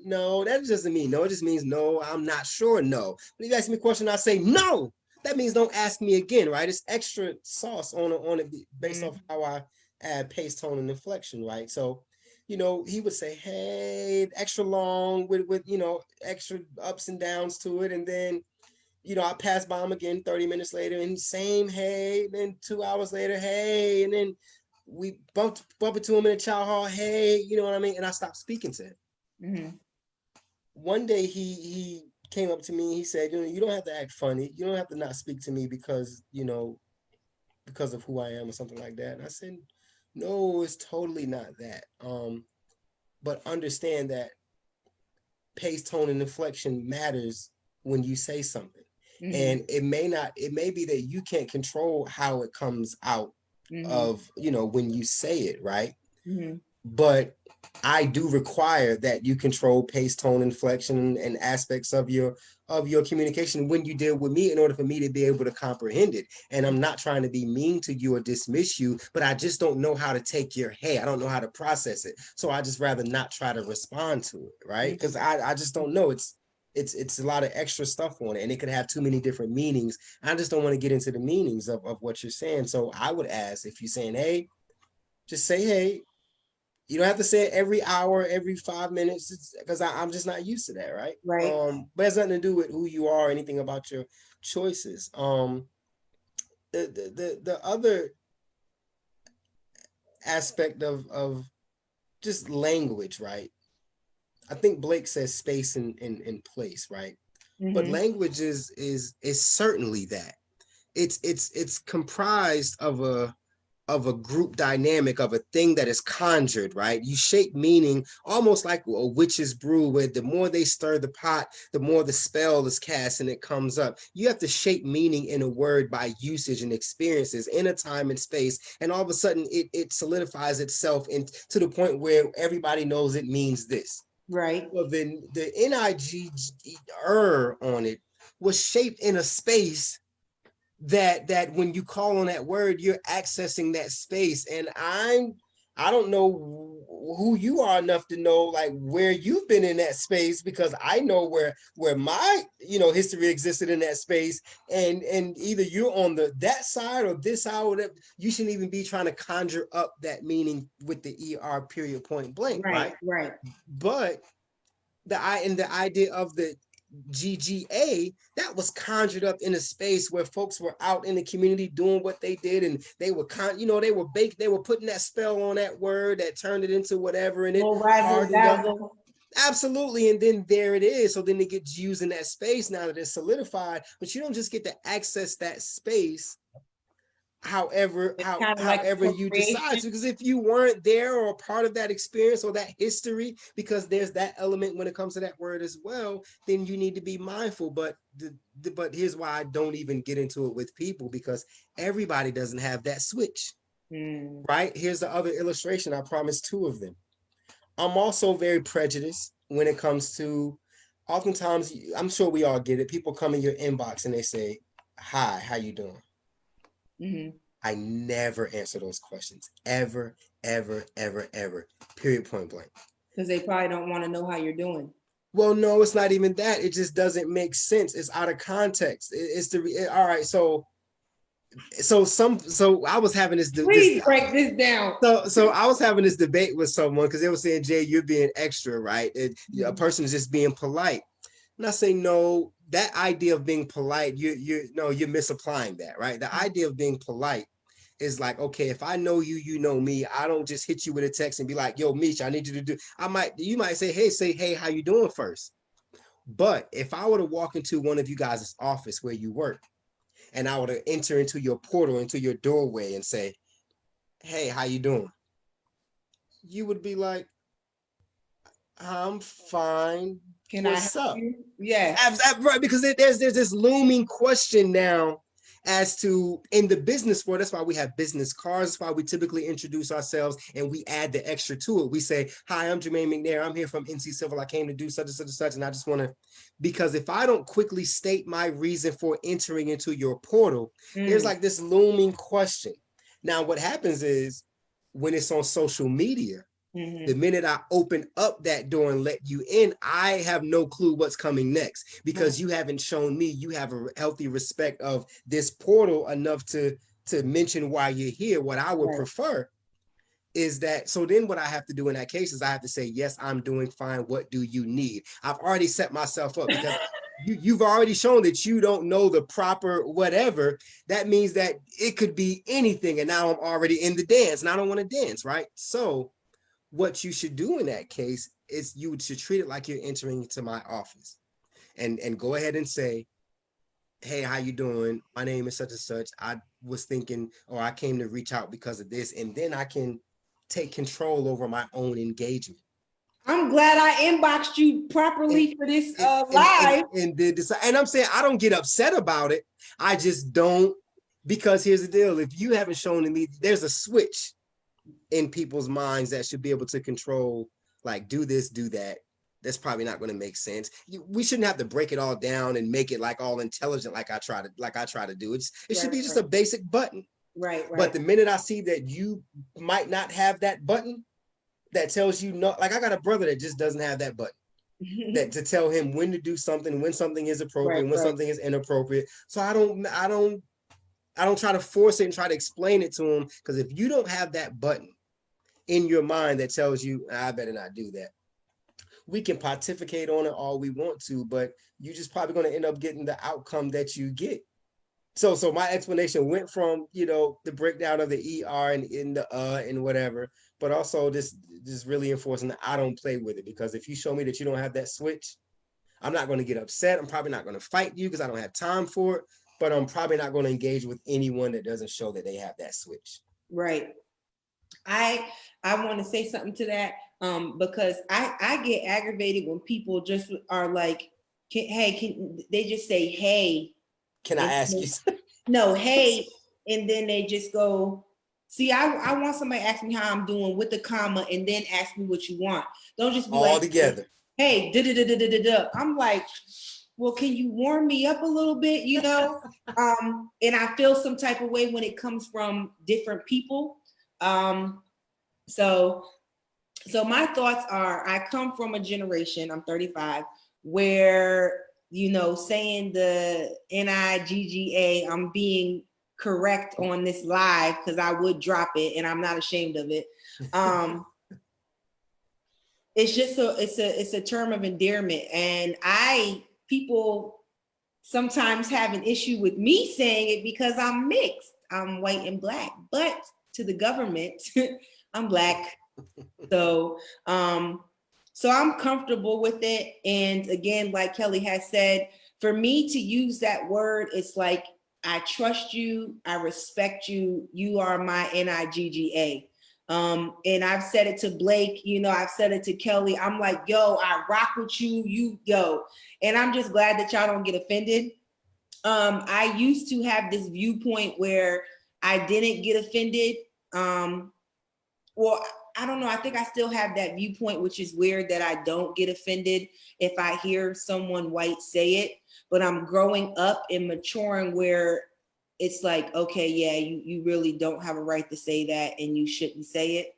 no, that doesn't mean no. It just means no, I'm not sure. No. But if you ask me a question and I say no, that means don't ask me again, right? It's extra sauce on it based off how I add pace, tone, and inflection, right? So, he would say, hey, extra long with extra ups and downs to it, and then I passed by him again 30 minutes later, and same hey, then 2 hours later, hey, and then we bumped into him in the chow hall, hey, you know what I mean? And I stopped speaking to him. Mhm. One day he came up to me and he said, you don't have to act funny. You don't have to not speak to me because of who I am or something like that. And I said, no, it's totally not that. But understand that pace, tone, and inflection matters when you say something. Mhm. And it may be that you can't control how it comes out of, when you say it, right? Mhm. But I do require that you control pace, tone, inflection, and aspects of your communication when you deal with me in order for me to be able to comprehend it. And I'm not trying to be mean to you or dismiss you, but I just don't know how to take your hey. I don't know how to process it. So I just rather not try to respond to it, right? Because I just don't know. It's a lot of extra stuff on it, and it could have too many different meanings. I just don't want to get into the meanings of what you're saying. So I would ask, if you're saying hey, just say hey. You don't have to say it every hour, every 5 minutes, because I'm just not used to that, right? Right. But it has nothing to do with who you are or anything about your choices. The other aspect of just language, right? I think Blake says space and place, right? But Mhm. language is certainly that. It's comprised of a group dynamic, of a thing that is conjured, right? You shape meaning almost like a witch's brew, where the more they stir the pot, the more the spell is cast and it comes up. You have to shape meaning in a word by usage and experiences in a time and space, and all of a sudden it solidifies itself to the point where everybody knows it means this. Right. Well, then the NIG on it was shaped in a space that when you call on that word, you're accessing that space. And I don't know who you are enough to know like where you've been in that space, because I know where my history existed in that space, and either you're on that side or this side, or whatever. You shouldn't even be trying to conjure up that meaning with the ER period point blank, right? Right. But the idea of the GGA, that was conjured up in a space where folks were out in the community doing what they did, and they were they were putting that spell on that word that turned it into whatever, and it hardened up. Absolutely. And then there it is. So then it gets used in that space now that it's solidified, but you don't just get to access that space however you decide to, because if you weren't there or part of that experience or that history, because there's that element when it comes to that word as well, then you need to be mindful. But but here's why I don't even get into it with people, because everybody doesn't have that switch. Right? Here's the other illustration. I promised 2 of them. I'm also very prejudiced when it comes to, oftentimes, I'm sure we all get it, people come in your inbox and they say, "Hi, how you doing?" I never answer those questions, ever, ever, ever, ever, period, point blank. Because they probably don't want to know how you're doing. Well, no, it's not even that. It just doesn't make sense. It's out of context. All right. So I was having this. Please break this down. So I was having this debate with someone because they were saying, "Jay, you're being extra, right? A person is just being polite." And I say, no, that idea of being polite, you're misapplying that, right? The idea of being polite is like, okay, if I know you, you know me. I don't just hit you with a text and be like, "Yo, Misha, I need you to do." You might say, "Hey, how you doing?" first. But if I were to walk into one of you guys' office where you work, and I were to enter into your portal, into your doorway, and say, "Hey, how you doing?" You would be like, "I'm fine. Can What's I help up?" you? Yeah. Right, because there's this looming question now as to, in the business world, that's why we have business cards. That's why we typically introduce ourselves and we add the extra to it. We say, "Hi, I'm Jermaine McNair. I'm here from NC Civil. I came to do such and such and such, and I just want to," because if I don't quickly state my reason for entering into your portal, there's like this looming question. Now, what happens is when it's on social media, the minute I open up that door and let you in, I have no clue what's coming next, because you haven't shown me you have a healthy respect of this portal enough to mention why you're here. What I would prefer is that, so then what I have to do in that case is I have to say, "Yes, I'm doing fine. What do you need?" I've already set myself up, because you've already shown that you don't know the proper whatever. That means that it could be anything, and now I'm already in the dance, and I don't want to dance, right? So what you should do in that case is you should treat it like you're entering into my office, and go ahead and say, "Hey, how you doing? My name is such and such. I was thinking, or I came to reach out because of this," and then I can take control over my own engagement. I'm glad I inboxed you properly for this live. And I'm saying I don't get upset about it. I just don't, because here's the deal. If you haven't shown to me, there's a switch in people's minds that should be able to control, like, do this, do that. That's probably not going to make sense. We shouldn't have to break it all down and make it like all intelligent, like I try to do. It should be just a basic button. Right. But the minute I see that you might not have that button that tells you no, like I got a brother that just doesn't have that button that to tell him when to do something, when something is appropriate, when something is inappropriate. So I don't try to force it and try to explain it to him, because if you don't have that button in your mind that tells you, "I better not do that," we can pontificate on it all we want to, but you're just probably going to end up getting the outcome that you get. So my explanation went from, the breakdown of the ER and in the and whatever, but also this really enforcing that I don't play with it, because if you show me that you don't have that switch, I'm not going to get upset. I'm probably not going to fight you because I don't have time for it, but I'm probably not going to engage with anyone that doesn't show that they have that switch. Right. I want to say something to that, because I get aggravated when people just are like, can they just say, "Hey, can I ask you?" No, "Hey," and then they just go. See, I want somebody to ask me how I'm doing with the comma and then ask me what you want. Don't just be all like, together. "Hey, da da da da da da." I'm like, well, can you warm me up a little bit, you know? And I feel some type of way when it comes from different people. So my thoughts are, I come from a generation, I'm 35, where, you know, saying the NIGGA, I'm being correct on this live because I would drop it and I'm not ashamed of it. It's just it's a term of endearment, and people sometimes have an issue with me saying it because I'm mixed. I'm white and black, but to the government, I'm black. So I'm comfortable with it. And again, like Kelly has said, for me to use that word, it's like, I trust you, I respect you, you are my NIGGA. And I've said it to Blake, you know, I've said it to Kelly. I'm like, yo, I rock with you, yo. And I'm just glad that y'all don't get offended. I used to have this viewpoint where I didn't get offended. Well, I don't know. I think I still have that viewpoint, which is weird that I don't get offended if I hear someone white say it. But I'm growing up and maturing where it's like, okay, yeah, you really don't have a right to say that and you shouldn't say it.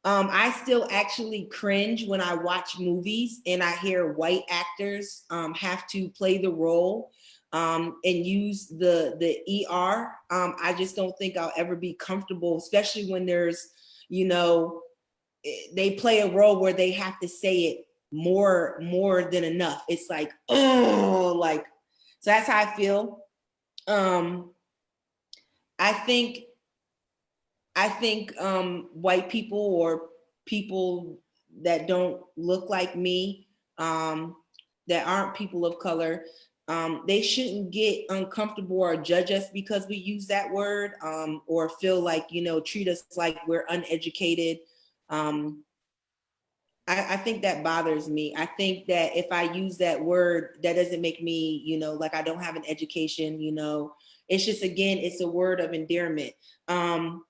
I still actually cringe when I watch movies and I hear white actors have to play the role and use the ER. I just don't think I'll ever be comfortable, especially when there's, you know, they play a role where they have to say it more than enough. It's like, oh, like, so that's how I feel. I think white people or people that don't look like me, that aren't people of color, they shouldn't get uncomfortable or judge us because we use that word, or feel like, you know, treat us like we're uneducated. I think that bothers me. I think that if I use that word, that doesn't make me, you know, like I don't have an education, you know. It's just, again, it's a word of endearment. And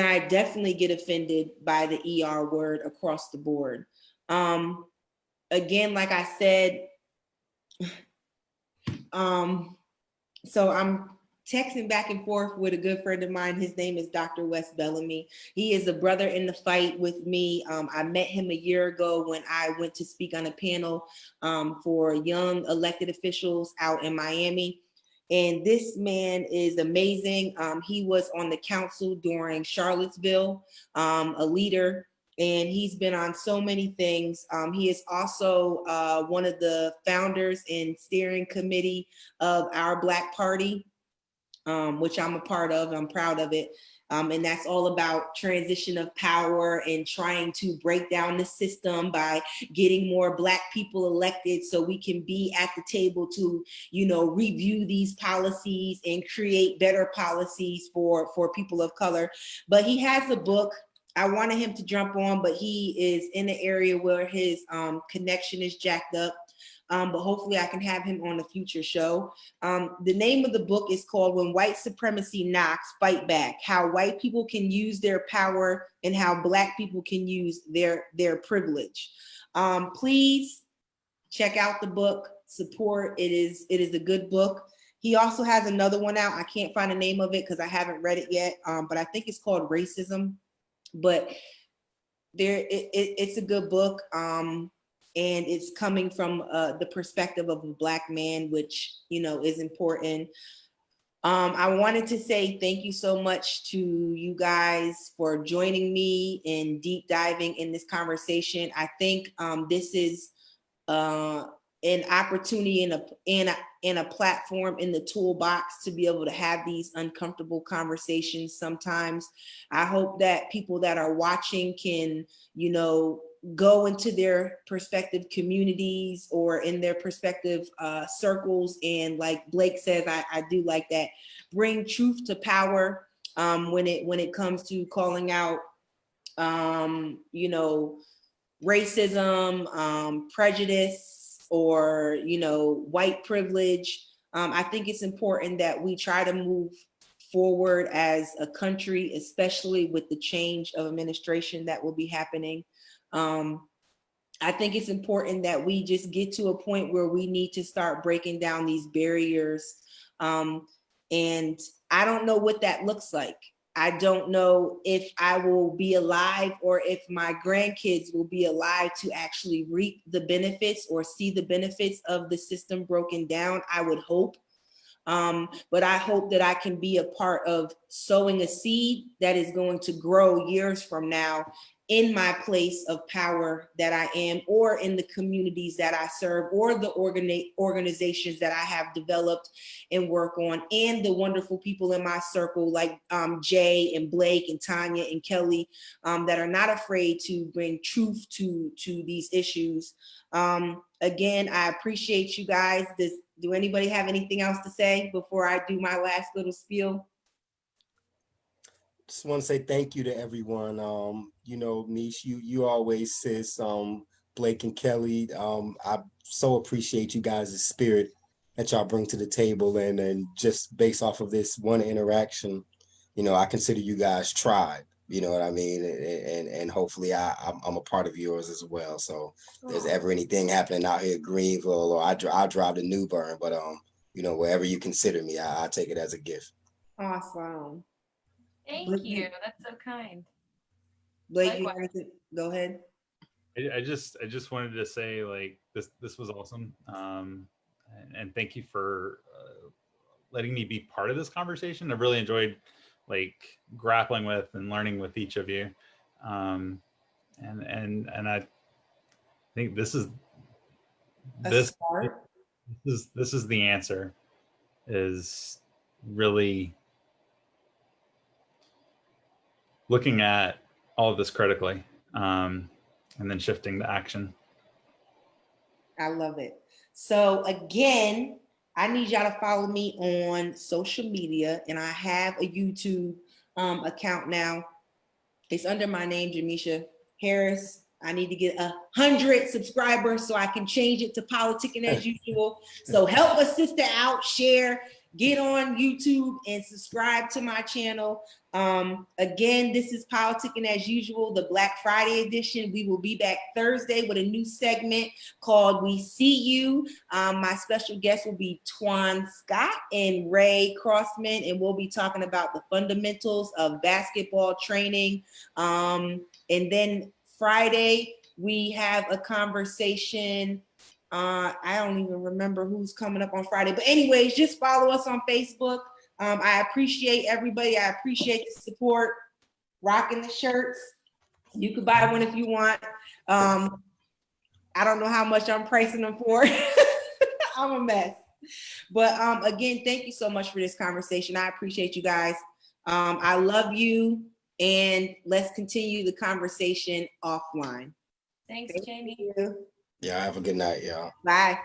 I definitely get offended by the ER word across the board. Again, like I said, so I'm texting back and forth with a good friend of mine. His name is Dr. Wes Bellamy. He is a brother in the fight with me. I met him a year ago when I went to speak on a panel for young elected officials out in Miami. And this man is amazing. He was on the council during Charlottesville, a leader, and he's been on so many things. He is also one of the founders and steering committee of our Black Party, which I'm a part of. I'm proud of it. And that's all about transition of power and trying to break down the system by getting more Black people elected so we can be at the table to, you know, review these policies and create better policies for people of color. But he has a book. I wanted him to jump on, but he is in an area where his connection is jacked up. But hopefully I can have him on a future show. The name of the book is called When White Supremacy Knocks, Fight Back, How White People Can Use Their Power and How Black People Can Use their privilege. Please check out the book, support. It is a good book. He also has another one out. I can't find the name of it because I haven't read it yet, but I think it's called Racism. But it's a good book. And it's coming from the perspective of a Black man, which, you know, is important. I wanted to say thank you so much to you guys for joining me in deep diving in this conversation. I think this is an opportunity and a platform in the toolbox to be able to have these uncomfortable conversations sometimes. I hope that people that are watching can, you know, go into their prospective communities or in their prospective circles. And like Blake says, I do like that. Bring truth to power when it comes to calling out, you know, racism, prejudice, or, you know, white privilege. I think it's important that we try to move forward as a country, especially with the change of administration that will be happening. I think it's important that we just get to a point where we need to start breaking down these barriers. And I don't know what that looks like. I don't know if I will be alive or if my grandkids will be alive to actually reap the benefits or see the benefits of the system broken down. I would hope. But I hope that I can be a part of sowing a seed that is going to grow years from now in my place of power that I am, or in the communities that I serve, or the organizations that I have developed and work on, and the wonderful people in my circle like Jay and Blake and Tanya and Kelly that are not afraid to bring truth to these issues. Again, I appreciate you guys. Do anybody have anything else to say before I do my last little spiel? Just want to say thank you to everyone. You know, Mish, you always sis, Blake and Kelly. I so appreciate you guys' spirit that y'all bring to the table, and just based off of this one interaction, you know, I consider you guys tribe. You know what I mean? And hopefully I'm a part of yours as well. So if there's ever anything happening out here at Greenville, or I'll drive to New Bern, but you know, wherever you consider me, I take it as a gift. Awesome. Thank you. That's so kind. Blake, you Likewise. have anything? Go ahead. I just wanted to say, like, this was awesome, and thank you for letting me be part of this conversation. I've really enjoyed like grappling with and learning with each of you, and I think this is this is the answer, is really looking at all of this critically, and then shifting to action. I love it. So again, I need y'all to follow me on social media, and I have a YouTube account now. It's under my name, Jamisha Harris. I need to get 100 subscribers so I can change it to Politick'N as usual. So help a sister out, share, get on YouTube and subscribe to my channel. Again, this is Politick'N as usual, the Black Friday edition. We will be back Thursday with a new segment called We See You. My special guest will be Twan Scott and Ray Crossman, and we'll be talking about the fundamentals of basketball training. And then Friday, we have a conversation. I don't even remember who's coming up on Friday, but anyways, just follow us on Facebook. I appreciate everybody. I appreciate the support. Rocking the shirts. You could buy one if you want. I don't know how much I'm pricing them for. I'm a mess. But again, thank you so much for this conversation. I appreciate you guys. I love you. And let's continue the conversation offline. Thanks, Thank Jamie. you. Yeah, have a good night, y'all. Bye.